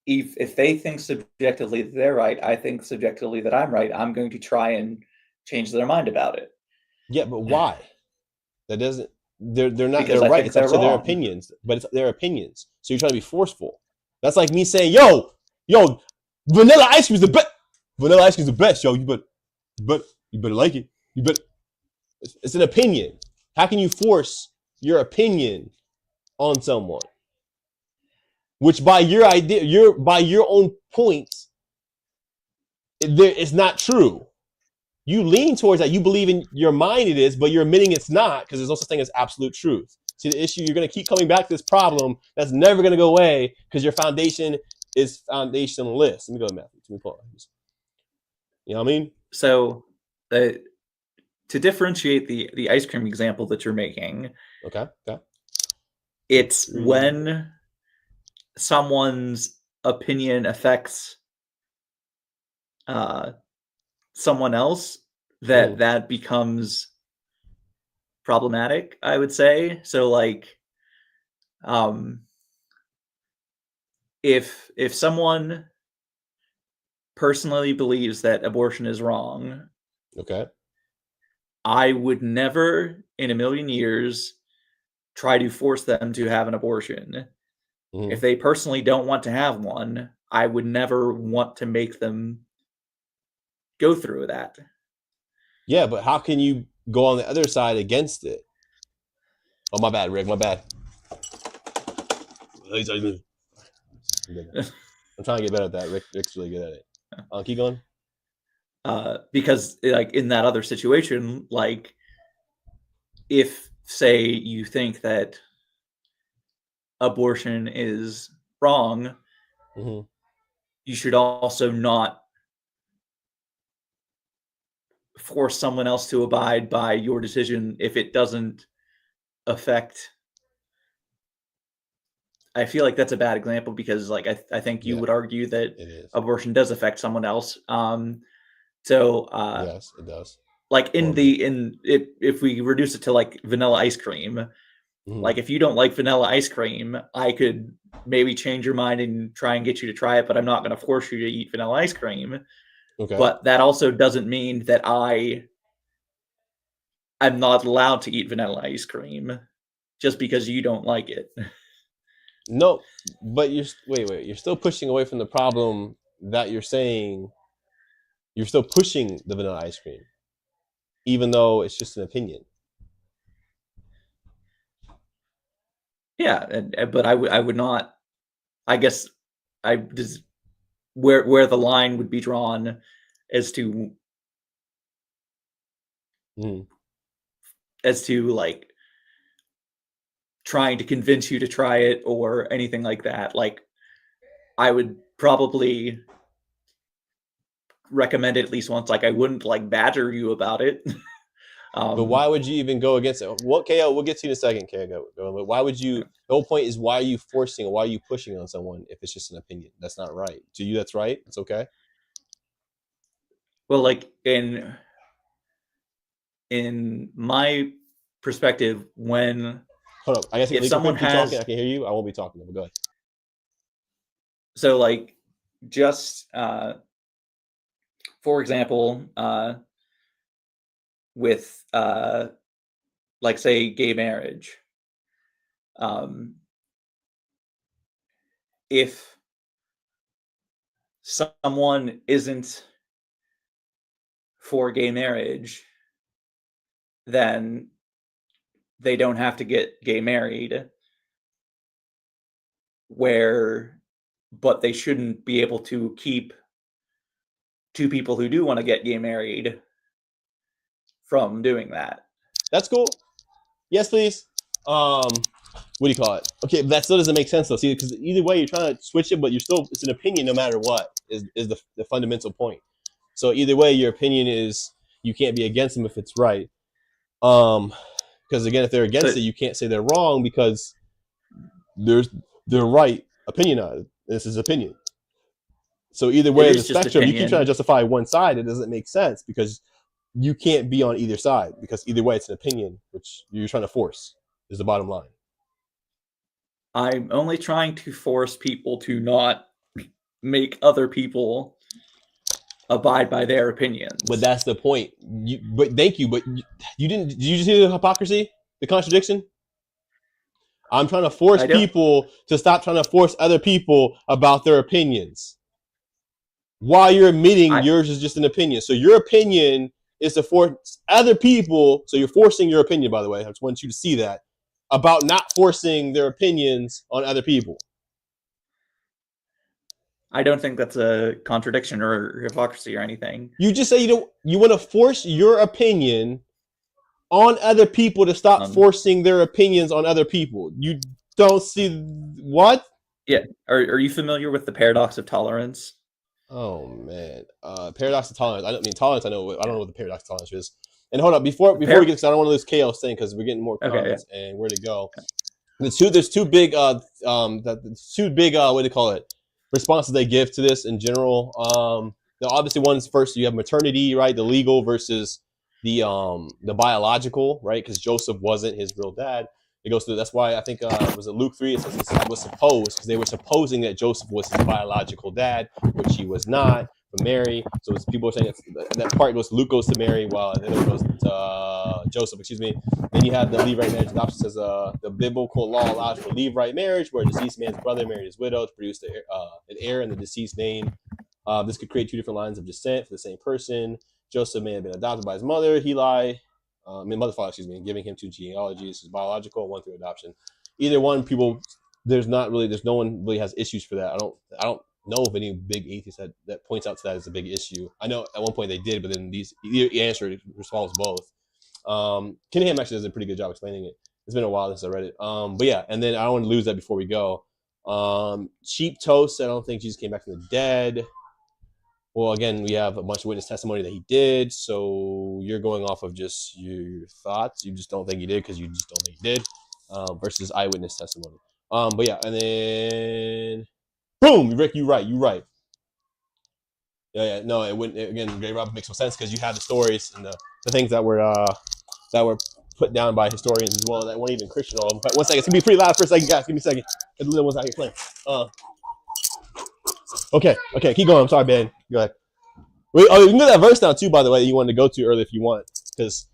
if they think subjectively that they're right, I think subjectively that I'm right. I'm going to try and change their mind about it. Yeah, but why? That doesn't. They're not. Because they're right. It's up to their opinions, but it's their opinions. So you're trying to be forceful. That's like me saying, "Yo, vanilla ice cream is the best. Vanilla ice cream is the best, yo. You better like it. You better." It's an opinion. How can you force your opinion on someone? Which, by your idea, by your own points, it's not true. You lean towards that. You believe in your mind it is, but you're admitting it's not because there's no such thing as absolute truth. See the issue? You're going to keep coming back to this problem that's never going to go away because your foundation is foundationless. Let me go to Matthew. Let me pull it. You know what I mean? So to differentiate the ice cream example that you're making, okay. It's when someone's opinion affects someone else that becomes problematic, I would say. So like if someone personally believes that abortion is wrong, okay, I would never in a million years try to force them to have an abortion. If they personally don't want to have one, I would never want to make them go through that. Yeah, but how can you go on the other side against it? Oh, my bad, Rick. My bad. I'm trying to get better at that. Rick's really good at it. Keep going. Because like in that other situation, like if say you think that abortion is wrong, you should also not force someone else to abide by your decision if it doesn't affect. I feel like that's a bad example because like I think you would argue that abortion does affect someone else. So yes, it does. Like if we reduce it to like vanilla ice cream, like if you don't like vanilla ice cream, I could maybe change your mind and try and get you to try it, but I'm not going to force you to eat vanilla ice cream. Okay. But that also doesn't mean that I'm not allowed to eat vanilla ice cream just because you don't like it. No, but wait. You're still pushing away from the problem that you're saying. You're still pushing the vanilla ice cream, even though it's just an opinion. Yeah, but I would not. I guess I just where the line would be drawn as to like trying to convince you to try it or anything like that. Like, I would probably recommend it at least once. Like, I wouldn't like badger you about it. But why would you even go against it? What, KO? We'll get to you in a second, KO. But why would you? The whole point is, why are you forcing? Why are you pushing on someone if it's just an opinion? That's not right. To you, that's right. It's okay. Well, like in my perspective, when hold up, I guess if someone has talking, I can hear you. I won't be talking. But go ahead. So, like, just for example, with like, say, gay marriage, if someone isn't for gay marriage, then they don't have to get gay married, but they shouldn't be able to keep two people who do want to get gay married from doing that. That's cool. Yes, please. What do you call it? Okay, but that still doesn't make sense though. See, because either way you're trying to switch it, but you're still, it's an opinion no matter what is the fundamental point. So either way, your opinion is you can't be against them if it's right. Because again, if they're against it, you can't say they're wrong because their right opinion on it. This is opinion. So either way of the spectrum, you keep trying to justify one side. It doesn't make sense because you can't be on either side because either way it's an opinion, which you're trying to force is the bottom line. I'm only trying to force people to not make other people abide by their opinions. But that's the point. But thank you. But you didn't. Did you just hear the hypocrisy, the contradiction? I'm trying to force people to stop trying to force other people about their opinions. While you're admitting yours is just an opinion. So your opinion is to force other people. So you're forcing your opinion, by the way. I just want you to see that. About not forcing their opinions on other people. I don't think that's a contradiction or hypocrisy or anything. You just say you want to force your opinion on other people to stop forcing their opinions on other people. You don't see what? Yeah. Are you familiar with the paradox of tolerance? Oh man, paradox of tolerance. I don't mean tolerance. I don't know what the paradox of tolerance is. And hold up, before we get, because I don't want to lose KO's thing because we're getting more comments and where to go. There's two big what do you call it? Responses they give to this in general. The obviously one's first you have maternity, right? The legal versus the biological, right? Because Joseph wasn't his real dad. It goes through. That's why I think was it Luke 3? It says it was supposed because they were supposing that Joseph was his biological dad, which he was not. From Mary, so people are saying that part goes Luke goes to Mary, while the other goes to Joseph. Excuse me. Then you have the levirate marriage adoption. Says the biblical law allows for levirate marriage, where a deceased man's brother married his widow to produce an heir in the deceased name. This could create two different lines of descent for the same person. Joseph may have been adopted by his mother, Heli, father, giving him two genealogies, his biological, one through adoption. Either one, people, there's no one really has issues for that. I don't know of any big atheists that points out to that as a big issue. I know at one point they did, but then the answer resolves both. Kinningham actually does a pretty good job explaining it. It's been a while since I read it. But yeah, and then I don't want to lose that before we go. Cheap Toast, I don't think Jesus came back from the dead. Well, again, we have a bunch of witness testimony that he did, so you're going off of just your thoughts. You just don't think he did because you just don't think he did, versus eyewitness testimony. But yeah, and then boom, Rick, you right. Yeah, no, it wouldn't. Again, Gray Robert makes no sense because you have the stories and the things that were put down by historians as well that weren't even Christian. But one second, it's gonna be pretty loud for a second, guys. Give me a second. The little ones out here playing. Okay, keep going. I'm sorry, Ben. Go ahead. Wait, you can do that verse now too, by the way, that you wanted to go to earlier if you want. Because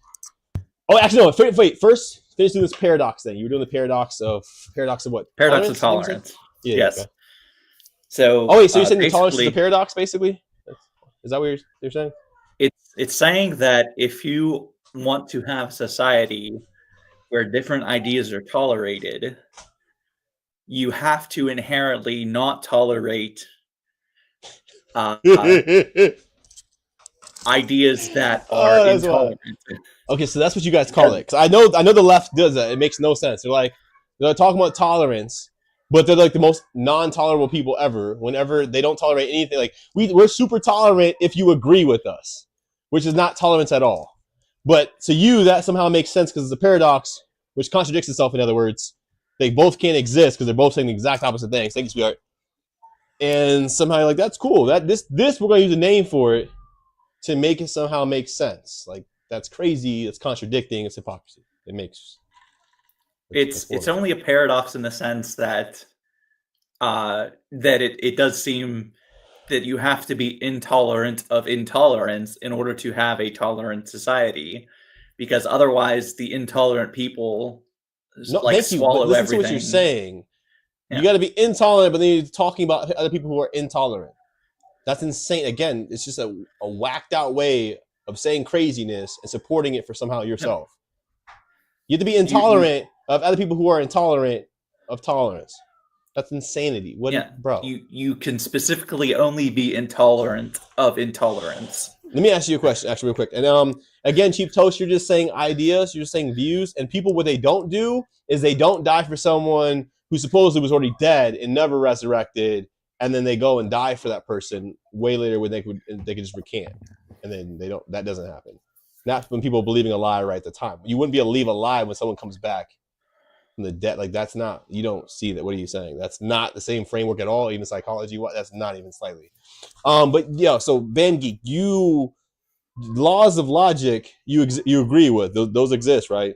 actually no, wait. First, finish doing this paradox thing. You were doing the paradox of what? Paradox of tolerance. Yeah, yes. Okay. So so you're saying the tolerance is the paradox, basically? Is that what you're saying? It's saying that if you want to have society where different ideas are tolerated, you have to inherently not tolerate ideas that are intolerant. Okay, so that's what you guys call it. Because I know the left does that. It makes no sense. They're talking about tolerance, but they're like the most non-tolerable people ever. Whenever they don't tolerate anything, like we're super tolerant if you agree with us, which is not tolerance at all. But to you, that somehow makes sense because it's a paradox, which contradicts itself. In other words, they both can't exist because they're both saying the exact opposite things. Thank you, sweetheart. And somehow you're like, that's cool. That this we're going to use a name for it to make it somehow make sense. Like that's crazy. It's contradicting. It's hypocrisy. It makes. It's only a paradox in the sense that it does seem that you have to be intolerant of intolerance in order to have a tolerant society, because otherwise the intolerant people swallow everything. Listen to what you're saying. Yeah. You got to be intolerant, but then you're talking about other people who are intolerant. That's insane. Again, it's just a whacked out way of saying craziness and supporting it for somehow yourself. You have to be intolerant of other people who are intolerant of tolerance. That's insanity. Bro? You can specifically only be intolerant of intolerance. Let me ask you a question, actually, real quick. And again, Cheap Toast, you're just saying ideas, you're just saying views, and people, what they don't do is they don't die for someone who supposedly was already dead and never resurrected, and then they go and die for that person way later when they could just recant, and then they don't. That doesn't happen. Not when people are believing a lie right at the time. You wouldn't be able to leave a lie when someone comes back from the dead. Like that's not. You don't see that. What are you saying? That's not the same framework at all. Even psychology. That's not even slightly. But yeah. So Band Geek, you laws of logic. You agree with those exist, right?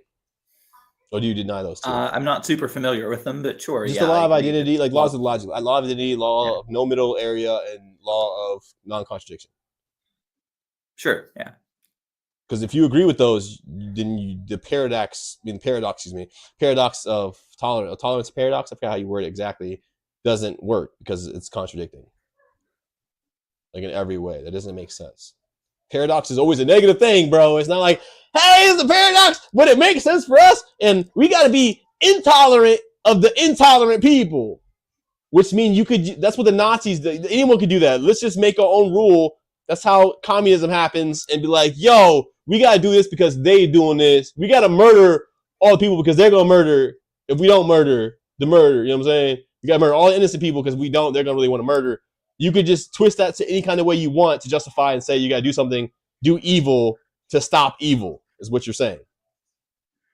Or do you deny those two? I'm not super familiar with them, but sure. Just the law of identity, like laws of logic, law of identity, law of no middle area, and law of non-contradiction. Sure. Yeah. Because if you agree with those, then the paradox of tolerance paradox, I forgot how you word it exactly, doesn't work because it's contradicting. Like in every way. That doesn't make sense. Paradox is always a negative thing, bro. It's not like, hey, it's a paradox, but it makes sense for us, and we got to be intolerant of the intolerant people. Which means that's what the Nazis did. Anyone could do that. Let's just make our own rule. That's how communism happens, and be like, yo, we got to do this because they doing this. We got to murder all the people because they're going to murder if we don't murder the murder. You know what I'm saying? We got to murder all the innocent people because we don't. They're going to really want to murder. You could just twist that to any kind of way you want to justify and say you got to do something, do evil to stop evil, is what you're saying.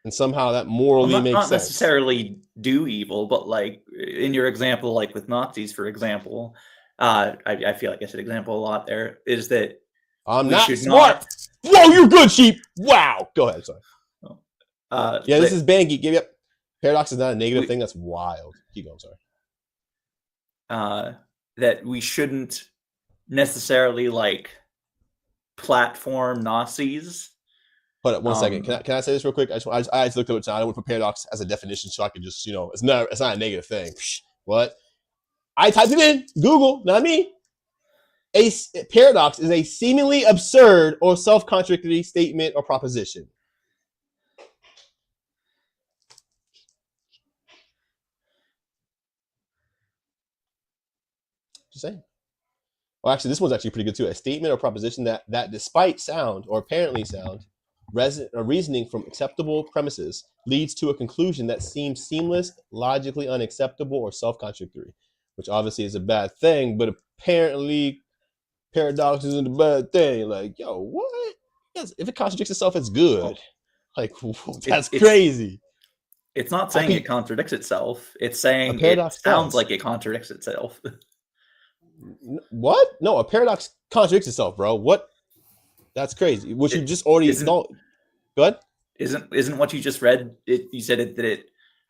And somehow that morally makes sense. Not necessarily do evil, but like in your example, like with Nazis, for example, I feel like I said example a lot there, is that I'm not smart. Whoa, you're good, Sheep. Wow. Go ahead. Sorry. This is Band Geek. Yep. Paradox is not a negative thing. That's wild. Keep going. Sorry. That we shouldn't necessarily like platform Nazis. Hold up 1 second. Can I say this real quick? I just looked at it. I went for paradox as a definition so I could just, it's not a negative thing. What? I typed it in Google, not me. A paradox is a seemingly absurd or self-contradictory statement or proposition. Just saying. Well, actually, this one's actually pretty good too. A statement or proposition that despite sound or apparently sound, reasoning from acceptable premises leads to a conclusion that seems seamless, logically unacceptable, or self-contradictory, which obviously is a bad thing, but apparently paradox isn't a bad thing. Like, yo, what? Yes, if it contradicts itself, it's good. Like, that's crazy. It's not saying it contradicts itself. It's saying it sounds like it contradicts itself. What? No, a paradox contradicts itself, bro. What? That's crazy. Which you just already know. Go ahead. Isn't what you just read? You said that it,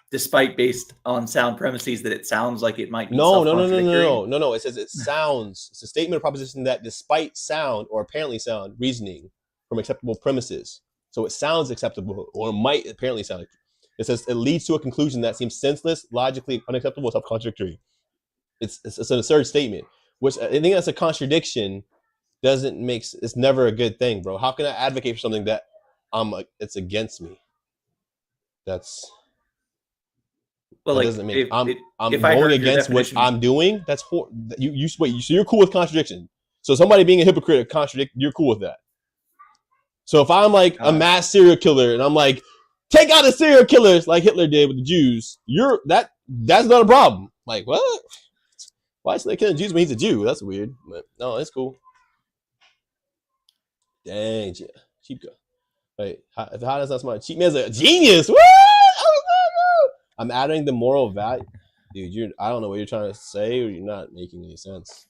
despite based on sound premises, that it sounds like it might be self-contradictory. No. It says it sounds. It's a statement or proposition that despite sound or apparently sound reasoning from acceptable premises. So it sounds acceptable or might apparently sound. It says it leads to a conclusion that seems senseless, logically unacceptable, self-contradictory. It's an absurd statement, which I think that's a contradiction. It's never a good thing, bro. How can I advocate for something that it's against me? Well, that like, doesn't make I'm if I going heard your against what definition- I'm doing. That's you wait. So you're cool with contradiction. So somebody being a hypocrite or contradict, you're cool with that. So if I'm like a mass serial killer and I'm like, take out the serial killers like Hitler did with the Jews, that's not a problem. Like, what? Why is they killing Jews when he's a Jew? That's weird. But no, it's cool. Dang, cheap guy. Wait, how does that smart? Cheap man's a genius. What? I'm adding the moral value. Dude, I don't know what you're trying to say, or you're not making any sense.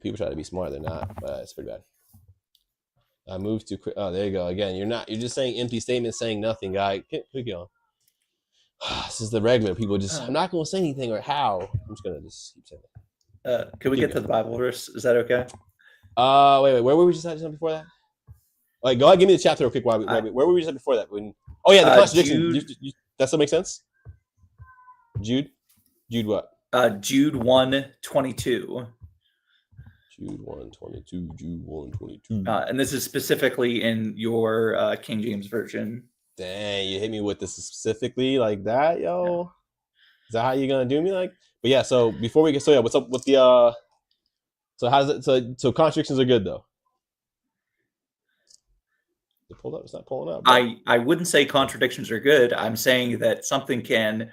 People try to be smart, they're not, but it's pretty bad. I moved too quick. Oh, there you go. Again, you're just saying empty statements, saying nothing, guy. Keep going. This is the regular people. I'm not going to say anything or how. I'm just going to just keep saying it. Can we get to the Bible verse? Is that okay? Wait. Where were we just at before that? All right, go ahead. Give me the chapter real quick. Where were we just at before that? The contradiction. That still makes sense? Jude what? Jude 1:22. Jude 1:22. Jude 1:22. And this is specifically in your King James version. Dang, you hit me with this specifically like that, yo. Yeah. Is that how you're gonna do me like? But yeah, so before we get what's up with the so how's it so contradictions are good though? It pulled up, it's not pulling up. Bro. I wouldn't say contradictions are good. I'm saying that something can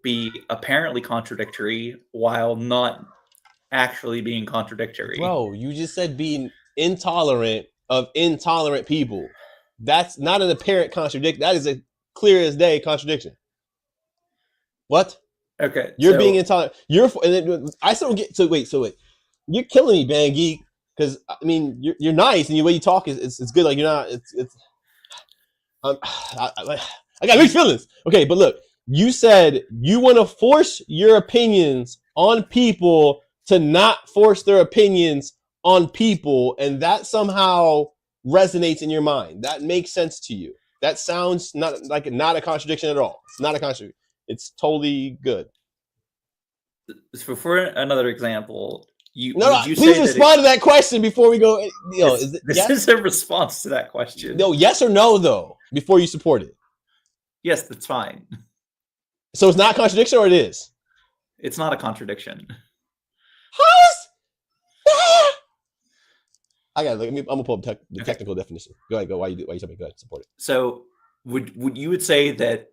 be apparently contradictory while not actually being contradictory. Bro, you just said being intolerant of intolerant people. That's not an apparent contradiction. That is a clear as day contradiction. What? Okay. You're being intolerant. I still don't get. So wait. You're killing me, Bang Geek. Because I mean, you're nice, and the way you talk is good. Like you're not. I got mixed feelings. Okay, but look, you said you want to force your opinions on people to not force their opinions on people, and that somehow resonates in your mind. That makes sense to you. That sounds not a contradiction at all. It's not a contradiction. It's totally good. For another example, please respond to that question before we go. This is a response to that question. No, yes or no though, before you support it. Yes, that's fine. So it's not a contradiction, or it is? It's not a contradiction. I got. I'm gonna pull up the technical definition. Go ahead. Why you tell me? Go ahead. Support it. So would you say that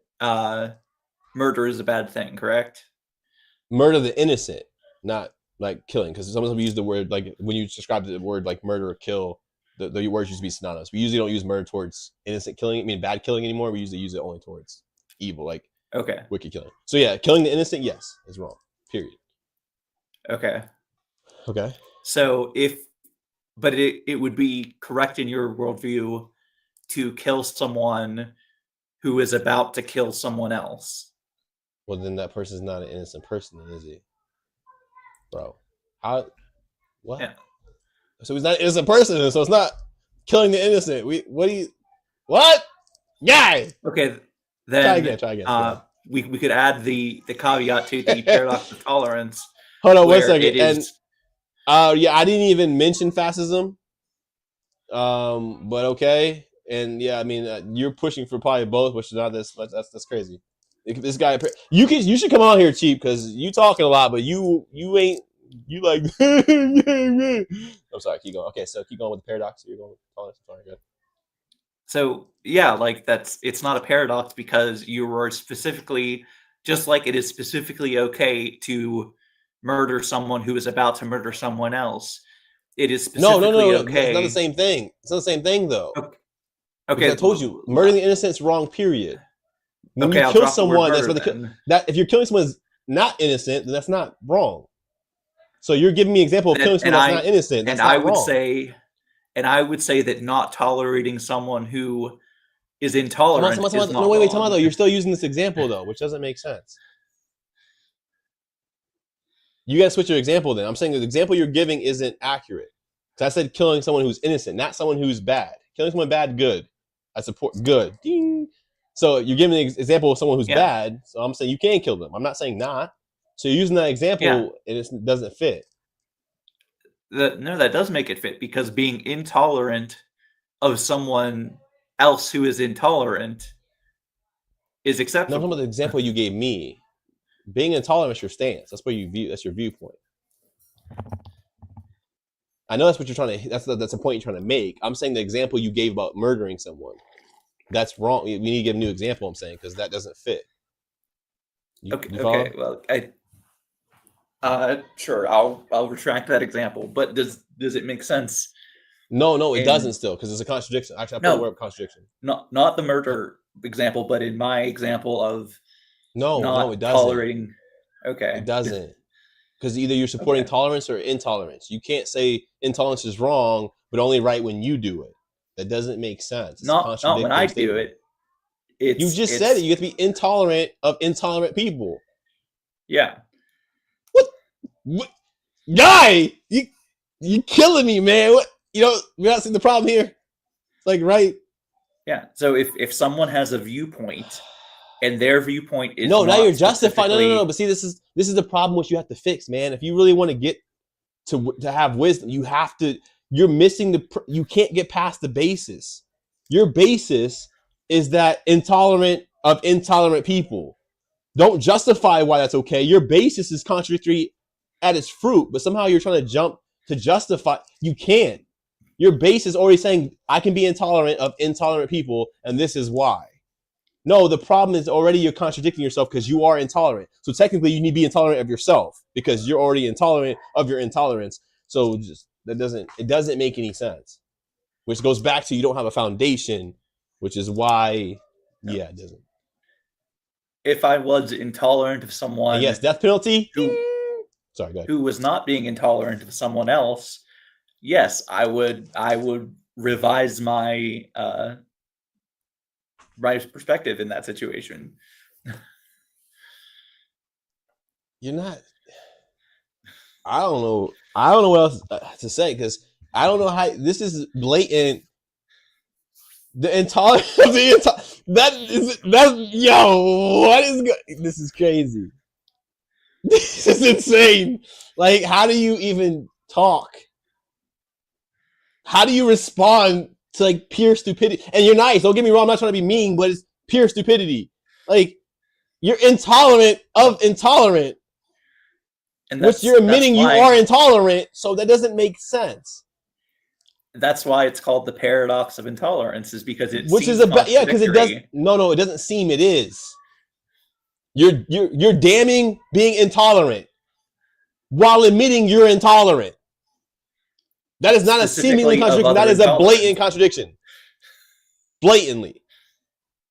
murder is a bad thing? Correct. Murder the innocent, not like killing. Because sometimes we use the word like when you describe the word like murder or kill, the words used to be synonymous. We usually don't use murder towards innocent killing. I mean bad killing anymore. We usually use it only towards evil, like wicked killing. So yeah, killing the innocent, yes, is wrong. Period. Okay. So But it would be correct in your worldview to kill someone who is about to kill someone else. Well, then that person's not an innocent person, is he? Bro. How? What? Yeah. So he's not an innocent person, so it's not killing the innocent. What? Guy! Okay, then try again. We could add the caveat to the paradox of tolerance. Hold on 1 second. Yeah, I didn't even mention fascism. But okay. And yeah, I mean, you're pushing for probably both, which is not that's crazy. This guy, you should come on here, Cheap, because you talking a lot, but you ain't, you like, I'm sorry, keep going. Okay, so keep going with the paradox. You're going with tolerance. Sorry, good. So yeah, like it's not a paradox because you were specifically, just like it is specifically okay to murder someone who is about to murder someone else. It is specifically okay. It's not the same thing. It's not the same thing, though. Okay. I told you, murdering the innocent is wrong, period. When you kill someone, that's what if you're killing someone who's not innocent, then that's not wrong. So you're giving me an example of killing someone that's not innocent. That's not wrong. I would say that not tolerating someone who is intolerant is not wrong. Wait, though. You're still using this example, though, which doesn't make sense. You got to switch your example then. I'm saying the example you're giving isn't accurate. So I said killing someone who's innocent, not someone who's bad. Killing someone bad, good. I support good. Ding. So you're giving an example of someone who's bad. So I'm saying you can kill them. I'm not saying not. So you're using that example and it doesn't fit. No, that does make it fit because being intolerant of someone else who is intolerant is acceptable. No, I'm talking about the example you gave me. being intolerant is your stance. That's what you view. That's your viewpoint. I know that's what you're trying to. That's the point you're trying to make. I'm saying the example you gave about murdering someone. That's wrong. We need to give a new example. I'm saying because that doesn't fit. Okay. Well, sure. I'll retract that example. But does it make sense? No, it doesn't still because it's a contradiction. Actually, I put the word contradiction. Not the murder example, but in my example of no, it doesn't. Tolerating. Okay, it doesn't. Because either you're supporting tolerance or intolerance. You can't say intolerance is wrong, but only right when you do it. That doesn't make sense. Not when I do it. You just said it. You have to be intolerant of intolerant people. Yeah. What? Guy, you killing me, man. What? We're not seeing the problem here. It's like, right? Yeah. So if someone has a viewpoint and their viewpoint is now you're justifying. No. But see, this is the problem which you have to fix, man. If you really want to get to have wisdom, you have to. You're missing you can't get past the basis. Your basis is that intolerant of intolerant people. Don't justify why that's okay. Your basis is contradictory at its fruit, but somehow you're trying to jump to justify. You can't. Your base is already saying I can be intolerant of intolerant people, and this is why. No, the problem is already you're contradicting yourself because you are intolerant. So technically, you need to be intolerant of yourself because you're already intolerant of your intolerance. So it doesn't make any sense. Which goes back to you don't have a foundation, which is why, it doesn't. If I was intolerant of someone, and yes, death penalty. Sorry, go ahead. Who was not being intolerant of someone else, yes, I would revise my perspective in that situation. You're not. I don't know what else to say because I don't know how this is blatant. The intolerance. What is good? This is crazy. This is insane. Like, how do you even talk? How do you respond to like pure stupidity? And you're nice. Don't get me wrong. I'm not trying to be mean, but it's pure stupidity. Like, you're intolerant of intolerant. And which you're admitting you are intolerant, so that doesn't make sense. That's why it's called the paradox of intolerance, is because it because it does. No, it doesn't seem it is. You're damning being intolerant while admitting you're intolerant. That is not a seemingly contradiction. That is a blatant contradiction. Blatantly.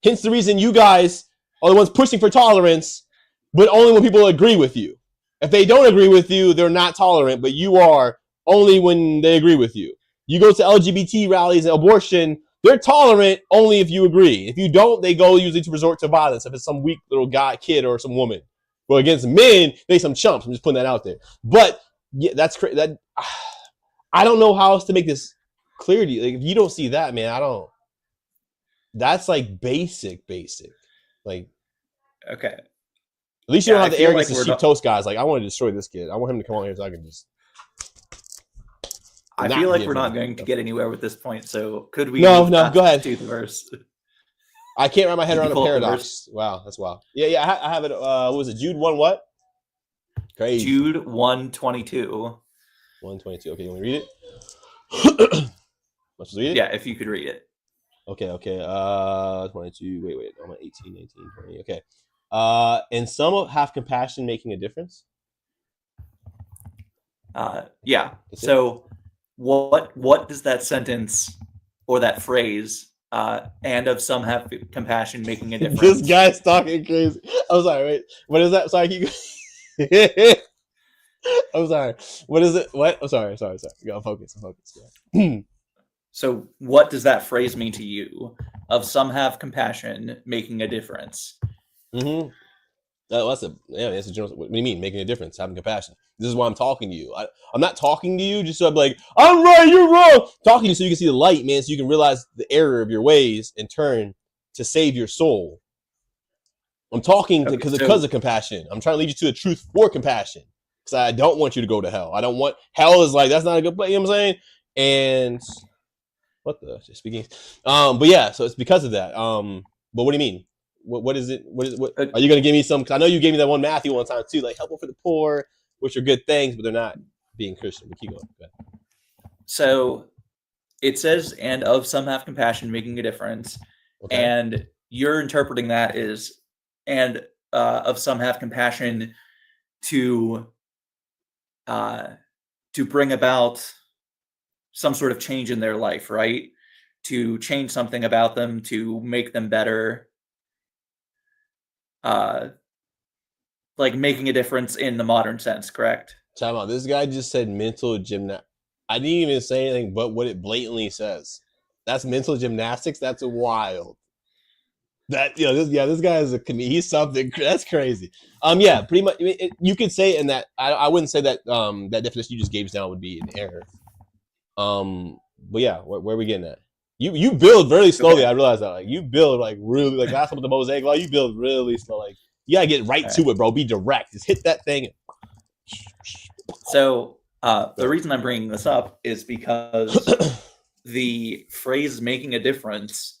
Hence the reason you guys are the ones pushing for tolerance, but only when people agree with you. If they don't agree with you, they're not tolerant, but you are only when they agree with you. You go to LGBT rallies and abortion, they're tolerant only if you agree. If you don't, they go usually to resort to violence. If it's some weak little kid or some woman. Well, against men, they some chumps. I'm just putting that out there. But yeah, that's crazy. I don't know how else to make this clear to you. Like, if you don't see that, man, I don't. That's like basic. Like, okay. At least you don't have the arrogance to cheap toast guys. Like, I want to destroy this kid. I want him to come on here so I can just. I feel like we're not going to get anywhere with this point. So could we? No. Go ahead. Do the verse. I can't wrap my head around a paradox. Wow, that's wild. Yeah. I have it. What was it? Jude 1 what? Crazy. Jude 1:22. 1:22. Okay, you want me to read it? Let's read it. Yeah, if you could read it. Okay. 22. Wait. I'm at 18, 19, 20. Okay. And some have compassion making a difference. Yeah. So what does that sentence or that phrase and of some have compassion making a difference? This guy's talking crazy. I'm sorry, wait. What is that? Sorry, I'm sorry. What is it? What? I'm sorry. Go focus. Yeah. So what does that phrase mean to you? Of some have compassion making a difference. Mm-hmm. That's a general. What do you mean making a difference? Having compassion. This is why I'm talking to you. I'm not talking to you just so I'm like, I'm right, you're wrong. Talking to you so you can see the light, man, so you can realize the error of your ways and turn to save your soul. I'm talking because of compassion. I'm trying to lead you to the truth for compassion. Because I don't want you to go to hell. I don't want hell is like that's not a good place, you know what I'm saying? And what the just speaking. But yeah, so it's because of that. But what do you mean? What is it? What are you going to give me some? Cause I know you gave me that one Matthew one time too, like helpful for the poor, which are good things, but they're not being Christian. But keep going. Go ahead. So it says, and of some have compassion, making a difference. Okay. And you're interpreting that as, and of some have compassion to bring about some sort of change in their life, right? To change something about them, to make them better. Like making a difference in the modern sense, correct? Time out. This guy just said mental gymnastics. I didn't even say anything but what it blatantly says. That's mental gymnastics. That's wild. This guy is he's something. That's crazy. Yeah, pretty much. I mean, you could say it in that. I wouldn't say that that definition you just gave down would be an error. But yeah, where are we getting at? You build very slowly. Okay. I realize that. Like you build like really like that's what the mosaic law. You build really slow. Like you gotta get right to it, bro. Be direct. Just hit that thing. So the reason I'm bringing this up is because the phrase "making a difference"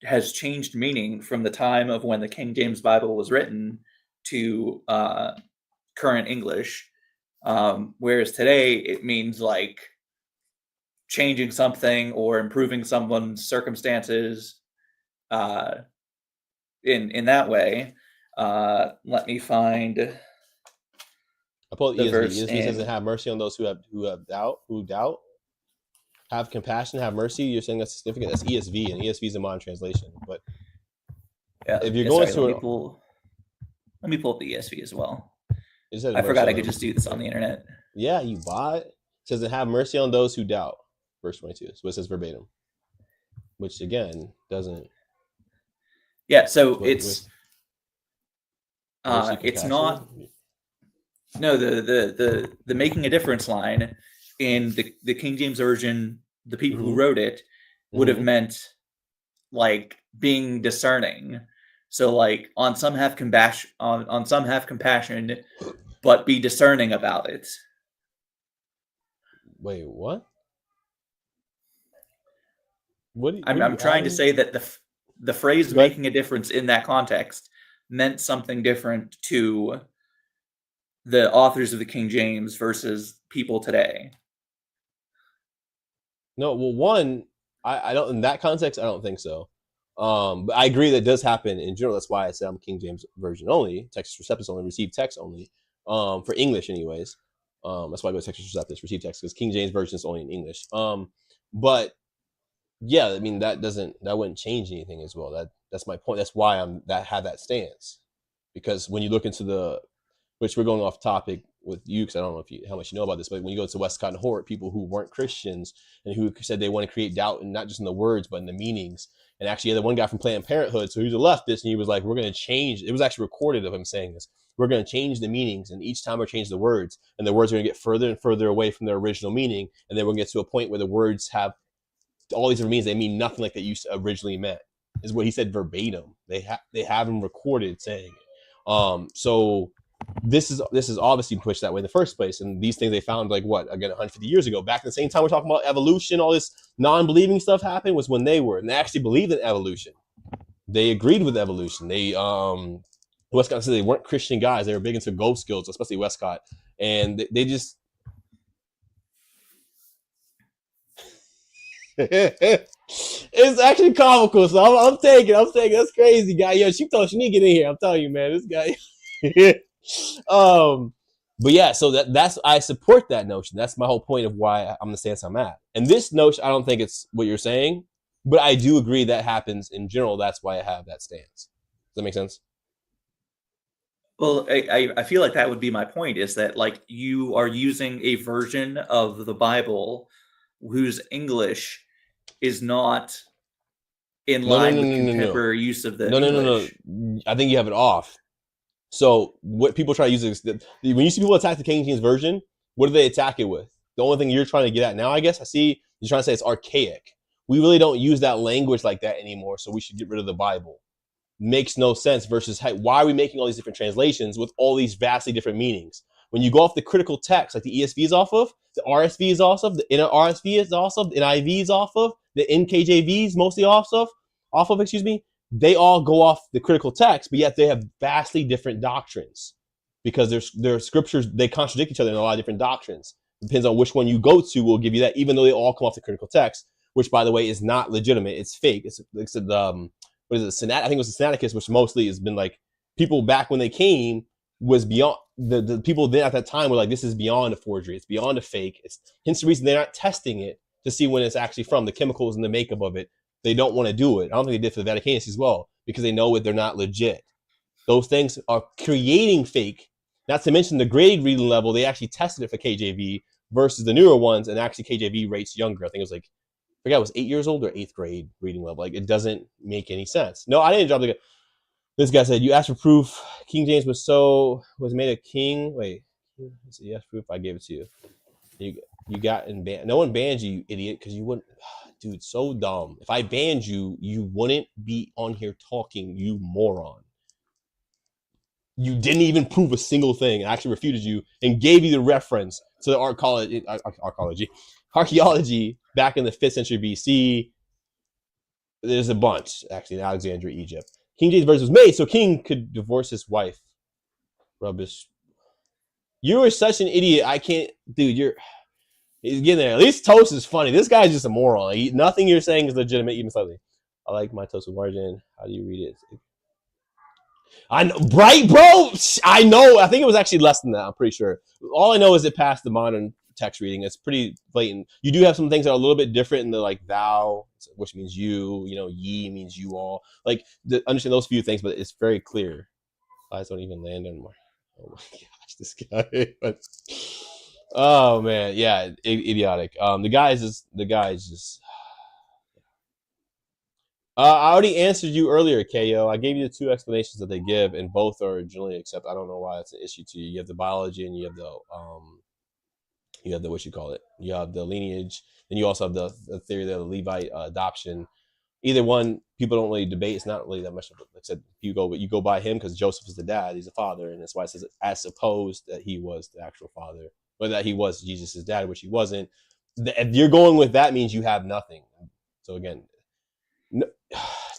has changed meaning from the time of when the King James Bible was written to current English. Whereas today it means like changing something or improving someone's circumstances in that way. Let me find. I pull the ESV. ESV says, "Have mercy on those who doubt. Have compassion, have mercy." You're saying that's significant. That's ESV, and ESV is a modern translation. But yeah, if you're going to, let me pull up the ESV as well. I forgot I could just do this on the internet. Yeah, you bought. It says, "Have mercy on those who doubt." Verse 22. So it says verbatim, which again doesn't. Yeah, so it's not. No, the making a difference line in the King James Version, the people who wrote it would have meant like being discerning. So like on some have compassion, on some have compassion, but be discerning about it. Wait, what? I'm trying to say that the phrase "making a difference" in that context meant something different to the authors of the King James versus people today. No, well, one, I don't in that context. I don't think so. But I agree that does happen in general. That's why I said I'm King James Version only, Textus Receptus only, receive text only. For English, anyways. That's why I go Textus Receptus, receive text, because King James Version is only in English. But yeah, I mean that wouldn't change anything as well. That's my point. That's why I have that stance, because when you look into which we're going off topic with you, because I don't know how much you know about this, but when you go to Westcott and Hort, people who weren't Christians and who said they want to create doubt, and not just in the words but in the meanings. And actually, the one guy from Planned Parenthood, so he was a leftist, and he was like, "We're going to change." It was actually recorded of him saying this. We're going to change the meanings, and each time we're change the words, and the words are going to get further and further away from their original meaning, and then we're going to get to a point where the words have all these different meanings. They mean nothing like they used to originally meant. Is what he said verbatim. They have him recorded saying it. So this is obviously pushed that way in the first place, and these things they found like what, again, 150 years ago. Back at the same time we're talking about evolution, all this non-believing stuff happened was when they actually believed in evolution. They agreed with evolution. They Westcott said they weren't Christian guys. They were big into ghost skills, especially Westcott, and they just it's actually comical. So I'm taking. That's crazy, guy. Yo, she told she need to get in here. I'm telling you, man, this guy. But yeah, so that's I support that notion. That's my whole point of why I'm the stance I'm at. And this notion, I don't think it's what you're saying, but I do agree that happens in general. That's why I have that stance. Does that make sense? Well, I feel like that would be my point, is that like you are using a version of the Bible whose English is not in line with contemporary use of the English. No. I think you have it off. So what people try to use is when you see people attack the King James Version, what do they attack it with? The only thing you're trying to get at now, I guess, I see you're trying to say it's archaic. We really don't use that language like that anymore, so we should get rid of the Bible. Makes no sense versus why are we making all these different translations with all these vastly different meanings? When you go off the critical text, like the ESV is off of, the RSV is off of, the NRSV is off of, the NIV is off of, the NKJV is mostly off of, excuse me, they all go off the critical text, but yet they have vastly different doctrines because their scriptures, they contradict each other in a lot of different doctrines. Depends on which one you go to will give you that, even though they all come off the critical text, which, by the way, is not legitimate. It's fake. It's what is it? I think it was the Sinaiticus, which mostly has been like people back when they came was beyond the people then at that time were like, this is beyond a forgery. It's beyond a fake. It's hence the reason they're not testing it to see when it's actually from, the chemicals and the makeup of it. They don't want to do it. I don't think they did for the Vaticanus as well because they know they're not legit. Those things are creating fake. Not to mention the grade reading level. They actually tested it for KJV versus the newer ones, and actually KJV rates younger. I think it was like, I forget, it was 8 years old or 8th grade reading level. Like, it doesn't make any sense. No, I didn't drop the. This guy said, you asked for proof King James was made a king. Wait, you asked proof, I gave it to you. You got in ban. No one banned you idiot, because you wouldn't. Dude, so dumb. If I banned you, you wouldn't be on here talking, you moron. You didn't even prove a single thing. I actually refuted you and gave you the reference to the archaeology back in the 5th century BC. There's a bunch, actually, in Alexandria, Egypt. King James Version was made so King could divorce his wife. Rubbish. You are such an idiot. I can't, dude, he's getting there. At least toast is funny. This guy's just a moron. Like, nothing you're saying is legitimate, even slightly. I like my toast with margin. How do you read it? I know, right, bro? I know. I think it was actually less than that. I'm pretty sure. All I know is it passed the modern text reading. It's pretty blatant. You do have some things that are a little bit different in the, like, thou, which means you, ye means you all. Like, understand those few things, but it's very clear. Lies don't even land anymore. Oh my gosh, this guy. Oh man, yeah, idiotic. The guy is just. I already answered you earlier, KO. I gave you the 2 explanations that they give, and both are generally accepted. I don't know why it's an issue to you. You have the biology, and you have the what you call it. You have the lineage, and you also have the theory of the Levite adoption. Either one, people don't really debate. It's not really that much. Like I said, you go by him because Joseph is the dad. He's the father, and that's why it says as supposed that he was the actual father, or that he was Jesus' dad, which he wasn't. If you're going with that, means you have nothing. So again, no,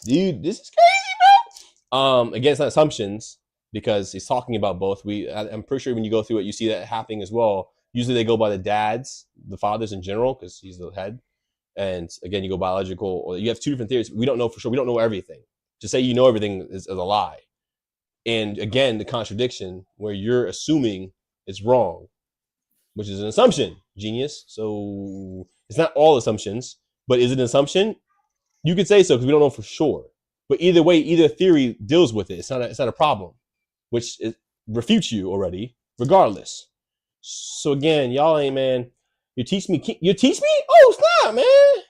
dude, this is crazy, bro. Again, it's not assumptions because he's talking about both. I'm pretty sure when you go through it, you see that happening as well. Usually they go by the dads, the fathers in general, because he's the head. And again, you go biological, or you have 2 different theories. We don't know for sure. We don't know everything. To say you know everything is a lie. And again, the contradiction where you're assuming it's wrong, which is an assumption, genius. So it's not all assumptions, but is it an assumption? You could say so because we don't know for sure. But either way, either theory deals with it. It's not a problem, which refutes you already, regardless. So again, y'all ain't, man. You teach me? Oh, snap, man.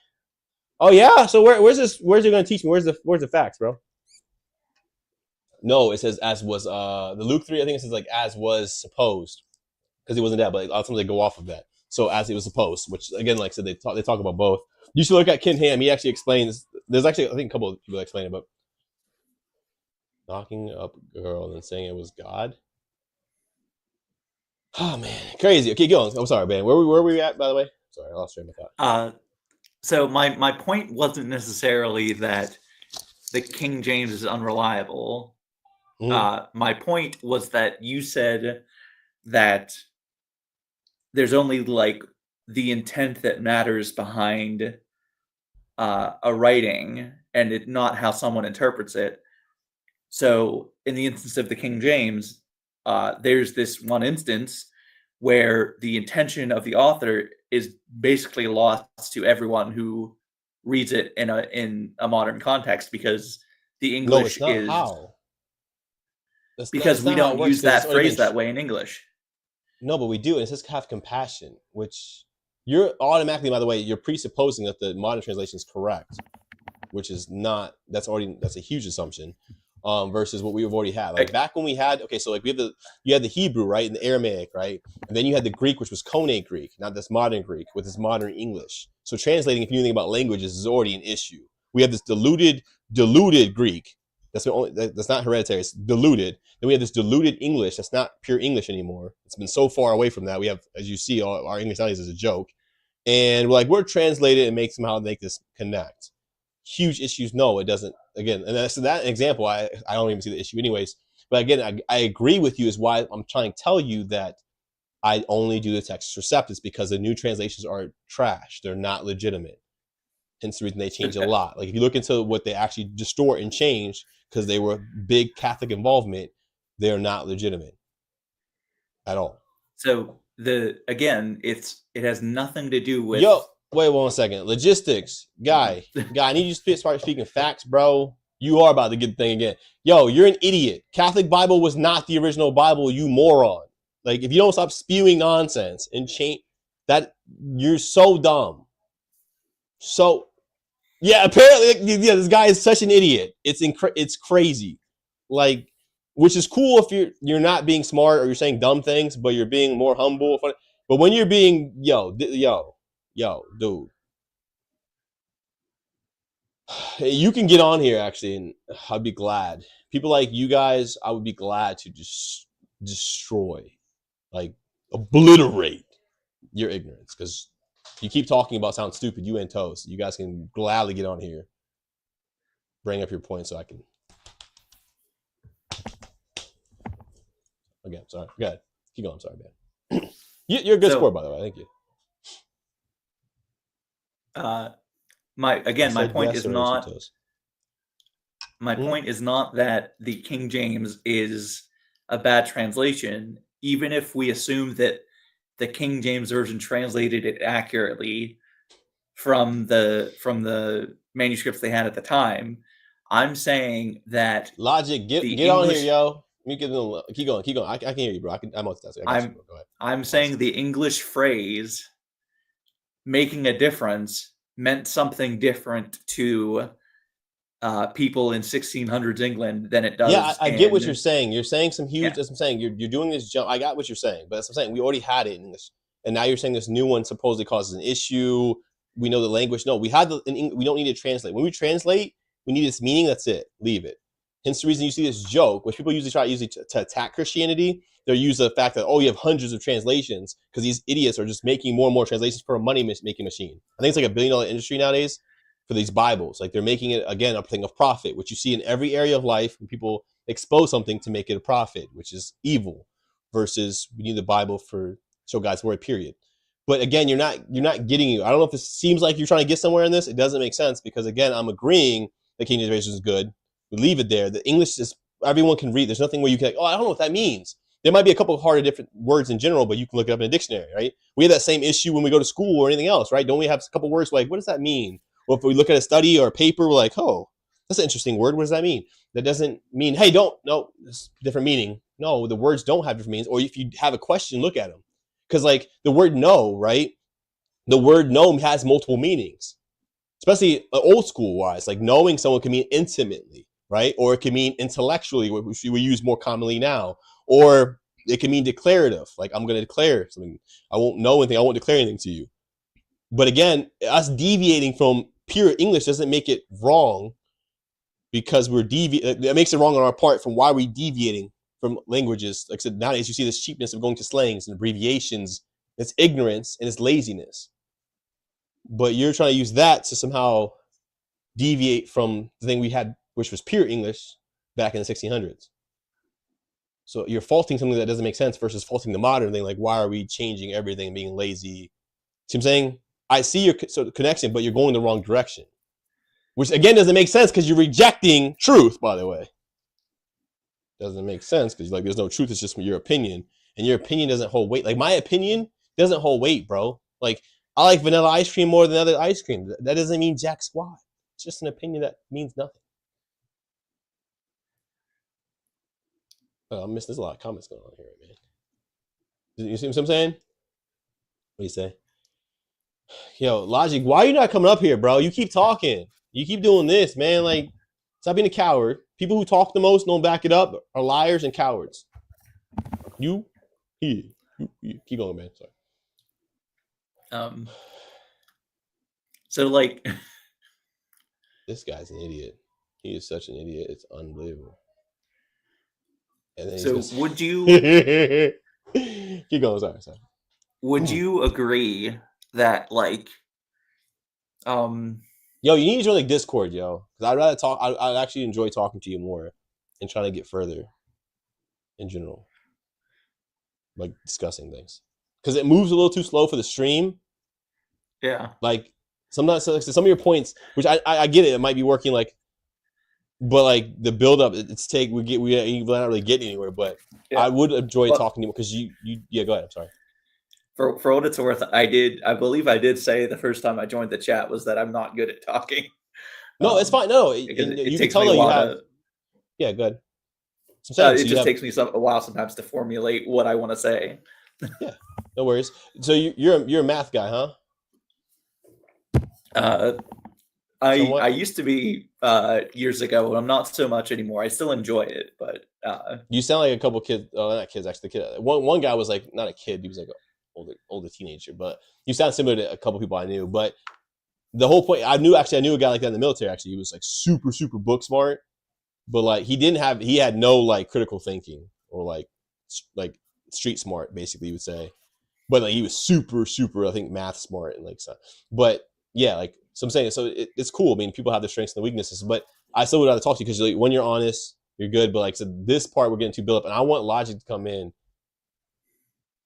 Oh yeah. So where's this? Where's it gonna teach me? Where's the facts, bro? No, it says as was the Luke 3. I think it says like as was supposed because he wasn't dead, but sometimes they go off of that. So as it was supposed, which again, like I said, they talk about both. You should look at Ken Ham. He actually explains. There's actually, I think, a couple of people that explain it, but knocking up a girl and saying it was God. Oh man, crazy. Okay, go on. I'm sorry, man. Where were we at, by the way? Sorry, I lost train of thought. So my point wasn't necessarily that the King James is unreliable. My point was that you said that there's only like the intent that matters behind a writing, and it not how someone interprets it. So in the instance of the King James, there's this one instance where the intention of the author is basically lost to everyone who reads it in a modern context, because the English is how. Because we don't use that phrase that way in English. No, but we do. And it says have compassion, which you're automatically, by the way, you're presupposing that the modern translation is correct, which is not. That's a huge assumption. Versus what we've already had. Like back when we had, okay, so like you had the Hebrew, right, and the Aramaic, right, and then you had the Greek, which was Koine Greek, not this modern Greek with this modern English. So translating, if you think about languages, is already an issue. We have this diluted Greek. That's not hereditary. It's diluted. Then we have this diluted English. That's not pure English anymore. It's been so far away from that. We have, as you see, all our English nowadays is a joke, and we're translated and somehow make this connect. Huge issues. No, it doesn't. again, and that's that example. I don't even see the issue, anyways. But again, I agree with you. Is why I'm trying to tell you that I only do the Textus Receptus because the new translations are trash. They're not legitimate. Hence the reason they change a lot. Like if you look into what they actually distort and change because they were big Catholic involvement, they're not legitimate at all. So it has nothing to do with. Yo, wait 1 second. Logistics, guy. I need you to start speaking facts, bro. You are about to get the thing again. Yo, you're an idiot. Catholic Bible was not the original Bible, you moron. Like if you don't stop spewing nonsense and change that, you're so dumb. So. Yeah, apparently, yeah, this guy is such an idiot. It's crazy, like, which is cool if you're not being smart or you're saying dumb things, but you're being more humble. Funny. But when you're being dude, you can get on here actually, and I'd be glad. People like you guys, I would be glad to just destroy, like, obliterate your ignorance because. You keep talking about sound stupid, you and Toast. You guys can gladly get on here. Bring up your point so I can. Again, sorry. Go ahead. Keep going. Sorry, man. You're a good sport, by the way. Thank you. My point is not. My point is not that the King James is a bad translation, even if we assume that the King James Version translated it accurately from the manuscripts they had at the time. I'm saying that Logic, get on here, yo. Keep going. I can hear you, bro. I'm multitasking. Go ahead. I'm saying the English phrase "making a difference" meant something different to people in 1600s England than it does. Yeah, I get what you're saying. You're saying some huge. That's what I'm saying. You're doing this jump. I got what you're saying, but that's what I'm saying. We already had it in English, and now you're saying this new one supposedly causes an issue. We know the language. No, we had we don't need to translate. When we translate, we need its meaning. That's it. Leave it. Hence the reason you see this joke, which people usually try to attack Christianity. They use the fact that you have hundreds of translations because these idiots are just making more and more translations for a money making machine. I think it's like $1 billion industry nowadays. For these Bibles, like they're making it again a thing of profit, which you see in every area of life when people expose something to make it a profit, which is evil. Versus we need the Bible for show God's word, period. But again, you're not getting you. I don't know if this seems like you're trying to get somewhere in this. It doesn't make sense because again, I'm agreeing that King James Version is good. We leave it there. The English is everyone can read. There's nothing where you can I don't know what that means. There might be a couple of harder different words in general, but you can look it up in a dictionary, right? We have that same issue when we go to school or anything else, right? Don't we have a couple words like what does that mean? Well, if we look at a study or a paper, we're like, oh, that's an interesting word. What does that mean? That doesn't mean, hey, it's different meaning. No, the words don't have different meanings. Or if you have a question, look at them. Because like the word no, right? The word no has multiple meanings, especially old school wise. Like knowing someone can mean intimately, right? Or it can mean intellectually, which we use more commonly now. Or it can mean declarative. Like I'm going to declare something. I won't know anything. I won't declare anything to you. But again, us deviating from pure English doesn't make it wrong because we're deviating. It makes it wrong on our part from why we're deviating from languages. Like I said, nowadays you see this cheapness of going to slangs and abbreviations. It's ignorance and it's laziness. But you're trying to use that to somehow deviate from the thing we had, which was pure English back in the 1600s. So you're faulting something that doesn't make sense versus faulting the modern thing. Like, why are we changing everything and being lazy? See what I'm saying? I see your connection, but you're going the wrong direction. Which, again, doesn't make sense because you're rejecting truth, by the way. Doesn't make sense because like there's no truth. It's just your opinion. And your opinion doesn't hold weight. Like, my opinion doesn't hold weight, bro. Like, I like vanilla ice cream more than other ice cream. That doesn't mean jack squat. It's just an opinion that means nothing. Oh, I missed. There's a lot of comments going on here, man. You see what I'm saying? What do you say? Yo, Logic, why are you not coming up here, bro? You keep talking. You keep doing this, man. Like, stop being a coward. People who talk the most, don't back it up, are liars and cowards. You keep going, man. Sorry. So like, this guy's an idiot. He is such an idiot. It's unbelievable. And then so would you keep going? Sorry. Would you agree that like, Yo, you need to join like Discord, yo. Because I'd rather talk. I'd actually enjoy talking to you more and trying to get further in general, like discussing things. Because it moves a little too slow for the stream. Yeah. Like sometimes, so some of your points, which I get it might be working like, but like the build up, it's we're not really getting anywhere. But I would enjoy talking to you because you go ahead. I'm sorry. For what it's worth, I believe I did say the first time I joined the chat was that I'm not good at talking. No, it's fine. No, it you takes can tell me a you while have. Yeah, good. So it just takes me a while sometimes to formulate what I want to say. Yeah, no worries. So you're a math guy, huh? I used to be years ago, but I'm not so much anymore. I still enjoy it, but you sound like a couple kids. Oh, not kids, actually. One guy was like not a kid. He was like an older teenager, but you sound similar to a couple people I knew. But the whole point, I knew a guy like that in the military. Actually, he was like super book smart, but like he had no like critical thinking or like street smart, basically you would say. But like he was super I think math smart and like so. But yeah, like so I'm saying, so it's cool. I mean, people have their strengths and weaknesses, but I still would rather talk to you because like, when you're honest, you're good. But like so this part we're getting too built up, and I want Logic to come in.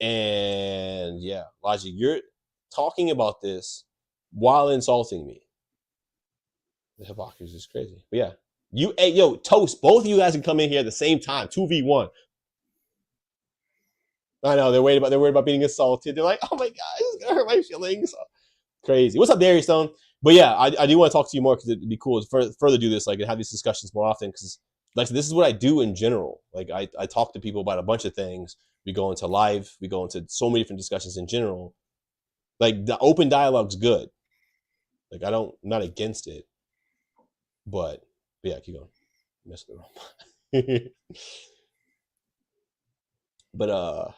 And yeah, Logic, you're talking about this while insulting me. The hypocrisy is crazy. But yeah, yo, Toast, both of you guys can come in here at the same time, 2v1. I know they're worried about being assaulted. They're like, oh my god, it's gonna hurt my feelings. Crazy. What's up, Darius Stone? But yeah, I do want to talk to you more because it'd be cool to further do this, like, and have these discussions more often. Because like this is what I do in general. Like I talk to people about a bunch of things. We go into live. We go into so many different discussions in general. Like the open dialogue's good. Like I'm not against it. But yeah, keep going. Messed it wrong. But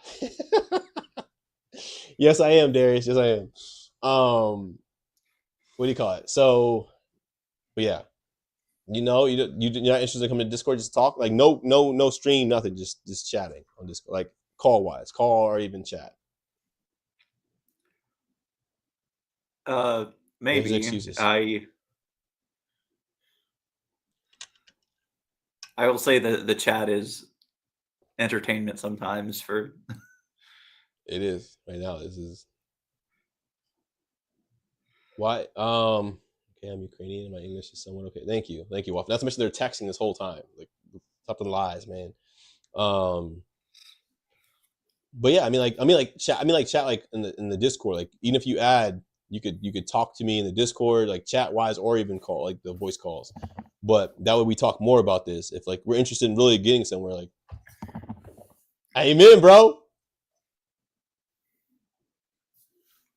yes, I am, Darius. Yes, I am. What do you call it? So, but yeah, you're not interested in coming to Discord just to talk? Like no stream, nothing, just chatting on Discord, like call or even chat. Maybe excuses. I will say that the chat is entertainment sometimes for. It is right now. This is why. Okay, I'm Ukrainian. My English is somewhat okay. Thank you, Wolf. Not to mention they're texting this whole time. Like, stop the lies, man. But yeah, I mean, chat like in the Discord. Like, even if you add, you could talk to me in the Discord, like chat wise, or even call, like the voice calls. But that way we talk more about this. If like we're interested in really getting somewhere, like, amen, bro.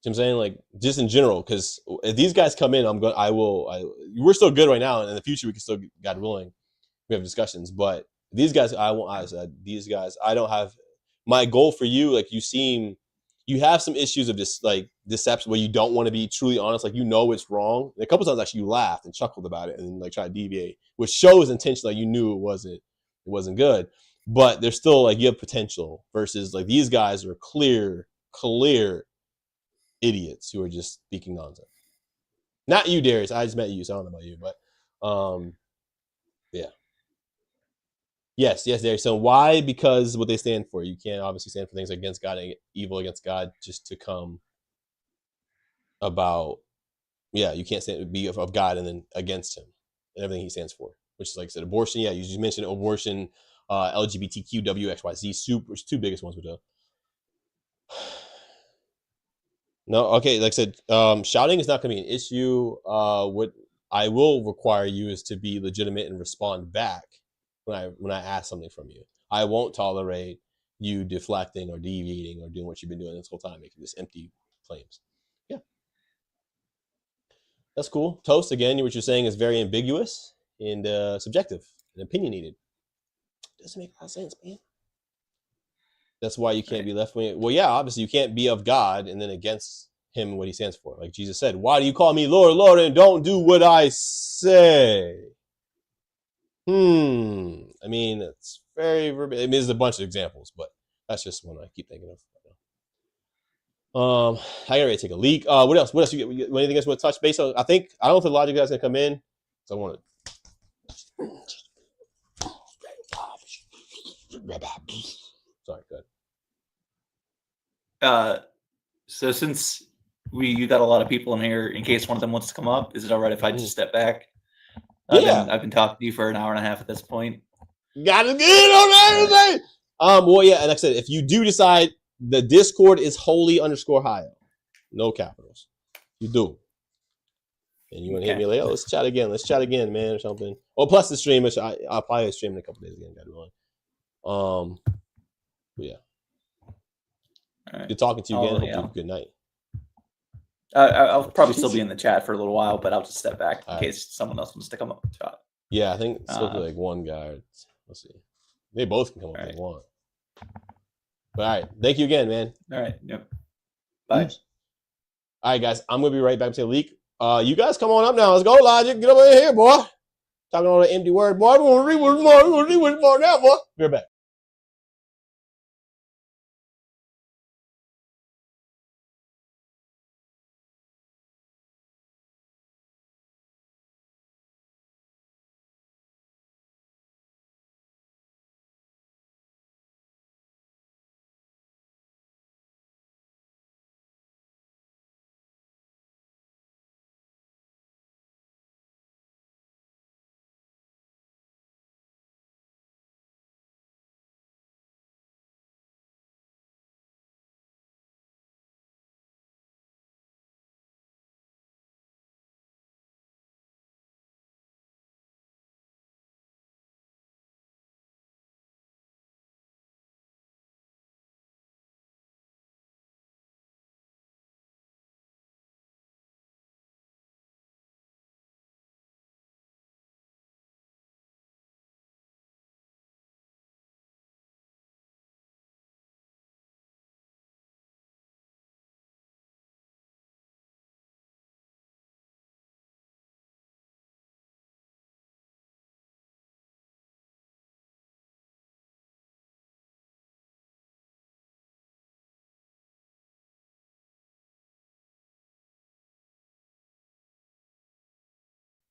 I'm saying, like, just in general, because if these guys come in, we're still good right now, and in the future we can still, God willing, we have discussions. But these guys, I don't have my goal for you. Like, you have some issues of just like deception where you don't want to be truly honest. Like, it's wrong. And a couple times actually you laughed and chuckled about it and like tried to deviate, which shows intentionally you knew it wasn't good. But there's still like you have potential versus like these guys are clear idiots who are just speaking nonsense. Not you, Darius. I just met you, so I don't know about you, but yeah. Yes, Darius. So why? Because what they stand for. You can't obviously stand for things against God and evil against God just to come about. Yeah, you can't be of God and then against him and everything he stands for, which is like I said, abortion. Yeah, you just mentioned abortion, LGBTQ, WXYZ, super two biggest ones with the. No, okay. Like I said, shouting is not going to be an issue. What I will require you is to be legitimate and respond back when I ask something from you. I won't tolerate you deflecting or deviating or doing what you've been doing this whole time, making just empty claims. Yeah, that's cool. Toast, again, what you're saying is very ambiguous and subjective and opinionated. Doesn't make a lot of sense, man. That's why you can't be left wing. Well, yeah, obviously you can't be of God and then against him what he stands for. Like Jesus said, why do you call me Lord, Lord, and don't do what I say? I mean, it's very. I mean, there's a bunch of examples, but that's just one I keep thinking of. I gotta ready to take a leak. What else? What else? You anything else you want to touch base on? I don't think a lot of you guys gonna come in. So I want to. Sorry, go ahead. So since you got a lot of people in here, in case one of them wants to come up, is it all right if I just step back? Yeah. I've been talking to you for an hour and a half at this point. Gotta get on everything. Well, yeah, and like I said, if you do decide the Discord is holy_Hio, no capitals. You do. And you want to hit me like, oh, let's chat again. Let's chat again, man, or something. Oh, plus the stream, which I'll probably stream in a couple days again. Got it on. But yeah. Right. Good talking to you again. Hope you have a good night. I'll probably still be in the chat for a little while, but I'll just step back in case someone else wants to come up. Yeah, I think it's supposed to be like one guy. Let's see. They both can come up if they want. But all right. Thank you again, man. All right. Yep. Bye. Oops. All right, guys. I'm going to be right back to the leak. You guys come on up now. Let's go, Logic. Get over here, boy. Talking all the empty word, boy. We're going to read what's more. We're going to read what's more now, boy. Be right back.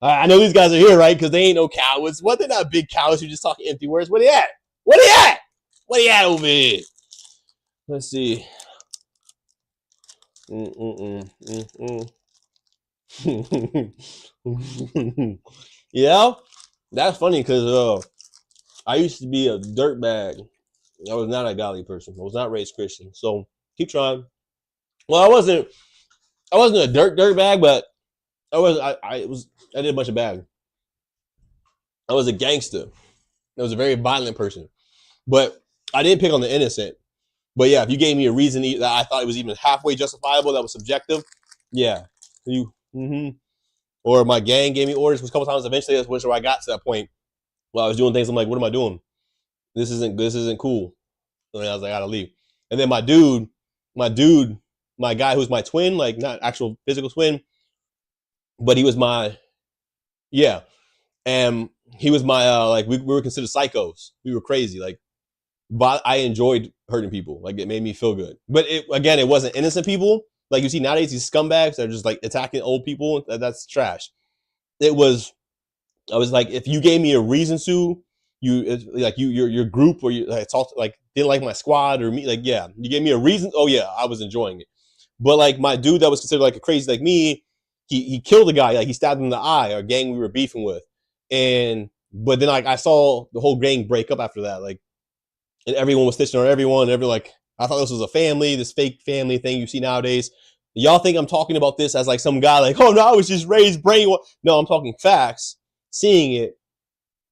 I know these guys are here, right? Because they ain't no cowards. What? They're not big cowards who just talk empty words. Where they at? Where they at? Where they at over here? Let's see. Yeah, that's funny because I used to be a dirtbag. I was not a godly person. I was not raised Christian. So keep trying. Well, I wasn't a dirtbag, but I did a bunch of bad. I was a gangster. I was a very violent person, but I didn't pick on the innocent. But yeah, if you gave me a reason that I thought it was even halfway justifiable, that was subjective. Yeah, Or my gang gave me orders a couple times. Eventually, that's where I got to that point. While I was doing things, I'm like, what am I doing? This isn't cool. And I was like, I gotta leave. And then my guy who's my twin, like not actual physical twin, but he was my, and he was my like we were considered psychos. We were crazy. Like, but I enjoyed hurting people. Like, it made me feel good. But it wasn't innocent people. Like you see nowadays, these scumbags that are just like attacking old people. That's trash. I was like, if you gave me a reason to, your group or you like talked like didn't like my squad or me, like you gave me a reason. Oh yeah, I was enjoying it. But like my dude that was considered like a crazy like me, he killed a guy. Like he stabbed him in the eye. Our gang we were beefing with, but then like I saw the whole gang break up after that. Like, and everyone was stitching on everyone. Like I thought this was a family, this fake family thing you see nowadays. Y'all think I'm talking about this as like some guy like, oh no, I was just raised brainwashed. No, I'm talking facts, seeing it,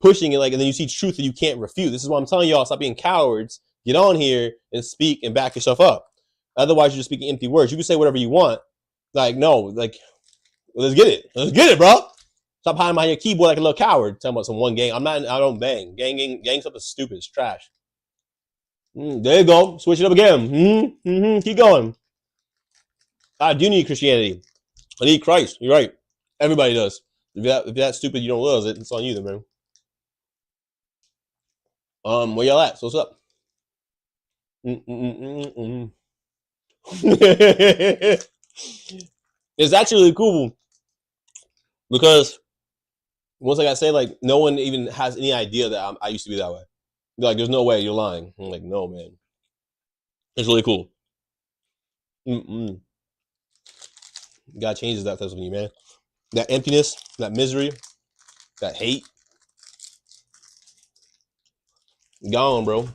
pushing it, like, and then you see truth that you can't refute. This is why I'm telling y'all, stop being cowards. Get on here and speak and back yourself up. Otherwise, you're just speaking empty words. You can say whatever you want. Like, no, like, let's get it. Let's get it, bro. Stop hiding behind your keyboard like a little coward. Talking about some one gang. I don't bang. Gang stuff is stupid. It's trash. There you go. Switch it up again. Keep going. I do need Christianity. I need Christ. You're right. Everybody does. If you're that stupid, you don't realize it. It's on you, then, man. Where y'all at? So what's up? It's actually really cool because once I got say like no one even has any idea that I used to be that way. They're like, there's no way you're lying. I'm like, no, man. It's really cool. God changes that stuff with you, man. That emptiness, that misery, that hate, gone, bro.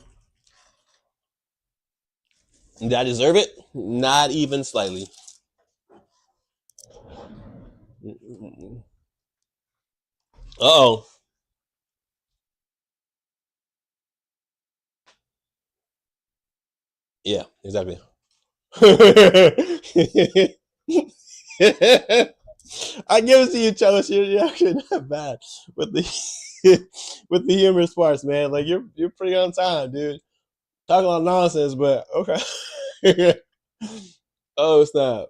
Did I deserve it? Not even slightly. Uh-oh. Yeah, exactly. I give it to you, Chalice. You're actually not bad with the with the humorous parts, man. Like you're pretty on time, dude. Talking a lot of nonsense, but okay. Oh snap!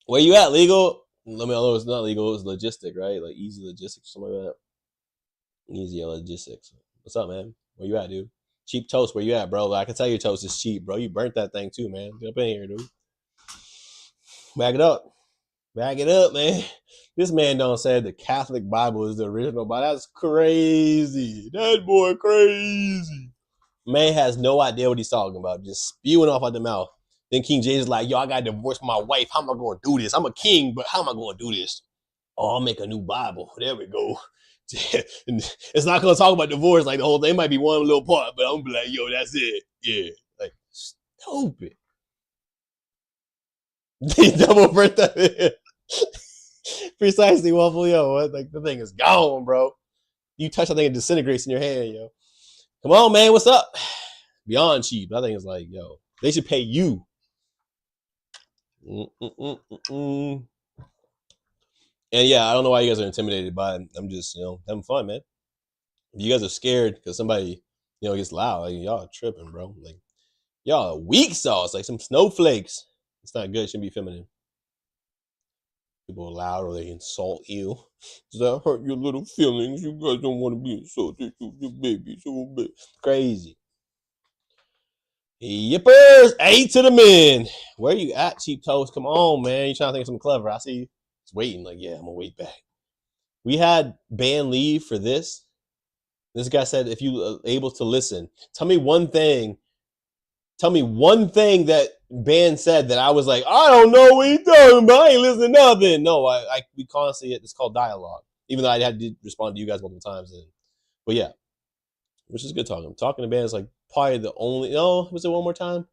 Where you at, legal? Let me know it's not legal. It's logistic, right? Like easy logistics, something like that. Easy logistics. What's up, man? Where you at, dude? Cheap toast. Where you at, bro? I can tell your toast is cheap, bro. You burnt that thing too, man. Get up in here, dude. Back it up. Back it up, man. This man don't say the Catholic Bible is the original Bible. That's crazy. That boy crazy. Man has no idea what he's talking about. Just spewing off out the mouth. Then King James is like, yo, I got to divorce my wife. How am I going to do this? I'm a king, but how am I going to do this? Oh, I'll make a new Bible. There we go. It's not going to talk about divorce like the whole thing. It might be one little part, but I'm going to be like, yo, that's it. Yeah. Like, stupid. They double burnt that. Precisely, Waffle. Yo, what? Like, the thing is gone, bro. You touch that thing, it disintegrates in your hand, yo. Come on, man. What's up? Beyond cheap. That thing is like, yo, they should pay you. And yeah, I don't know why you guys are intimidated by it. I'm just, having fun, man. If you guys are scared because somebody, gets loud, like, y'all tripping, bro. Like, y'all weak sauce, like some snowflakes. It's not good. It shouldn't be feminine. People are loud or they insult you. Does that hurt your little feelings? You guys don't want to be insulted. Your baby so big. Crazy. Yippers, 8 to the men. Where you at, cheap toast? Come on, man. You trying to think of something clever. I see you. It's waiting. Like, yeah, I'm going to wait back. We had ban leave for this. This guy said, if you are able to listen, tell me one thing that ban said that I was like, I don't know what he's talking about. I ain't listening to nothing. No, we constantly, it's called dialogue. Even though I had to respond to you guys multiple times. But yeah, which is good talking. Talking to ban is like probably the only, was it one more time?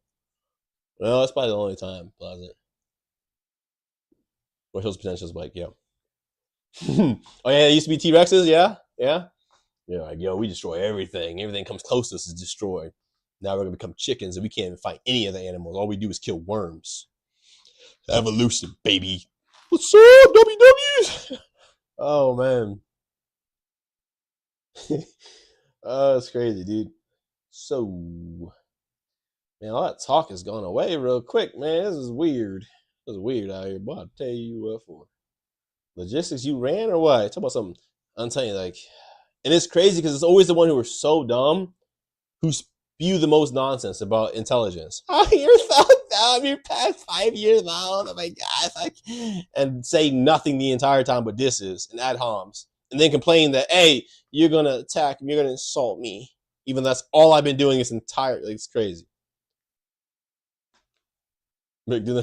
No, it's probably the only time, Plaza. What shows potential is like, yo. Oh yeah, it used to be T-Rexes, yeah? Yeah, like, yo, we destroy everything. Everything comes close to us is destroyed. Now we're gonna become chickens and we can't even fight any of the animals. All we do is kill worms. Evolution, baby. What's up, WWs? Oh man. It's crazy, dude. So, man, all that talk has gone away real quick, man. This is weird. This is weird out here, boy. I'll tell you what for. Logistics you ran or what? Talk about something. I'm telling you, like, and it's crazy because it's always the one who are so dumb who spew the most nonsense about intelligence. Oh, you're so dumb. You're past 5 years old. Oh my gosh. And say nothing the entire time but disses and ad homs. And then complain that, hey, you're going to attack me. You're going to insult me. Even that's all I've been doing this entire, like, it's crazy. That's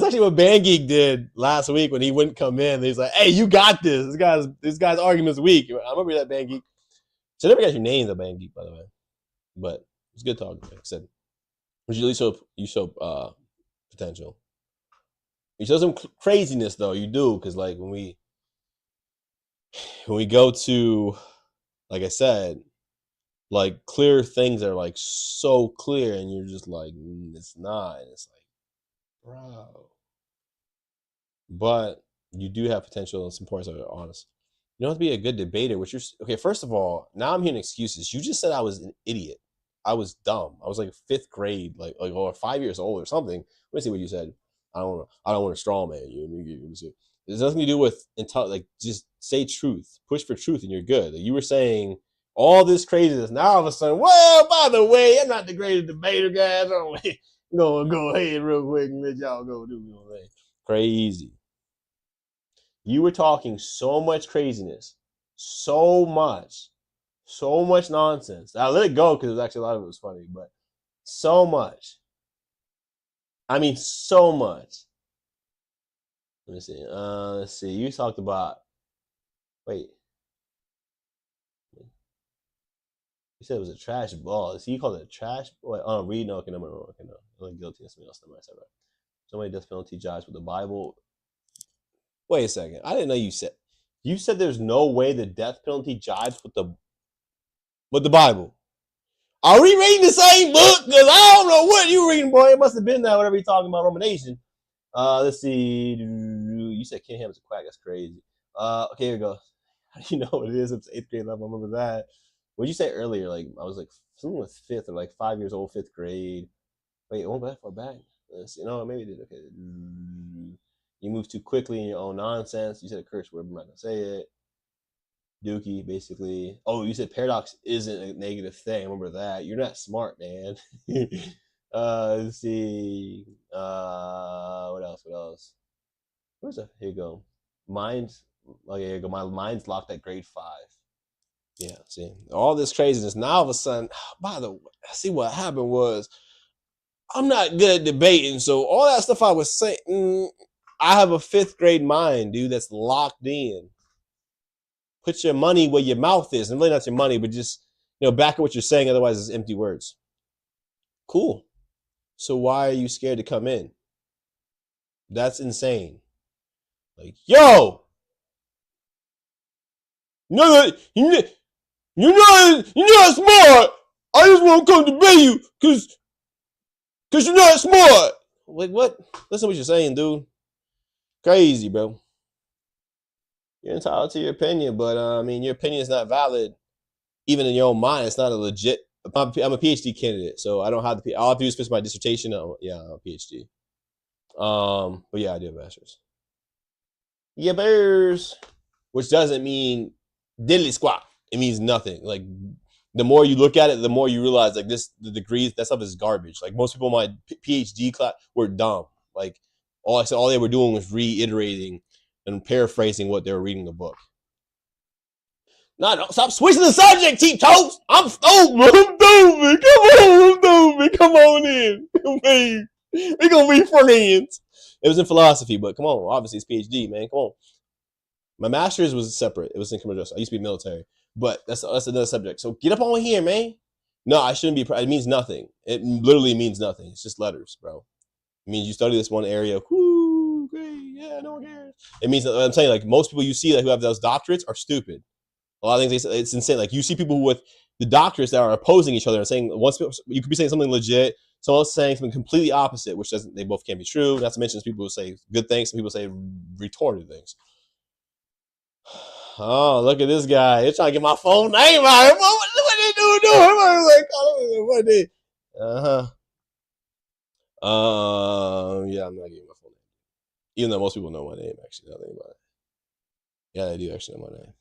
actually what Band Geek did last week when he wouldn't come in. He's like, hey, you got this. This guy's argument's weak. I remember that, Band Geek. So I never got your name, though, Band Geek, by the way. But it's good talking, like I said. You show potential. You show some craziness, though. You do, because like when we go to, like I said, like clear things that are like so clear, and you're just like, it's not. And it's like, bro. But you do have potential in some points that are honest. You don't have to be a good debater, which you're okay. First of all, now I'm hearing excuses. You just said I was an idiot. I was dumb. I was like 5th grade, like or 5 years old or something. Let me see what you said. I don't want to straw man you. There's nothing to do with like just say truth, push for truth, and you're good. Like you were saying all this craziness. Now all of a sudden, well, by the way, I'm not the greatest debater, guys. Go ahead real quick and let y'all go do your thing. Crazy. You were talking so much craziness, so much nonsense. I let it go because actually a lot of it was funny, but so much. I mean, so much. Let me see. Let's see. You talked about. Wait. You said it was a trash ball. See, you called it a trash ball. Oh, read no. Okay, no. Okay, no. I'm guilty of something else. Right. Somebody death penalty judge with the Bible. Wait a second. I didn't know you said. You said there's no way the death penalty jives with the Bible. Are we reading the same book? Because I don't know what you reading, boy. It must have been that whatever you're talking about, Romanation. Let's see. You said Ken Ham's a quack. That's crazy. Okay, here we go. How do you know what it is? It's 8th grade level. I remember that. What did you say earlier? Like I was like something with 5th or like 5 years old, 5th grade. Wait, it went that far back. Let's see. No, maybe it did. Okay. You move too quickly in your own nonsense. You said a curse word. I'm not gonna say it. Dookie, basically. Oh, you said paradox isn't a negative thing. I remember that. You're not smart, man. Let's see. What else? Where's that? Here you go. Mine's. Okay, here you go. My mind's locked at grade 5. Yeah, see. All this craziness. Now all of a sudden, by the way, see what happened was I'm not good at debating, so all that stuff I was saying, I have a 5th grade mind, dude, that's locked in. Put your money where your mouth is. And really not your money, but just, back at what you're saying. Otherwise, it's empty words. Cool. So why are you scared to come in? That's insane. Like, yo! You're not smart! I just want to come debate you because you're not smart! Like, what? Listen to what you're saying, dude. Crazy, bro. You're entitled to your opinion, but your opinion is not valid, even in your own mind. It's not a legit. I'm a PhD candidate, so I don't have to. All I have to do is finish my dissertation. I'm a PhD. But yeah, I do have a master's. Yeah, bears, which doesn't mean diddly squat. It means nothing. Like the more you look at it, the more you realize like the degrees, that stuff is garbage. Like most people in my PhD class were dumb. Like all they were doing was reiterating and paraphrasing what they were reading the book. No, stop switching the subject, Cheap Toast. I'm stupid. Man. Come on in. We're gonna be friends. It was in philosophy, but come on, obviously it's PhD, man. Come on. My master's was separate. It was in criminal justice. I used to be military, but that's another subject. So get up on here, man. No, I shouldn't be. It means nothing. It literally means nothing. It's just letters, bro. It means you study this one area. Whoo, great, yeah, no one cares. It means I'm saying like most people you see that who have those doctorates are stupid. A lot of things they say, it's insane. Like you see people with the doctorates that are opposing each other and saying you could be saying something legit, someone else saying something completely opposite, which doesn't. They both can't be true. Not to mention people who say good things, some people say retarded things. Oh, look at this guy! He's trying to get my phone name out. What they doing? What they? Yeah, I'm not getting my phone name, even though most people know my name. Actually, nothing about it. Yeah, they do actually know my name.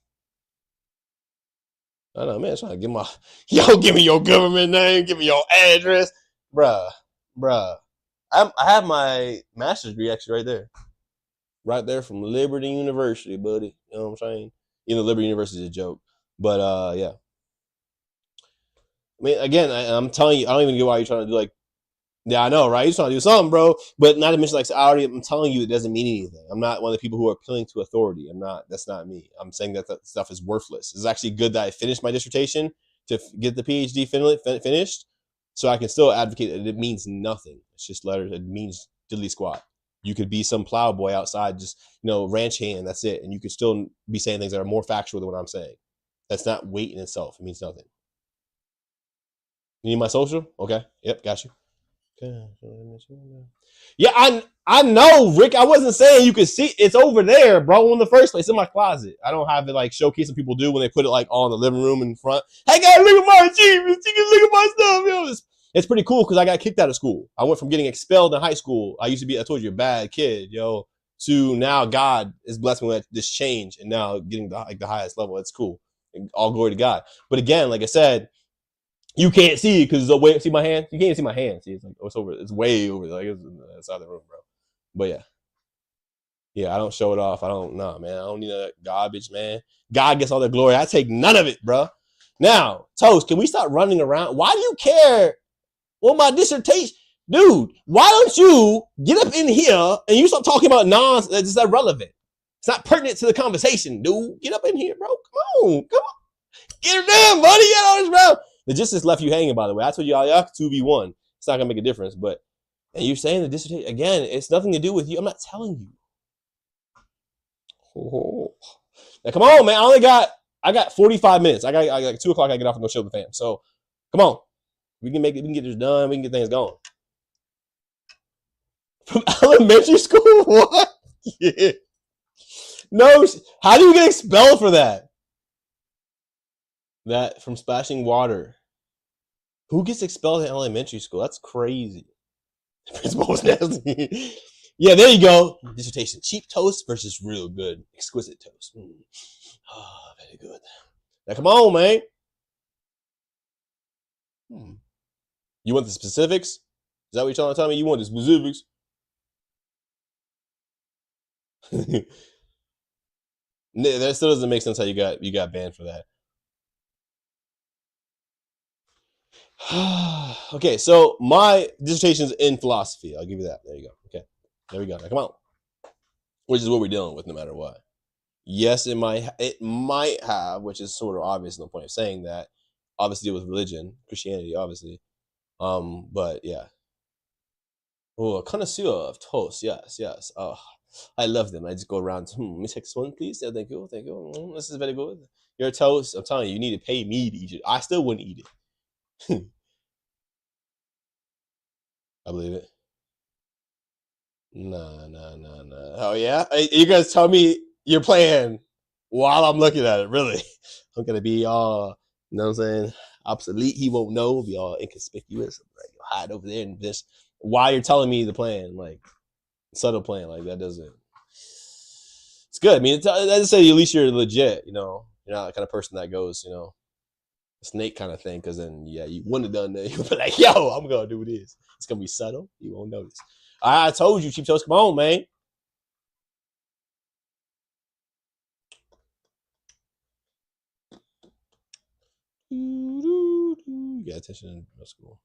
I know, man. Trying to give give me your government name, give me your address, bruh. I have my master's degree actually right there from Liberty University, buddy. You know what I'm saying? Liberty University is a joke, but yeah. I mean, again, I'm telling you, I don't even get why you're trying to do like. Yeah, I know, right? You're trying to do something, bro. But not to mention, like, I'm telling you, it doesn't mean anything. I'm not one of the people who are appealing to authority. That's not me. I'm saying that stuff is worthless. It's actually good that I finished my dissertation to get the PhD finished, so I can still advocate that it means nothing. It's just letters. It means diddly squat. You could be some plowboy outside, just ranch hand. That's it, and you could still be saying things that are more factual than what I'm saying. That's not weight in itself. It means nothing. You need my social? Okay. Yep. Got you. Yeah, I know, Rick. I wasn't saying you could see it's over there, bro. In the first place, in my closet. I don't have it like showcasing. People do when they put it like on the living room in front. Hey guys, look at my achievements. You can look at my stuff. It's pretty cool because I got kicked out of school. I went from getting expelled in high school. I used to be, I told you, a bad kid, to now God has blessed me with this change and now getting the highest level. It's cool. And all glory to God. But again, like I said, You can't see it because the way. See my hand? You can't see my hand. See, it's like it's over. It's way over. Like it's in the side of the room, bro. But yeah. Yeah, I don't show it off. I don't know, man. I don't need that garbage, man. God gets all the glory. I take none of it, bro. Now, Toast, can we stop running around? Why do you care? Well, my dissertation, dude. Why don't you get up in here and you start talking about nonsense that's irrelevant? It's not pertinent to the conversation, dude. Get up in here, bro. Come on. Get her down, buddy. Get on this, bro. The distance left you hanging, by the way. I told y'all 2v1. It's not gonna make a difference, but and you're saying the dissertation again. It's nothing to do with you. I'm not telling you. Oh. Now come on, man. I got 45 minutes. I got 2 o'clock. I get off and go show the fam. So come on. We can make it. We can get this done. We can get things going. From elementary school? What? Yeah. No. How do you get expelled for that? That from splashing water. Who gets expelled in elementary school? That's crazy. The principal was nasty. Yeah, there you go. Dissertation. Cheap toast versus real good, exquisite toast. Oh, very good. Now, come on, man. You want the specifics? Is that what you're trying to tell me? You want the specifics? That still doesn't make sense how you got banned for that. Okay, so my dissertation's in philosophy. I'll give you that. There you go. Okay, there we go. Now, come on. Which is what we're dealing with no matter what. Yes, it might have, which is sort of obvious, no point of saying that. Obviously deal with religion, Christianity, obviously. But yeah. Oh, a connoisseur of toast. Yes. Oh, I love them. I just go around. May I take this one, please? Yeah, thank you. This is very good. Your toast. I'm telling you, you need to pay me to eat it. I still wouldn't eat it. I believe it. Nah. Oh yeah? You guys tell me you're playing while I'm looking at it, really. I'm gonna be all, you know what I'm saying, obsolete. He won't know, be all inconspicuous. Like, hide over there and just while you're telling me the plan, like subtle plan, like that doesn't. It's good. I mean, I just say at least you're legit, you know. You're not the kind of person that goes, you know, snake kind of thing, because then yeah, you wouldn't have done that. You'd be like, yo, I'm gonna do this. It's gonna be subtle. You won't notice. I told you, cheap toast. Come on, man. You got attention in middle school.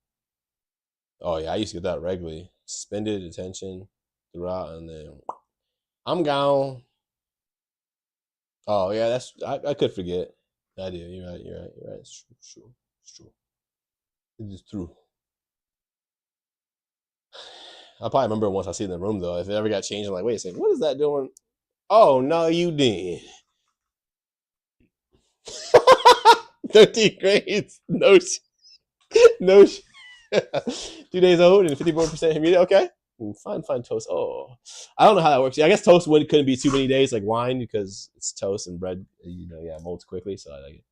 Oh yeah, I used to get that regularly. Suspended detention throughout, and then I'm gone. Oh yeah, I could forget. I do. You're right. It's true. It is true. I probably remember once I see it in the room though. If it ever got changed, I'm like, wait a second, what is that doing? Oh no, you did. 13 grades. No. 2 days old and 54% humidity. Okay. Fine toast. Oh, I don't know how that works. I guess toast couldn't be too many days like wine because it's toast and bread, you know, yeah, molds quickly. So I like it.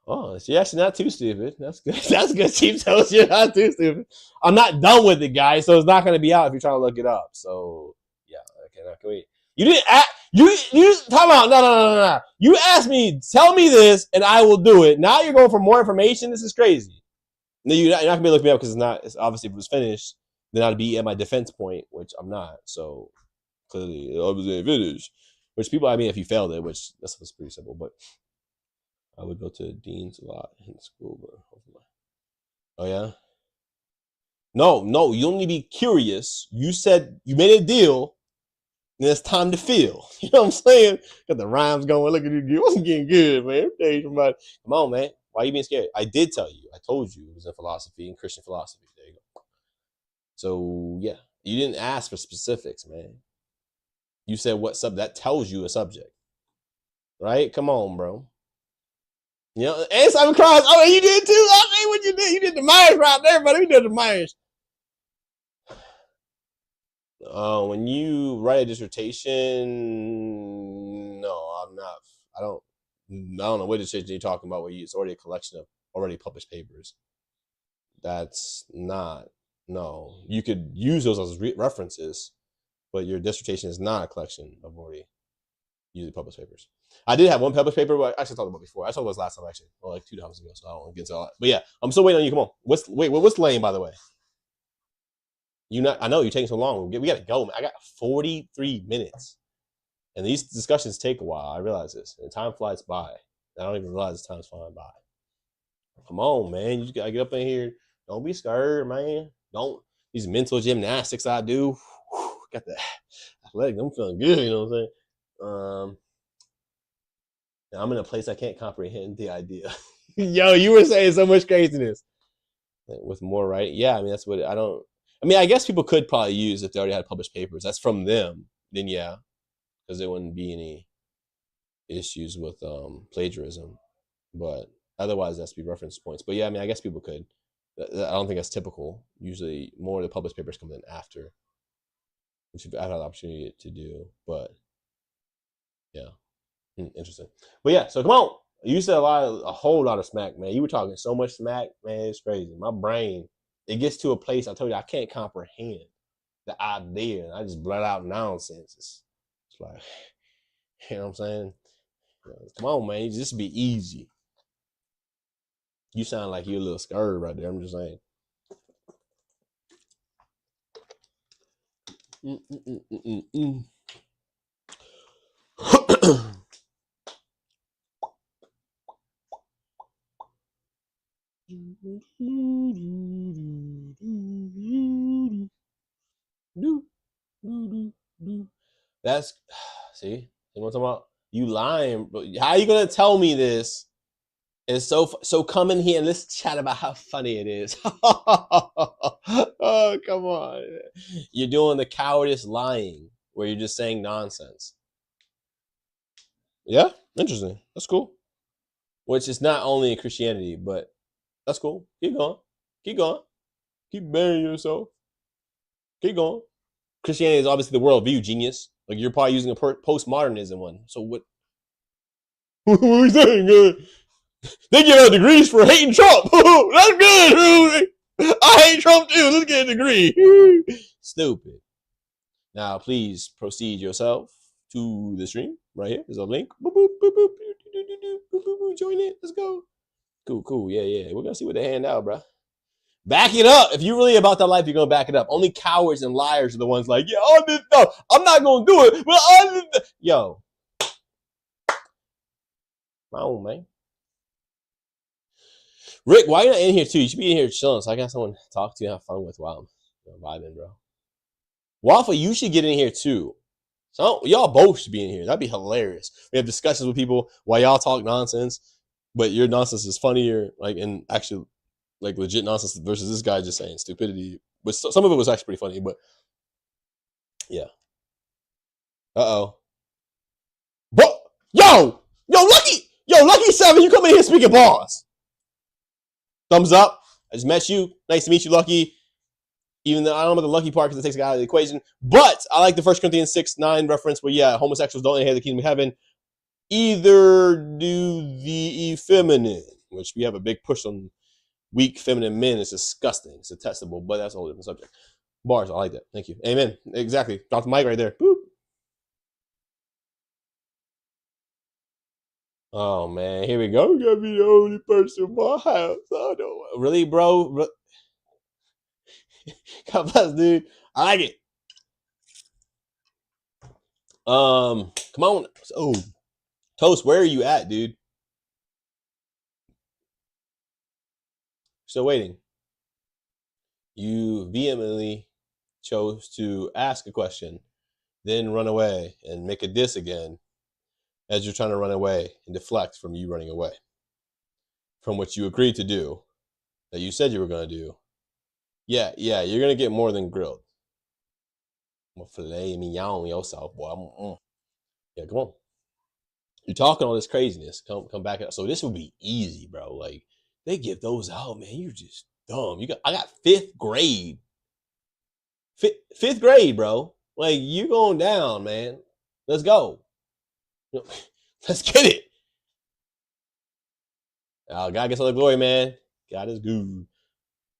Oh, so you're actually not too stupid. That's good. That's good, cheap toast. You're not too stupid. I'm not done with it, guys, so it's not going to be out if you're trying to look it up. So yeah, okay, now can we? You didn't ask. You time out. No. You asked me, tell me this, and I will do it. Now you're going for more information. This is crazy. No, you're not gonna be looking me up because it's not. It's obviously if it was finished, then I'd be at my defense point, which I'm not. So clearly, it obviously finished. Which people, I mean, if you failed it, which that's pretty simple, but I would go to deans a lot in school. But hopefully. Oh yeah. No, you only be curious. You said you made a deal. And it's time to feel. You know what I'm saying? Got the rhymes going. Look at you. It wasn't getting good, man. Come on, man. Why are you being scared? I did tell you. I told you it was in philosophy and Christian philosophy. There you go. So, yeah. You didn't ask for specifics, man. You said what subject. That tells you a subject. Right? Come on, bro. You know, and Simon Cross. Oh, you did too? I see what you did. You did the Myers right there, buddy. We did the Myers. When you write a dissertation, no, I'm not. I don't know what dissertation you're talking about. Where it's already a collection of already published papers. That's not. No, you could use those as references, but your dissertation is not a collection of already usually published papers. I did have one published paper, but I actually talked about before. I talked about this last time actually, or like 2 times ago. So I don't want to get into all that. But yeah, I'm still waiting on you. Come on. What's the lane, by the way? I know you're taking so long. We gotta go, man. I got 43 minutes. And these discussions take a while. I realize this. And time flies by. I don't even realize time's flying by. Come on, man. You just gotta get up in here. Don't be scared, man. Don't. These mental gymnastics I do. Got the athletic. I'm feeling good, you know what I'm saying? Now I'm in a place I can't comprehend the idea. Yo, you were saying so much craziness. With more, right? Yeah, I mean, that's what I guess people could probably use if they already had published papers. That's from them. Then yeah, because there wouldn't be any issues with plagiarism. But otherwise, that's be reference points. But yeah, I mean, I guess people could. I don't think that's typical. Usually, more of the published papers come in after, which I've had the opportunity to do. But yeah, interesting. But yeah, so come on. You said a whole lot of smack, man. You were talking so much smack, man. It's crazy. My brain, it gets to a place. I told you I can't comprehend the idea, and I just blurt out nonsense. It's like, you know what I'm saying? Come on, man. It just be easy. You sound like you're a little scared right there. I'm just saying. That's see what I'm talking about. You lying, bro. How are you gonna tell me this? And so come in here and let's chat about how funny it is. Oh, come on. You're doing the cowardice lying where you're just saying nonsense. Yeah, interesting. That's cool. Which is not only in Christianity, but that's cool. Keep going. Keep going. Keep burying yourself. Keep going. Christianity is obviously the worldview, genius. Like you're probably using a postmodernism one. So what? What are we saying? They give out degrees for hating Trump. That's good. I hate Trump too. Let's get a degree. Stupid. Now, please proceed yourself to the stream right here. There's a link. Boop, boop, boop, boop, boop, boop, join it. Let's go. Cool. Yeah. We're gonna see what they hand out, bro. Back it up. If you're really about that life, you're gonna back it up. Only cowards and liars are the ones like, yeah, no, I'm not gonna do it. But yo, my own man. Rick, why are you not in here too? You should be in here chilling so I got someone to talk to and have fun with while I'm vibing, bro. Waffle, you should get in here too. So y'all both should be in here. That'd be hilarious. We have discussions with people while y'all talk nonsense, but your nonsense is funnier, like and actually like legit nonsense versus this guy just saying stupidity. But some of it was actually pretty funny, but yeah. But yo, Lucky 7, you come in here speaking bars. Thumbs up. I just met you. Nice to meet you, Lucky. Even though I don't know about the lucky part because it takes a guy out of the equation. But I like the 1 Corinthians 6:9 reference where, yeah, homosexuals don't inherit the kingdom of heaven. Either do the effeminate, which we have a big push on weak feminine men. It's disgusting. It's detestable, but that's a whole different subject. Bars, I like that. Thank you. Amen. Exactly. Drop the mic right there. Boop. Oh, man. Here we go. You gotta be the only person in my house. Oh, no. Really, bro? God bless, dude. I like it. Come on. Oh, Toast, where are you at, dude? Still waiting. You vehemently chose to ask a question, then run away and make a diss again as you're trying to run away and deflect from you running away from what you agreed to do, that you said you were going to do. Yeah, you're going to get more than grilled. I'm going to filet mignon yourself, boy. Yeah, come on. You're talking all this craziness. Come back up. So this would be easy, bro. Like, they give those out, man. You're just dumb. I got 5th grade. 5th grade, bro. Like, you're going down, man. Let's go. Let's get it. God gets all the glory, man. God is good.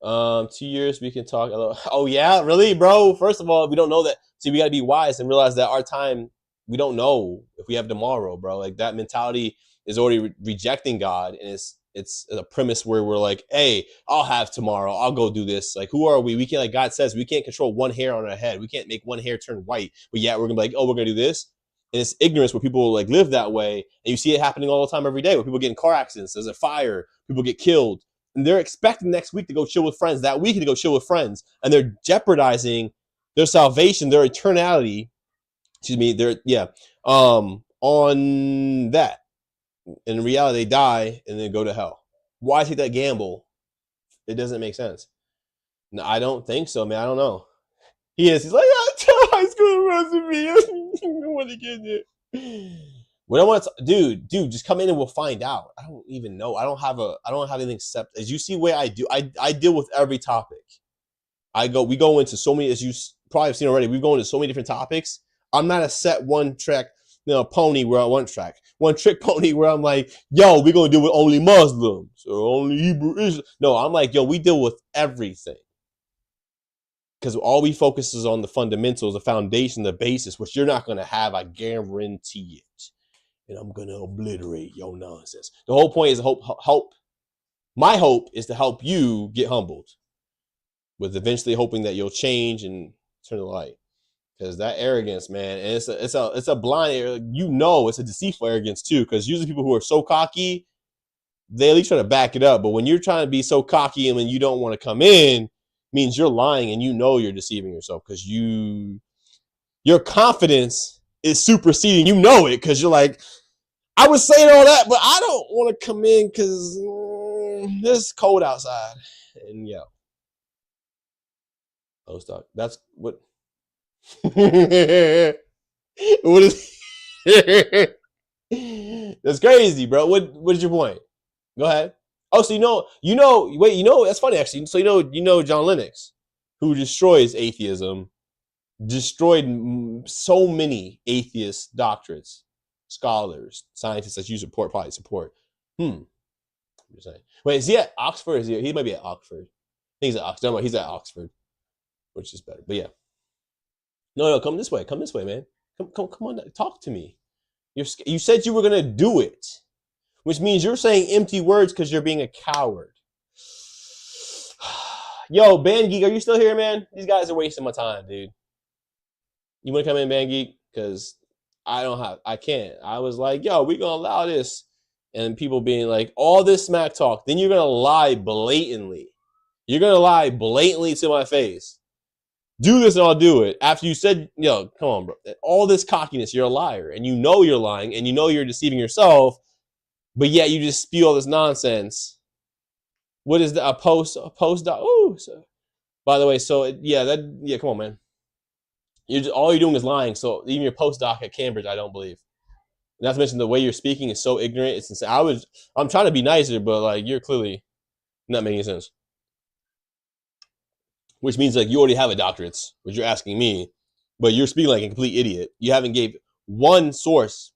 2 years we can talk. Oh yeah, really, bro? First of all, we don't know that. See, we got to be wise and realize that our time we don't know if we have tomorrow, bro. Like that mentality is already rejecting God, and it's a premise where we're like, hey, I'll have tomorrow. I'll go do this. Like, who are we? We can't, like God says, we can't control one hair on our head. We can't make one hair turn white. But yeah, we're gonna be like, oh, we're gonna do this. And it's ignorance where people like live that way, and you see it happening all the time every day. Where people get in car accidents, there's a fire, people get killed, and they're expecting next week to go chill with friends, that week to go chill with friends, and they're jeopardizing their salvation, their eternality. Excuse me, on that. In reality, they die and then go to hell. Why take that gamble? It doesn't make sense. No, I don't think so, man. I don't know. He's like, high school recipe. I want to get it. What I want to, dude, just come in and we'll find out. I don't even know. I don't have anything except, as you see where I do. I deal with every topic. We go into so many, as you probably have seen already. We go into so many different topics. I'm not a set one trick pony where one trick pony where I'm like, yo, we're gonna deal with only Muslims or only Hebrew Israel. No, I'm like, yo, we deal with everything. Because all we focus is on the fundamentals, the foundation, the basis, which you're not gonna have, I guarantee it. And I'm gonna obliterate your nonsense. The whole point is help. My hope is to help you get humbled, with eventually hoping that you'll change and turn the light. Because that arrogance, man, and it's a blind, it's a deceitful arrogance too. Because usually people who are so cocky, they at least try to back it up. But when you're trying to be so cocky and when you don't want to come in, means you're lying and you're deceiving yourself. Because your confidence is superseding. You know it because you're like, I was saying all that, but I don't want to come in because it's cold outside. And yeah, postdoc. That's what. What is that's crazy, bro. What is your point? Go ahead. Oh, so that's funny actually. So you know John Lennox, who destroys atheism, destroyed so many atheist doctorates, scholars, scientists that you probably support. I'm just saying. Wait, is he at Oxford? He might be at Oxford. I think he's at Oxford. No, he's at Oxford, which is better. But yeah. No, come this way. Come this way, man. Come on, talk to me. You said you were gonna do it, which means you're saying empty words because you're being a coward. Yo, Band Geek, are you still here, man? These guys are wasting my time, dude. You want to come in, Band Geek? Because I can't. I was like, yo, we gonna allow this, and people being like, all this smack talk. Then you're gonna lie blatantly. You're gonna lie blatantly to my face. Do this and I'll do it. After you said, yo, come on, bro. All this cockiness, you're a liar. And you know you're lying. And you know you're deceiving yourself. But yet you just spew all this nonsense. What is a postdoc? Ooh. So, by the way, come on, man. All you're doing is lying. So even your postdoc at Cambridge, I don't believe. Not to mention the way you're speaking is so ignorant. It's insane. I'm trying to be nicer, but like you're clearly not making sense. Which means like you already have a doctorate, which you're asking me, but you're speaking like a complete idiot. You haven't gave one source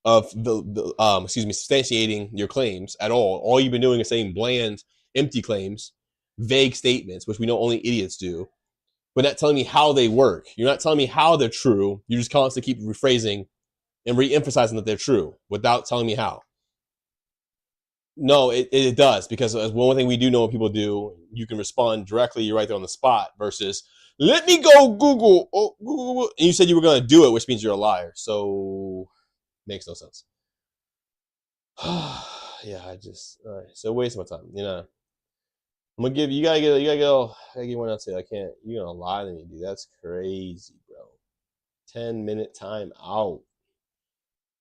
of substantiating your claims at all. All you've been doing is saying bland, empty claims, vague statements, which we know only idiots do, but not telling me how they work. You're not telling me how they're true. You just constantly keep rephrasing and re-emphasizing that they're true without telling me how. No, it does, because one thing we do know what people do, you can respond directly, you're right there on the spot, versus let me go Google, and you said you were going to do it, which means you're a liar. So makes no sense. Yeah, all right. So waste my time. I'm gonna give you gotta get one out. I can't. You're gonna lie to me, dude. That's crazy, bro. 10-minute time out.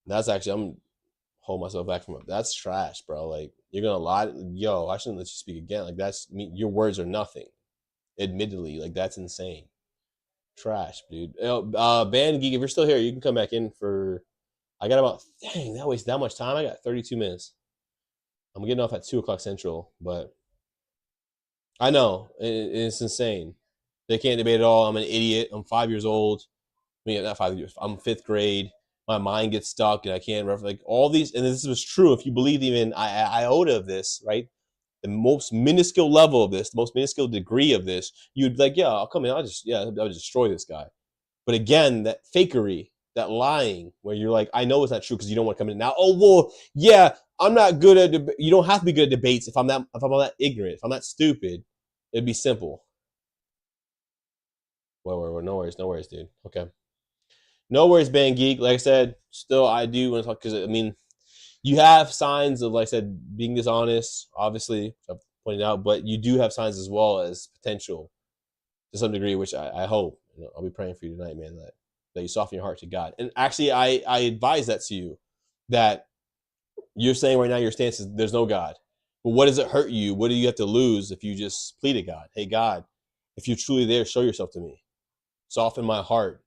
That's actually I'm hold myself back from it. That's trash, bro. Like you're gonna lie. Yo, I shouldn't let you speak again. Like your words are nothing. Admittedly, like that's insane. Trash, dude. Band Geek, if you're still here, you can come back in for. I got about that wastes that much time. I got 32 minutes. I'm getting off at 2:00 Central, but I know it's insane. They can't debate at all. I'm an idiot. I'm 5 years old. I mean, not 5 years. I'm 5th grade. My mind gets stuck and I can't like all these. And this was true. If you believe even iota of this, right? The most minuscule level of this, the most minuscule degree of this, you'd be like, yeah, I'll come in. I'll destroy this guy. But again, that fakery, that lying where you're like, I know it's not true because you don't want to come in now. Oh, well, yeah, I'm not good at you don't have to be good at debates if I'm that ignorant, if I'm that stupid. It'd be simple. Well, no worries, dude. Okay. No worries, Band Geek. Like I said, still I do want to talk because I mean, you have signs of, like I said, being dishonest, obviously, I've pointed out, but you do have signs as well as potential to some degree, which I hope. I'll be praying for you tonight, man, that you soften your heart to God. And actually, I advise that to you, that you're saying right now your stance is there's no God. But what does it hurt you? What do you have to lose if you just plead to God? Hey, God, if you're truly there, show yourself to me. Soften my heart.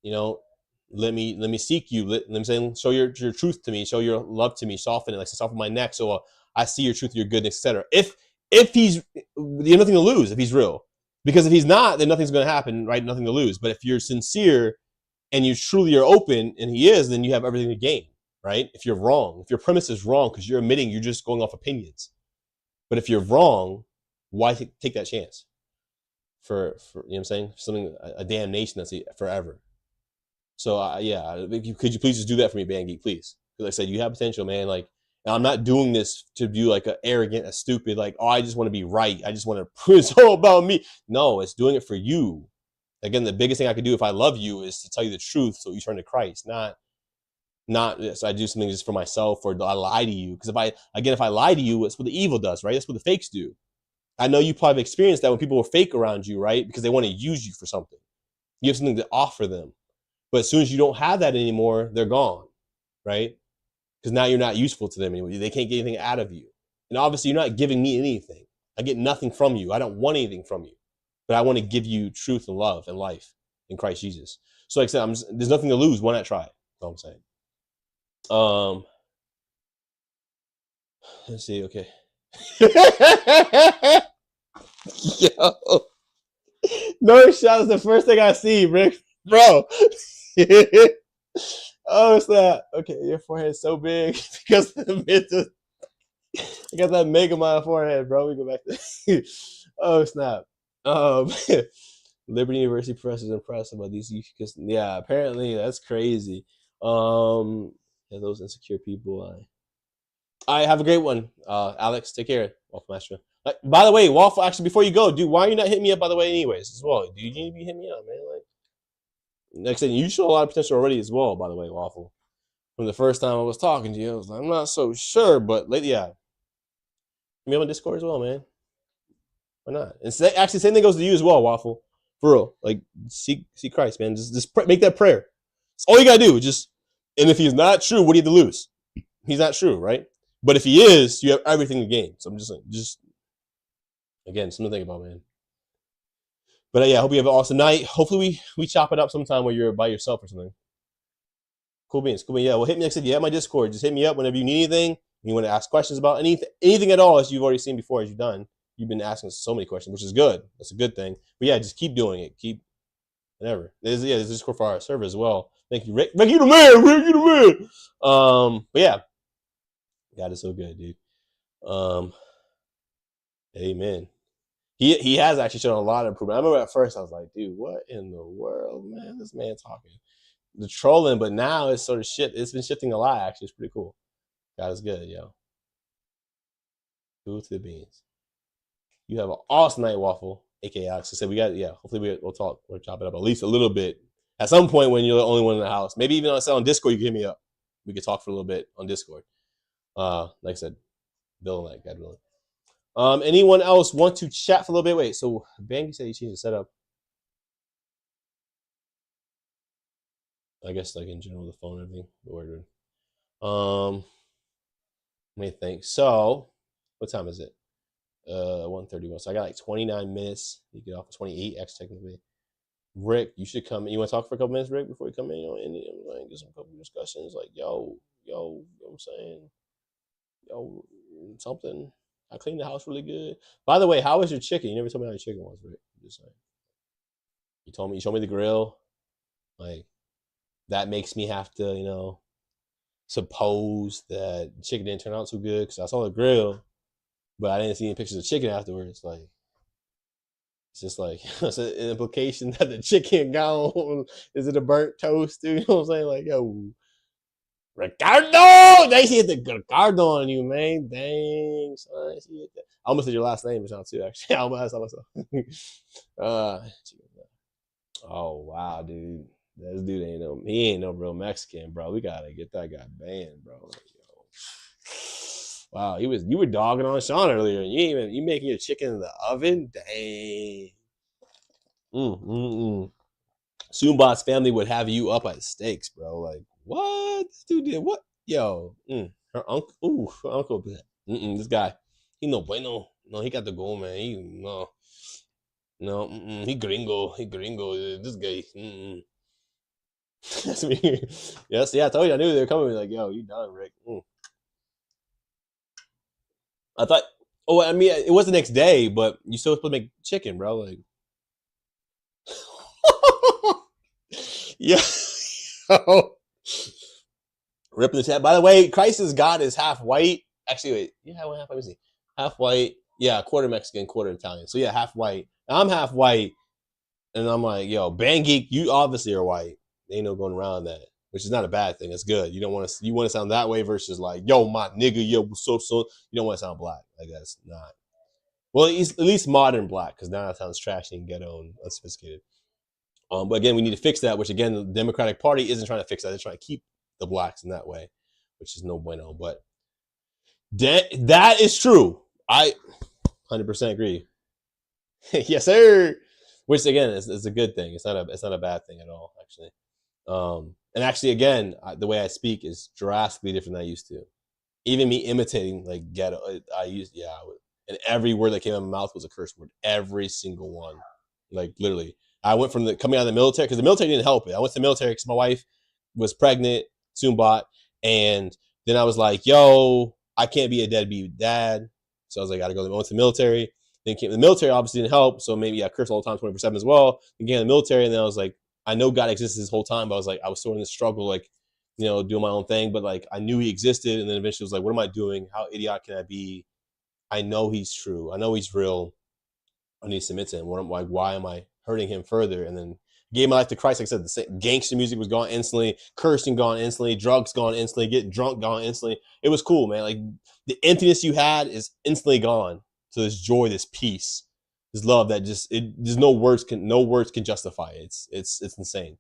Let me seek you. Let me say, show your truth to me. Show your love to me. Soften it, like soften my neck, so I see your truth, your goodness, etc. If he's, you have nothing to lose if he's real, because if he's not, then nothing's going to happen, right? Nothing to lose. But if you're sincere and you truly are open, and he is, then you have everything to gain, right? If you're wrong, if your premise is wrong, because you're admitting you're just going off opinions. But if you're wrong, why take that chance for you know what I'm saying? Something, a damnation that's forever. So could you please just do that for me, Band Geek, please? Because like I said, you have potential, man. Like, and I'm not doing this to do like a arrogant, a stupid, like, oh, I just want to be right. I just want to, it's all about me. No, it's doing it for you. Again, the biggest thing I could do if I love you is to tell you the truth, so you turn to Christ. Not so I do something just for myself, or I lie to you. Because if I lie to you, it's what the evil does, right? That's what the fakes do. I know you probably experienced that when people were fake around you, right? Because they want to use you for something. You have something to offer them. But as soon as you don't have that anymore, they're gone, right? Because now you're not useful to them anymore. They can't get anything out of you. And obviously, you're not giving me anything. I get nothing from you. I don't want anything from you. But I want to give you truth and love and life in Christ Jesus. So like I said, there's nothing to lose. Why not try it? That's all I'm saying. Let's see. Okay. Yo. No shot is the first thing I see, Rick. Bro. Oh, snap. Okay, your forehead's so big because I got that mega on my forehead, bro. We go back to oh, snap. Liberty University Press is impressed about these. Yeah, apparently that's crazy. Yeah, those insecure people. I have a great one. Alex, take care. Waffle Master. By the way, Waffle, actually, before you go, dude, why are you not hitting me up, by the way, anyways, as well? Dude, you need to be hitting me up, man. Like I said, you show a lot of potential already as well, by the way, Waffle. From the first time I was talking to you, I was like, I'm not so sure, but lately, yeah. Hit me up on Discord as well, man. Why not? And actually, same thing goes to you as well, Waffle. For real. Like, seek Christ, man. Just make that prayer. It's all you gotta do. And if he's not true, what do you have to lose? He's not true, right? But if he is, you have everything to gain. So I'm just again, something to think about, man. But yeah, I hope you have an awesome night. Hopefully we chop it up sometime where you're by yourself or something. Cool beans. Yeah, well, hit me. Like I said, you have my Discord. Just hit me up whenever you need anything. You want to ask questions about anything at all, as you've already seen before, as you've done. You've been asking so many questions, which is good. That's a good thing. But yeah, just keep doing it. Keep whatever. There's Discord for our server as well. Thank you, Rick. Rick, you the man. Rick, you the man. But yeah, God is so good, dude. Amen. He has actually shown a lot of improvement. I remember at first I was like, dude, what in the world, man? This man talking. The trolling, but now it's sort of it's been shifting a lot, actually. It's pretty cool. God is good, yo. Food to the beans. You have an awesome night, Waffle, aka Alex. I said hopefully we'll talk, we'll chop it up at least a little bit. At some point when you're the only one in the house. Maybe even on Discord, you can hit me up. We could talk for a little bit on Discord. Like I said, building that, God willing. Anyone else want to chat for a little bit? Wait, so Bangy said he changed the setup. I guess like in general, the phone and everything. Ordered. Let me think. So, what time is it? 1:31. So I got like 29 minutes. You get off 28 X technically. Rick, you should come. You want to talk for a couple minutes, Rick, before you come in? And get some couple discussions. Like, you know what I'm saying? Something. I cleaned the house really good. By the way, how was your chicken? You never told me how your chicken was, Rick. Just saying. You showed me the grill. Like, that makes me have to, suppose that the chicken didn't turn out too good because I saw the grill, but I didn't see any pictures of chicken afterwards. Like, It's just like it's an implication that the chicken gone. Is it a burnt toast, dude? You know what I'm saying? Like, yo, Ricardo! They hit the Ricardo on you, man. Dang, son. I almost said your last name, John, too, actually. I almost saw myself. Oh, wow, dude. This dude ain't no real Mexican, bro. We gotta get that guy banned, bro. Like, yo. Wow, you were dogging on Sean earlier, and you making your chicken in the oven? Dang. Soonbot's family would have you up at stakes, bro. Like, what? This dude did what? Yo, her uncle. This guy, he no bueno. No, he got the goal, man. He gringo. This guy. That's me. Yes, yeah, I told you. I knew they were coming. Like, yo, you done, Rick. I thought. Oh, I mean, it was the next day, but you still supposed to make chicken, bro. Like, yeah. Ripping the chat. By the way, Christ's God is half white. Actually, wait. Yeah, half white. Let me see. Half white. Yeah, quarter Mexican, quarter Italian. So yeah, half white. I'm half white, and I'm like, yo, Bang Geek, you obviously are white. Ain't no going around that, which is not a bad thing. It's good. You don't want to. You want to sound that way versus like, yo, my nigga, yo, what's up, son? You don't want to sound black. Like that's not. Well, at least modern black, because now that sounds trashy and ghetto and unsophisticated. But again, we need to fix that. Which again, the Democratic Party isn't trying to fix that. They're trying to keep the blacks in that way, which is no bueno. But that is true. I 100% agree. Yes, sir. Which again is a good thing. It's not a bad thing at all, actually. And actually, again, the way I speak is drastically different than I used to. Even me imitating like ghetto, and every word that came out of my mouth was a curse word. Every single one, like literally. I went from coming out of the military because the military didn't help it. I went to the military because my wife was pregnant, Soonbot, and then I was like, yo, I can't be a deadbeat dad. So I was like, I went to the military. Then came the military, obviously didn't help. So maybe I cursed all the time, 24/7 as well. Then came to the military, and then I was like, I know God existed this whole time, but I was like, I was sort of in the struggle, like, doing my own thing, but like I knew he existed, and then eventually I was like, what am I doing? How idiotic can I be? I know he's true. I know he's real. I need to submit to him. Why am I hurting him further? And then gave my life to Christ. Like I said, the same, gangster music was gone instantly, cursing gone instantly, drugs gone instantly, getting drunk gone instantly. It was cool, man. Like the emptiness you had is instantly gone. So this joy, this peace, this love that there's no words can justify it. It's insane.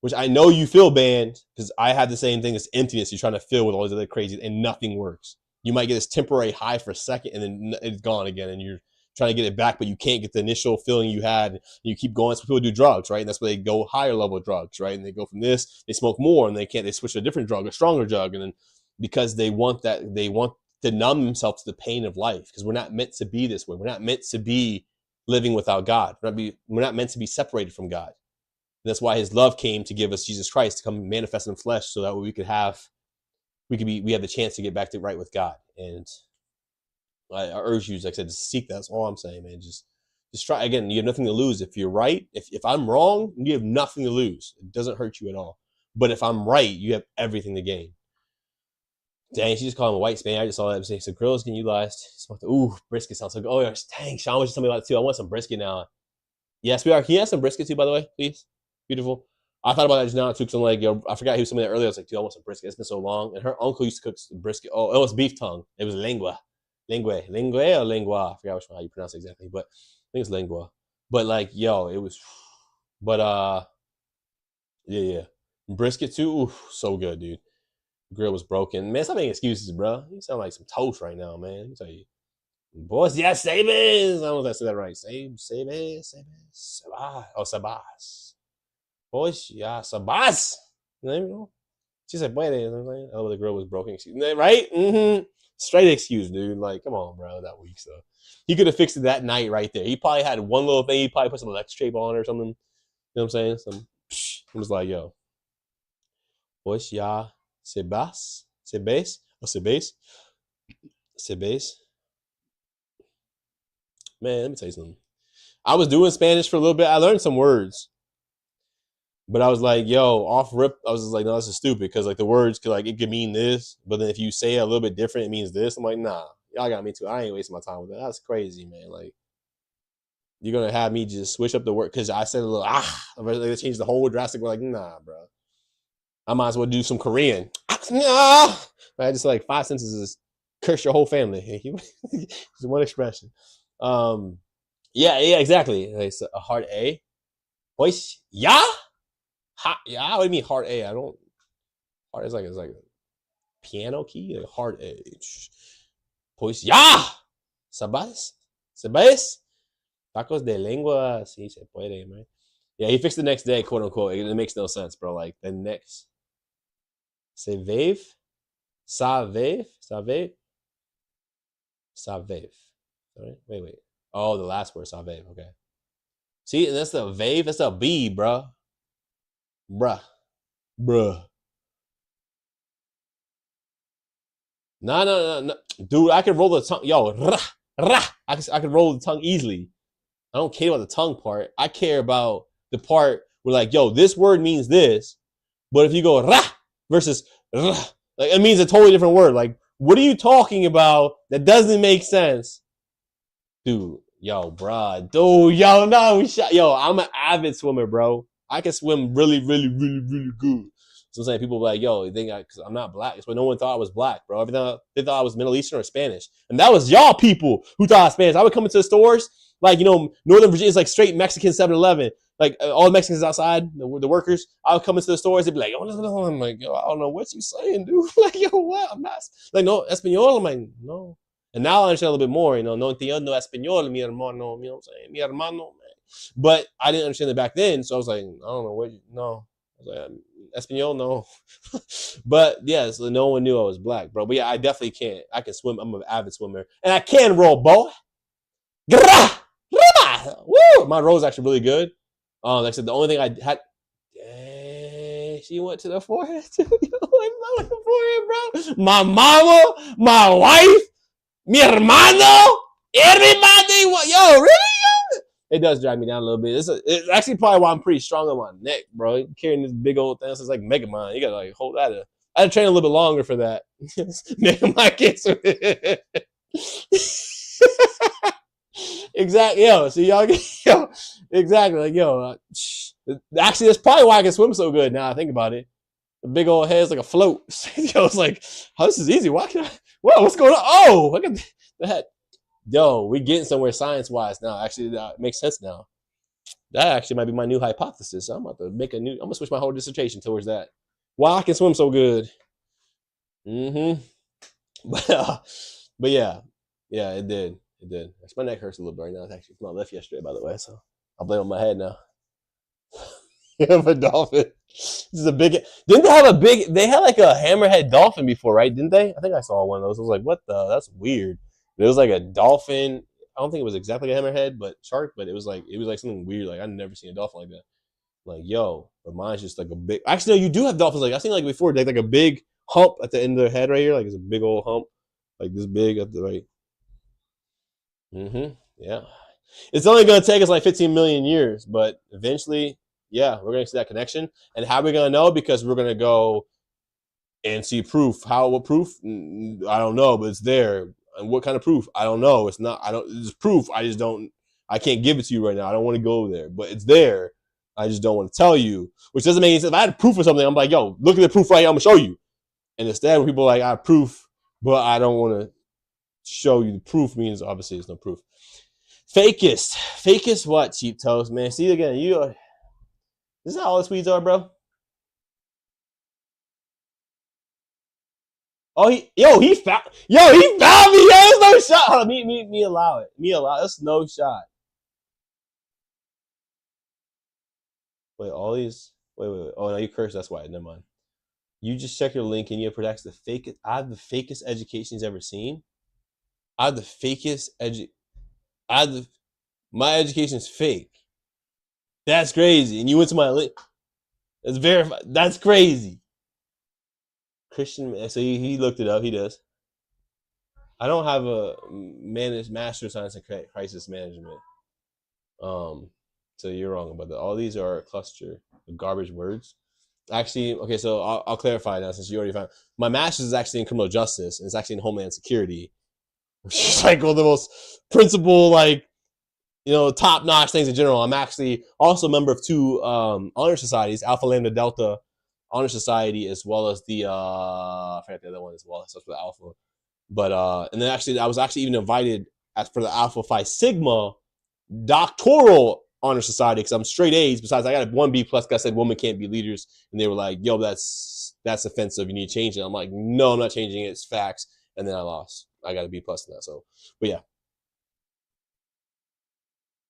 Which I know you feel, banned, because I had the same thing as emptiness. You're trying to fill with all these other crazy, and nothing works. You might get this temporary high for a second, and then it's gone again, and you're trying to get it back, but you can't get the initial feeling you had. And you keep going. So people do drugs, right? And that's where they go higher level drugs, right? And they go from this, they smoke more, and they switch to a different drug, a stronger drug, and then because they want to numb themselves to the pain of life, because we're not meant to be this way. We're not meant to be living without God. We're not meant to be separated from God. And that's why his love came to give us Jesus Christ to come manifest in the flesh, so that we have the chance to get back to right with God. And I urge you, like I said, to seek that. That's all I'm saying, man. Just try. Again, you have nothing to lose. If you're right, if I'm wrong, you have nothing to lose. It doesn't hurt you at all. But if I'm right, you have everything to gain. Dang, she just called him a white span. I just saw that. So grills can utilized. Ooh, brisket sounds so good. Oh, yeah, dang, Sean was just telling me about it too. I want some brisket now. Yes, we are. Can you have some brisket too, by the way, please? Beautiful. I thought about that just now too, because I'm like, yo, I forgot he was somebody earlier. I was like, dude, I want some brisket. It's been so long. And her uncle used to cook some brisket. Oh, it was beef tongue. It was lengua or lengua. I forgot how you pronounce it exactly, but I think it's lengua. But like, yo, it was. But yeah, brisket too. Ooh, so good, dude. The grill was broken. Man, stop making excuses, bro. You sound like some toast right now, man. Let me tell you. Boys, yes, Sabas. I don't know if I said that right. Sabas. Sabas. Boys, yeah, Sabas. She said, puede. Oh, the grill was broken. Right? Mm-hmm. Straight excuse, dude. Like, come on, bro. That week, so he could have fixed it that night right there. He probably had one little thing. He probably put some electric tape on or something. You know what I'm saying? He was like, yo, boys, yeah, Sabas. Man, let me tell you something. I was doing Spanish for a little bit. I learned some words. But I was like, yo, off rip, I was just like, no, this is stupid, because like the words it could mean this, but then if you say it a little bit different, it means this. I'm like, nah, y'all got me too. I ain't wasting my time with that. That's crazy, man. Like, you're gonna have me just switch up the word because I said a little they changed the whole drastic. We're like, nah, bro. I might as well do some Korean. Nah. I just like 5 sentences, curse your whole family. It's one expression. Yeah, exactly. It's a hard A. Voice, yeah. Yeah. What do you mean hard A? I don't. Hard is like it's like a piano key, like hard A. Voice, yeah. Sabes. Tacos de lengua, sí se puede, man. Yeah, he fixed the next day, quote unquote. It makes no sense, bro. Like the next, say vave, savave. Sorry, wait. Oh, the last word, savave. Okay. See, and that's the vave. That's a B, bro. Bruh. No. Dude, I can roll the tongue. Yo, I can roll the tongue easily. I don't care about the tongue part. I care about the part where like, yo, this word means this. But if you go rah versus rah, like it means a totally different word. Like, what are you talking about that doesn't make sense? Dude, yo, bruh. Dude, yo, no, yo, I'm an avid swimmer, bro. I can swim really good. So I'm saying people be like, yo, they think because I'm not black. It's when no one thought I was black, bro. They thought I was Middle Eastern or Spanish. And that was y'all people who thought I was Spanish. I would come into the stores, like, you know, Northern Virginia is like straight Mexican 7-Eleven. Like all the Mexicans outside, the workers, I would come into the stores, they'd be like, oh, no. I'm like, yo, I don't know what you saying, dude. Like, yo, what? I'm not, like, no, Espanol? I'm like, no. And now I understand a little bit more, you know, no entiendo español, mi hermano, you know what I'm saying? Mi hermano, man. But I didn't understand it back then, so I was like, I don't know what, no. I was like, Espanol, no. But yeah, so no one knew I was black, bro. But yeah, I definitely can't. I can swim. I'm an avid swimmer. And I can roll, boy. Woo! My roll's actually really good. Like I said, the only thing I had, she went to the forehead too. The forehead, bro. My mama, my wife, mi hermano, everybody. Yo, really? It does drive me down a little bit. It's actually probably why I'm pretty strong on my neck, bro. Carrying this big old thing, it's like Mega Man. You gotta like hold that up. I had to train a little bit longer for that. Mega Man kids. Exactly, yo. See y'all, yo. Exactly, like yo. Actually, that's probably why I can swim so good. Now I think about it, the big old head's like a float. Yo, it's like, oh, this is easy. Why can I? Whoa, what's going on? Oh, look at that. Yo, we getting somewhere science-wise now. Actually, that makes sense now. That actually might be my new hypothesis. I'm about to I'm gonna switch my whole dissertation towards that. Why I can swim so good. But yeah, it did. My neck hurts a little bit right now. It's actually from my left yesterday, by the way. So I'll blame it on my head now. You have a dolphin. This is a big. Didn't they have a big? They had like a hammerhead dolphin before, right? Didn't they? I think I saw one of those. I was like, what the? That's weird. It was like a dolphin. I don't think it was exactly a hammerhead, but shark. But it was like something weird. Like I've never seen a dolphin like that. Like yo, but mine's just like a big. Actually, no, you do have dolphins. Like I've seen like before. They like a big hump at the end of their head right here. Like it's a big old hump, like this big at the right. Yeah, it's only gonna take us like 15 million years, but eventually, yeah, we're gonna see that connection. And how are we gonna know? Because we're gonna go and see proof. What proof? I don't know, but it's there. And what kind of proof? I don't know. It's not. It's proof. I can't give it to you right now. I don't want to go there, but it's there. I just don't want to tell you, which doesn't make any sense. If I had proof of something, I'm like, yo, look at the proof right here. I'm gonna show you. And instead, when people are like, I have proof, but I don't want to show you the proof, means obviously there's no proof. Fakest what, cheap toast, man? See again, this is how all the Swedes are, bro. Oh, he found me. Yo, there's no shot. Hold on, me allow it. There's no shot. Wait, all these. Wait. Oh no, you cursed. That's why. Never mind. You just check your link and you protect the fakest. I have the fakest education he's ever seen. I have the fakest my education's fake. That's crazy. And you went to my link. It's verified. That's crazy. Christian, so he looked it up. He does. I don't have a master of science in crisis management. So you're wrong about that. All these are a cluster of garbage words. Actually, okay, so I'll clarify now since you already found. My master's is actually in criminal justice, and it's actually in homeland security, which is like one of the most principal, like, top-notch things in general. I'm actually also a member of 2 honor societies, Alpha Lambda Delta Honor Society, as well as the I forgot the other one as well. Starts with Alpha, but and then actually I was actually even invited as for the Alpha Phi Sigma doctoral honor society because I'm straight A's. Besides, I got a 1B plus because I said women can't be leaders, and they were like, "Yo, that's offensive. You need to change it." I'm like, "No, I'm not changing it. It's facts." And then I lost. I got a B plus in that. So, but yeah,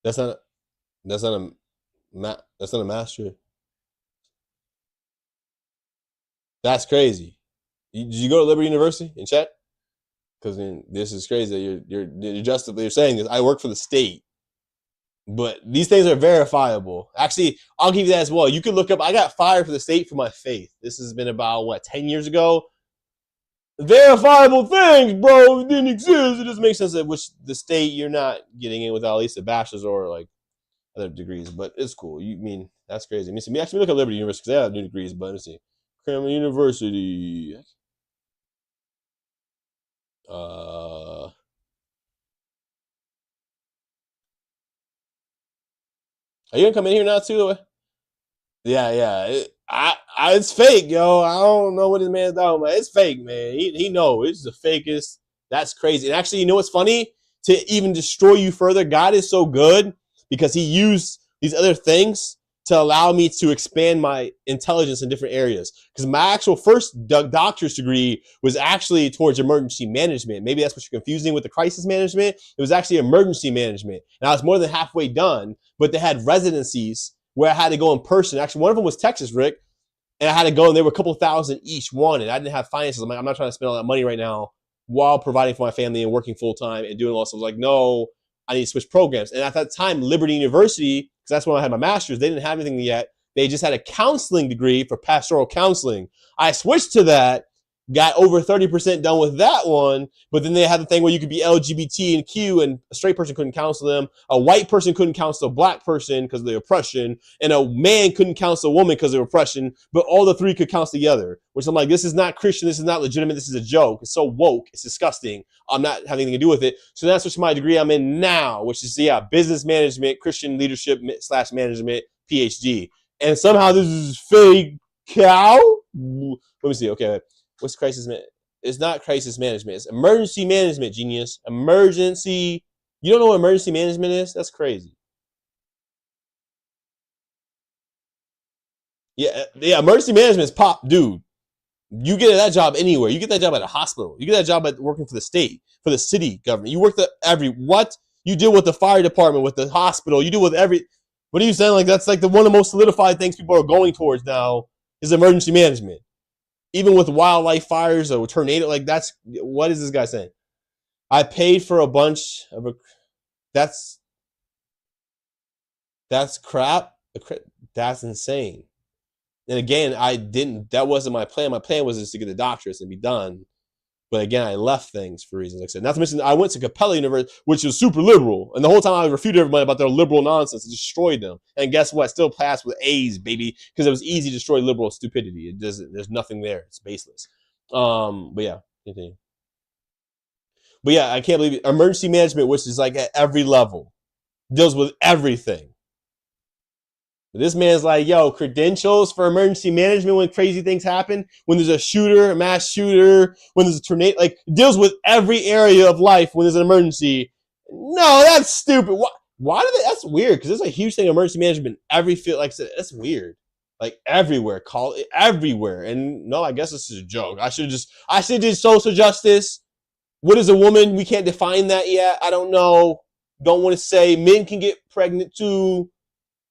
that's not a master. That's crazy. Did you go to Liberty University and check? Because this is crazy. You're saying this. I work for the state. But these things are verifiable. Actually, I'll give you that as well. You can look up. I got fired for the state for my faith. This has been about 10 years ago. Verifiable things, bro. It didn't exist. It doesn't make sense that which the state you're not getting in without at least a bachelor's or like other degrees. But it's cool. You mean that's crazy. Let me see. Actually, look at Liberty University because they have new degrees. But let me see. Cramer University. Are you gonna come in here now too? Yeah. It's fake, yo. I don't know what this man's talking about. It's fake, man. He knows it's the fakest. That's crazy. And actually, you know what's funny? To even destroy you further, God is so good because He used these other things to allow me to expand my intelligence in different areas. Because my actual first doctorate degree was actually towards emergency management. Maybe that's what you're confusing with the crisis management. It was actually emergency management. And I was more than halfway done, but they had residencies where I had to go in person. Actually, one of them was Texas, Rick. And I had to go, and they were a couple thousand each one. And I didn't have finances. I'm like, I'm not trying to spend all that money right now while providing for my family and working full time and doing all this. I was like, no, I need to switch programs. And at that time, Liberty University, because that's when I had my master's, they didn't have anything yet. They just had a counseling degree for pastoral counseling. I switched to that, got over 30% done with that one, but then they had the thing where you could be LGBT and Q, and a straight person couldn't counsel them, a white person couldn't counsel a black person because of the oppression, and a man couldn't counsel a woman because of oppression, but all the three could counsel together, which I'm like, this is not Christian, this is not legitimate, this is a joke, it's so woke, it's disgusting, I'm not having anything to do with it. So that's what's my degree I'm in now, which is, business management, Christian leadership / management, PhD. And somehow this is fake cow? Let me see, okay. What's crisis management? It's not crisis management. It's emergency management, genius. Emergency. You don't know what emergency management is? That's crazy. Yeah. Emergency management is pop, dude. You get that job anywhere. You get that job at a hospital. You get that job at working for the state, for the city government. You work what? You deal with the fire department, with the hospital. You deal with what are you saying? Like, that's like one of the most solidified things people are going towards now is emergency management. Even with wildlife fires or tornado, like what is this guy saying? I paid for a bunch of that's crap. That's insane. And again, that wasn't my plan. My plan was just to get a doctorate and be done. But again, I left things for reasons like I said. Not to mention, I went to Capella University, which was super liberal. And the whole time I refuted everybody about their liberal nonsense and destroyed them. And guess what? Still passed with A's, baby. Because it was easy to destroy liberal stupidity. There's nothing there. It's baseless. But yeah, continue. But yeah, I can't believe it. Emergency management, which is like at every level, deals with everything. This man's like, yo, credentials for emergency management when crazy things happen, when there's a shooter, a mass shooter, when there's a tornado, like deals with every area of life when there's an emergency. No, that's stupid. Why do they? That's weird because there's a huge thing in emergency management. Every field, like I said, that's weird. Like everywhere, call it everywhere. And no, I guess this is a joke. I should did social justice. What is a woman? We can't define that yet. I don't know. Don't want to say men can get pregnant too.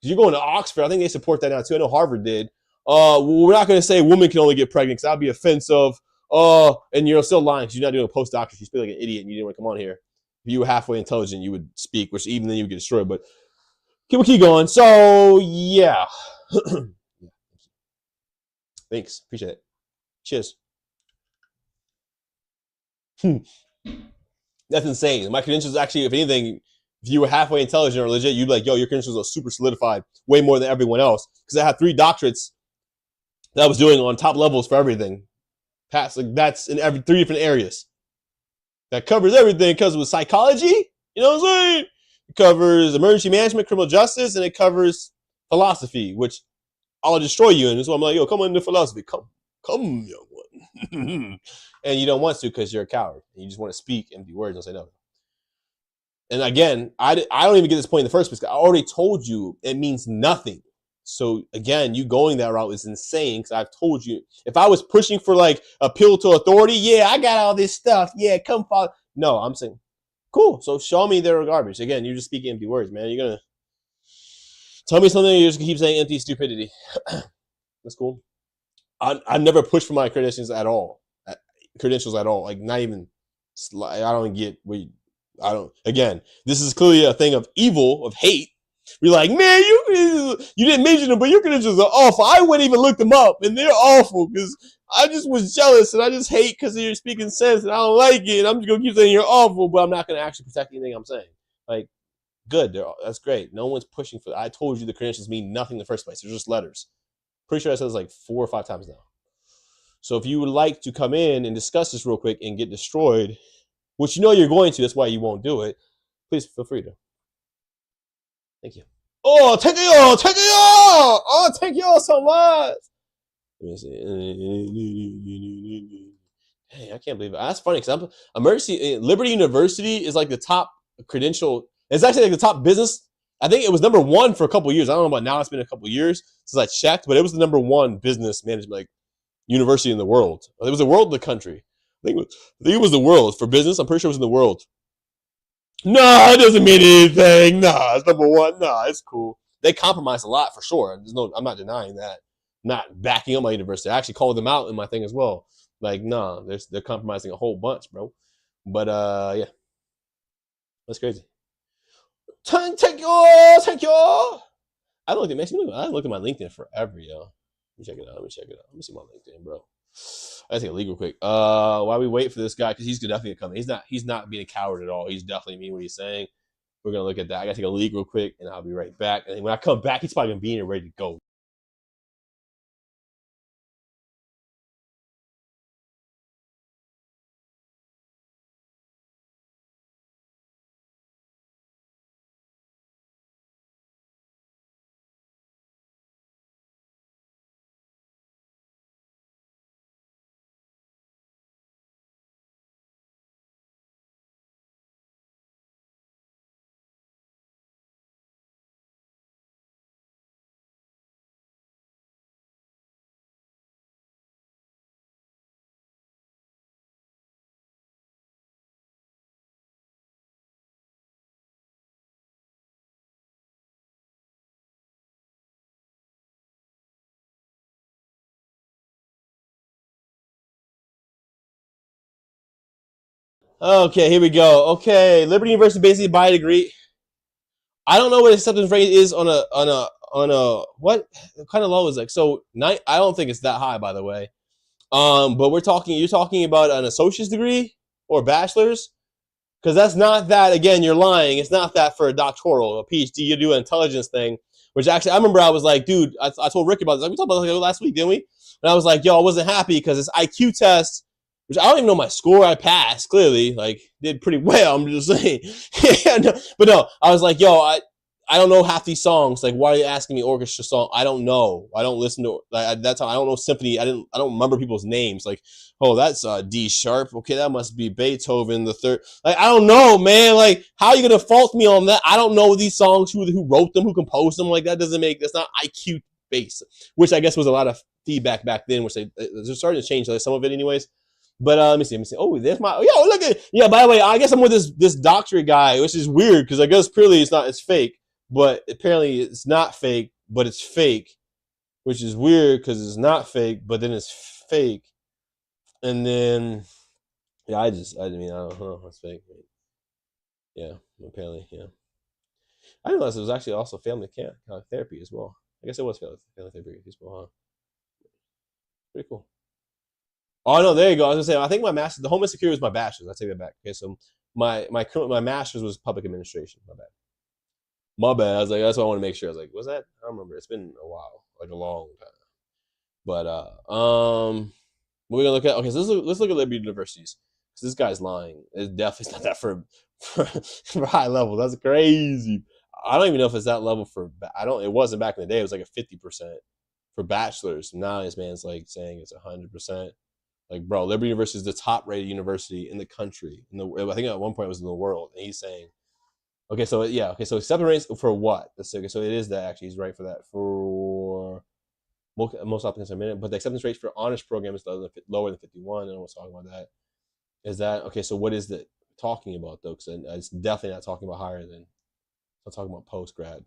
You're going to Oxford. I think they support that now too. I know Harvard did. We're not going to say women can only get pregnant because that'd be offensive. And you're still lying because you're not doing a postdoctorate. You speak like an idiot and you didn't want to come on here. If you were halfway intelligent, you would speak, which even then you would get destroyed. But we'll keep going. So yeah. Thanks. Appreciate it. Cheers. That's insane. My credentials actually, if anything, if you were halfway intelligent or legit, you'd be like, yo, your credentials are super solidified, way more than everyone else. Because I had 3 doctorates that I was doing on top levels for everything. That's in 3 different areas. That covers everything because it was psychology. You know what I'm saying? covers emergency management, criminal justice, and it covers philosophy, which I'll destroy you in. So I'm like, yo, come into philosophy. Come, young one. And you don't want to because you're a coward. And you just want to speak empty words and say no. And again, I don't even get this point in the first place. I already told you it means nothing. So again, you going that route is insane because I've told you. If I was pushing for like appeal to authority, yeah, I got all this stuff. Yeah, come follow. No, I'm saying, cool. So show me they're garbage. Again, you're just speaking empty words, man. You're going to tell me something, you're just going to keep saying empty stupidity. That's cool. I never pushed for my credentials at all. Like not even, I don't get again, this is clearly a thing of evil, of hate. You're like, man, you didn't mention them, but your credentials are awful. I wouldn't even look them up, and they're awful because I just was jealous, and I just hate because you're speaking sense, and I don't like it, and I'm just going to keep saying you're awful, but I'm not going to actually protect anything I'm saying. Like, good, that's great. No one's pushing for that. I told you the credentials mean nothing in the first place. They're just letters. Pretty sure I said this like 4 or 5 times now. So if you would like to come in and discuss this real quick and get destroyed, which you know you're going to, that's why you won't do it, please feel free to. Thank you. Oh, thank you all. Oh, thank you all so much. Let me see. Hey, I can't believe it. That's funny because Liberty University is like the top credential. It's actually like the top business. I think it was number 1 for a couple of years. I don't know about now. It's been a couple of years since I checked, but it was the number 1 business management like university in the world. It was the world of the country. I think it was the world for business. I'm pretty sure it was in the world. No, it doesn't mean anything. No, it's number 1. No, it's cool. They compromise a lot for sure. I'm not denying that. I'm not backing up my university. I actually called them out in my thing as well. Like, no, they're compromising a whole bunch, bro. But yeah, that's crazy. Thank you. I don't think it makes me look. I haven't looked at my LinkedIn forever, yo. Let me check it out. Let me see my LinkedIn, bro. I take a leak real quick. While we wait for this guy, because he's definitely gonna come. He's not being a coward at all. He's definitely mean what he's saying. We're gonna look at that. I gotta take a leak real quick, and I'll be right back. And when I come back, he's probably gonna be in and ready to go. Okay, here we go. Okay, Liberty University basically buy a degree. I don't know what acceptance rate is on a what kind of low is like. So I don't think it's that high, by the way. But you're talking about an associate's degree or bachelor's, because that's not that. Again, you're lying. It's not that for a doctoral, a PhD. You do an intelligence thing, which actually I remember I was like, dude, I told Rick about this. We talked about this last week, didn't we? And I was like, yo, I wasn't happy because this IQ test, which I don't even know my score. I passed clearly, like did pretty well. I'm just saying, yeah, no, but no, I was like, yo, I don't know half these songs. Like, why are you asking me orchestra song? I don't know. I don't listen to like at that time. I don't know symphony. I don't remember people's names. Like, oh, that's D sharp. Okay, that must be Beethoven the third. Like, I don't know, man. Like, how are you gonna fault me on that? I don't know these songs. Who wrote them? Who composed them? Like, that's not IQ based. Which I guess was a lot of feedback back then, which they're starting to change some of it, anyways. But let me see. Oh, there's my look at By the way, I guess I'm with this doctorate guy, which is weird because I guess clearly it's fake. But apparently it's not fake, but it's fake, which is weird because it's not fake, but then it's fake. And then, yeah, I don't know. It's fake. Yeah, apparently, yeah. I didn't realize it was actually also family therapy as well. I guess it was family therapy as well, huh? Pretty cool. Oh, no, there you go. I was going to say, I think my master's, the Homeland Security was my bachelor's. I take that back. Okay, so my master's was public administration. My bad. I was like, that's why I want to make sure. I was like, was that? I don't remember. It's been a while, like a long time. But we're gonna look at. Okay, so let's look at Liberty universities. This guy's lying. It's definitely not that for for high level. That's crazy. I don't even know if it's that level for. It wasn't back in the day. It was like a 50% for bachelors. Now this man's like saying it's 100%. Like, bro, Liberty University is the top rated university in the country. I think at one point it was in the world. And he's saying, okay, so yeah, okay, so acceptance rates for what? Okay, so it is that actually. He's right for that. For most applicants are minute, but the acceptance rates for honors program is lower than 51. And I was talking about that. Is that okay? So what is it talking about though? Because it's definitely not talking about higher than. I'm talking about post grad.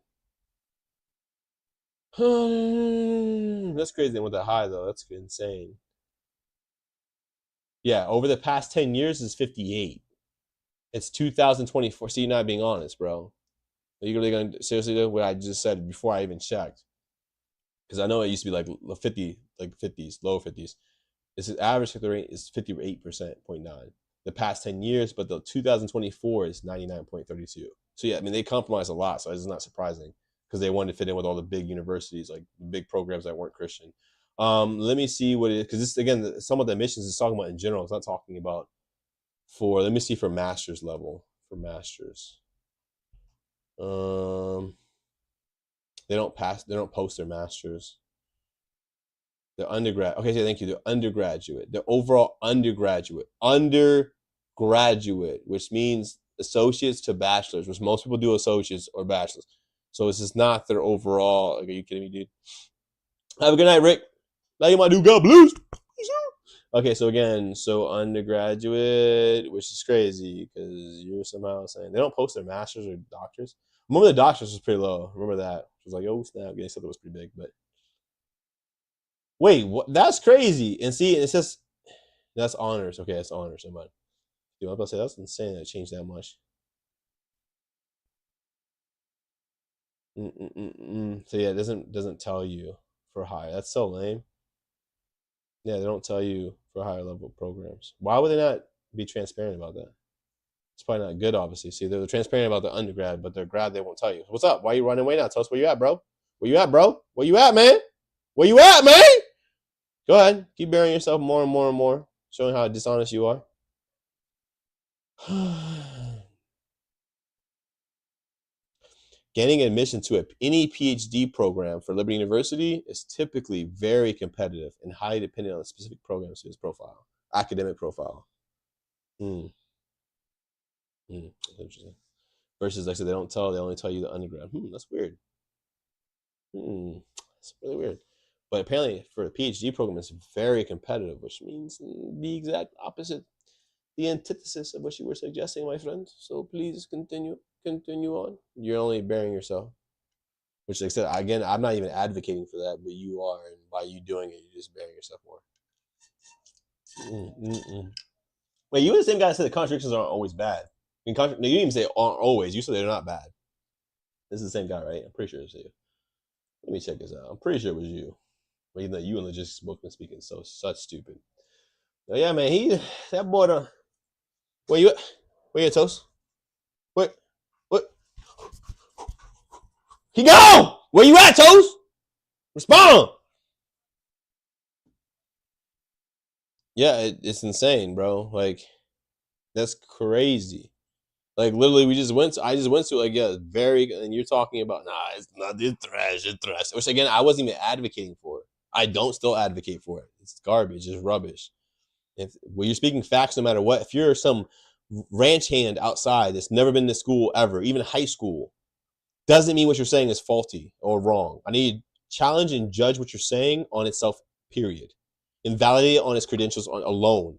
That's crazy. They went that high though. That's insane. Yeah, over the past 10 years is 58. It's 2024. See, you're not being honest, bro. Are you really gonna seriously do what I just said before I even checked? Because I know it used to be like 50, like 50s, low 50s. This is average rate is 58.9. The past 10 years, but the 2024 is 99.32. So yeah, I mean they compromised a lot, so it's not surprising because they wanted to fit in with all the big universities, like big programs that weren't Christian. Let me see what it is, because this again, some of the admissions is talking about in general. It's not talking about for. Let me see for master's level. For masters, they don't post their masters. The undergrad. Okay, so thank you. The undergraduate. The overall undergraduate, which means associates to bachelors, which most people do associates or bachelors. So this is not their overall. Like, are you kidding me, dude? Have a good night, Rick. Now you might do God blues. Okay, so again, undergraduate, which is crazy because you're somehow saying they don't post their masters or doctors. Remember the doctors was pretty low. Remember that? It was like, oh snap, getting something was pretty big, but. Wait, what? That's crazy. And see, it says that's honors. Okay, that's honors. Somebody. You know, I was about to say that's insane that it changed that much. So yeah, it doesn't tell you for high. That's so lame. Yeah, they don't tell you for higher level programs. Why would they not be transparent about that? It's probably not good, obviously. See, they're transparent about the undergrad, but their grad they won't tell you. What's up? Why are you running away now? Tell us where you at, bro. Where you at, bro? Where you at, man? Where you at, man? Go ahead. Keep burying yourself more and more and more, showing how dishonest you are. Getting admission to any PhD program for Liberty University is typically very competitive and highly dependent on the specific program student's profile, academic profile. That's interesting. Versus, like I said, they only tell you the undergrad. That's weird. That's really weird. But apparently for a PhD program, it's very competitive, which means the exact opposite, the antithesis of what you were suggesting, my friend. So please continue on. You're only burying yourself. Which, like I said, again, I'm not even advocating for that, but you are. And by you doing it, you're just burying yourself more. Wait, you were the same guy that said the contradictions aren't always bad. I mean, you didn't even say aren't always. You said they're not bad. This is the same guy, right? I'm pretty sure it's you. Let me check this out. I'm pretty sure it was you. But even though you and logistics both been speaking such stupid. Oh, yeah, man, that boy, where you at, Toast? What? He gone! Where you at, Toast? Respond! Yeah, it's insane, bro. Like, that's crazy. Like, literally, I just went to, like, yeah, and you're talking about, it's not, it's trash. Which, again, I wasn't even advocating for it. I don't still advocate for it. It's garbage. It's rubbish. When you're speaking facts, no matter what, if you're some ranch hand outside that's never been to school ever, even high school, doesn't mean what you're saying is faulty or wrong. I need to challenge and judge what you're saying on itself, period. Invalidate it on its credentials alone.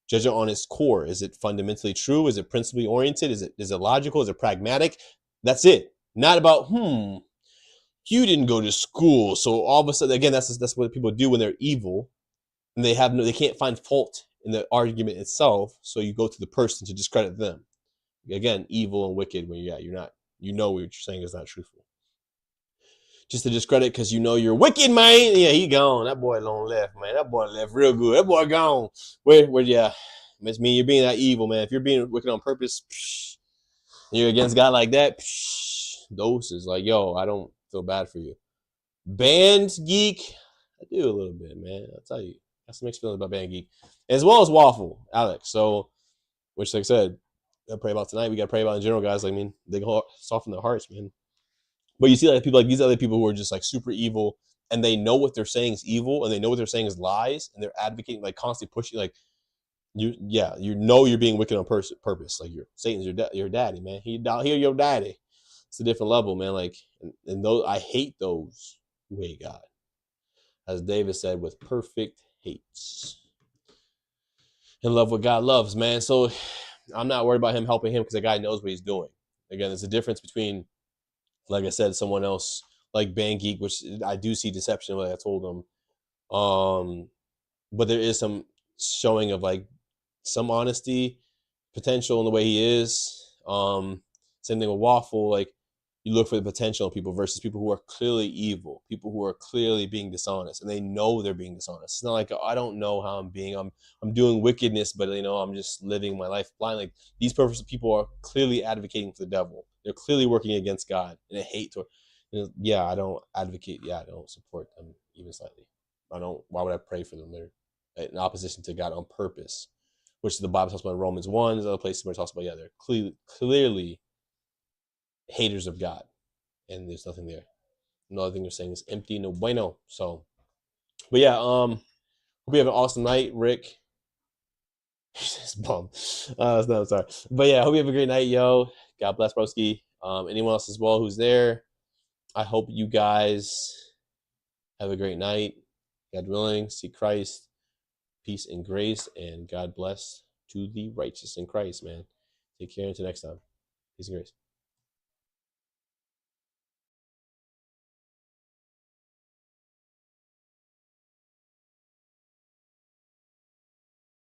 Judge it on its core. Is it fundamentally true? Is it principally oriented? Is it logical? Is it pragmatic? That's it. Not about, you didn't go to school. So all of a sudden, again, that's what people do when they're evil. And they can't find fault in the argument itself. So you go to the person to discredit them. Again, evil and wicked when you're not, what you're saying is not truthful. Just to discredit because you're wicked, man. Yeah, he gone. That boy long left, man. That boy left real good. That boy gone. Yeah. It's mean you're being that evil, man. If you're being wicked on purpose, you're against God like that, doses. Like, yo, I don't feel bad for you. Band geek, I do a little bit, man. I'll tell you. Got some mixed feelings about Band Geek. As well as Waffle, Alex. So, which, like I said, gotta pray about tonight. We gotta pray about in general, guys. Like, I mean, they go soften their hearts, man. But you see, like, people like these other people who are just like super evil, and they know what they're saying is evil, and they know what they're saying is lies, and they're advocating, like, constantly pushing, like, you know you're being wicked on purpose. Like, Satan's your daddy, man. He your daddy. It's a different level, man. Like, and those, I hate those who hate God, as David said, with perfect hates, and love what God loves, man. So I'm not worried about him helping him because the guy knows what he's doing. Again, there's a difference between, like I said, someone else like Band Geek, which I do see deception, like I told him. But there is some showing of like some honesty, potential in the way he is. Same thing with Waffle. Like, you look for the potential in people versus people who are clearly evil, people who are clearly being dishonest, and they know they're being dishonest. It's not like, I don't know how I'm doing wickedness, but I'm just living my life blindly. Like, these people are clearly advocating for the devil. They're clearly working against God and a hate toward. Yeah, I don't advocate. Yeah, I don't support them even slightly. I don't. Why would I pray for them? They're in opposition to God on purpose, which the Bible talks about in Romans 1. There's other places where it talks about, they're clearly haters of God, and there's nothing there. Another thing they're saying is empty, no bueno. So, but yeah, hope you have an awesome night, Rick. He's bummed. No, I'm sorry, but yeah, I hope you have a great night, yo. God bless, broski. Anyone else as well who's there, I hope you guys have a great night. God willing, see Christ, peace and grace, and God bless to the righteous in Christ, man. Take care until next time. Peace and grace.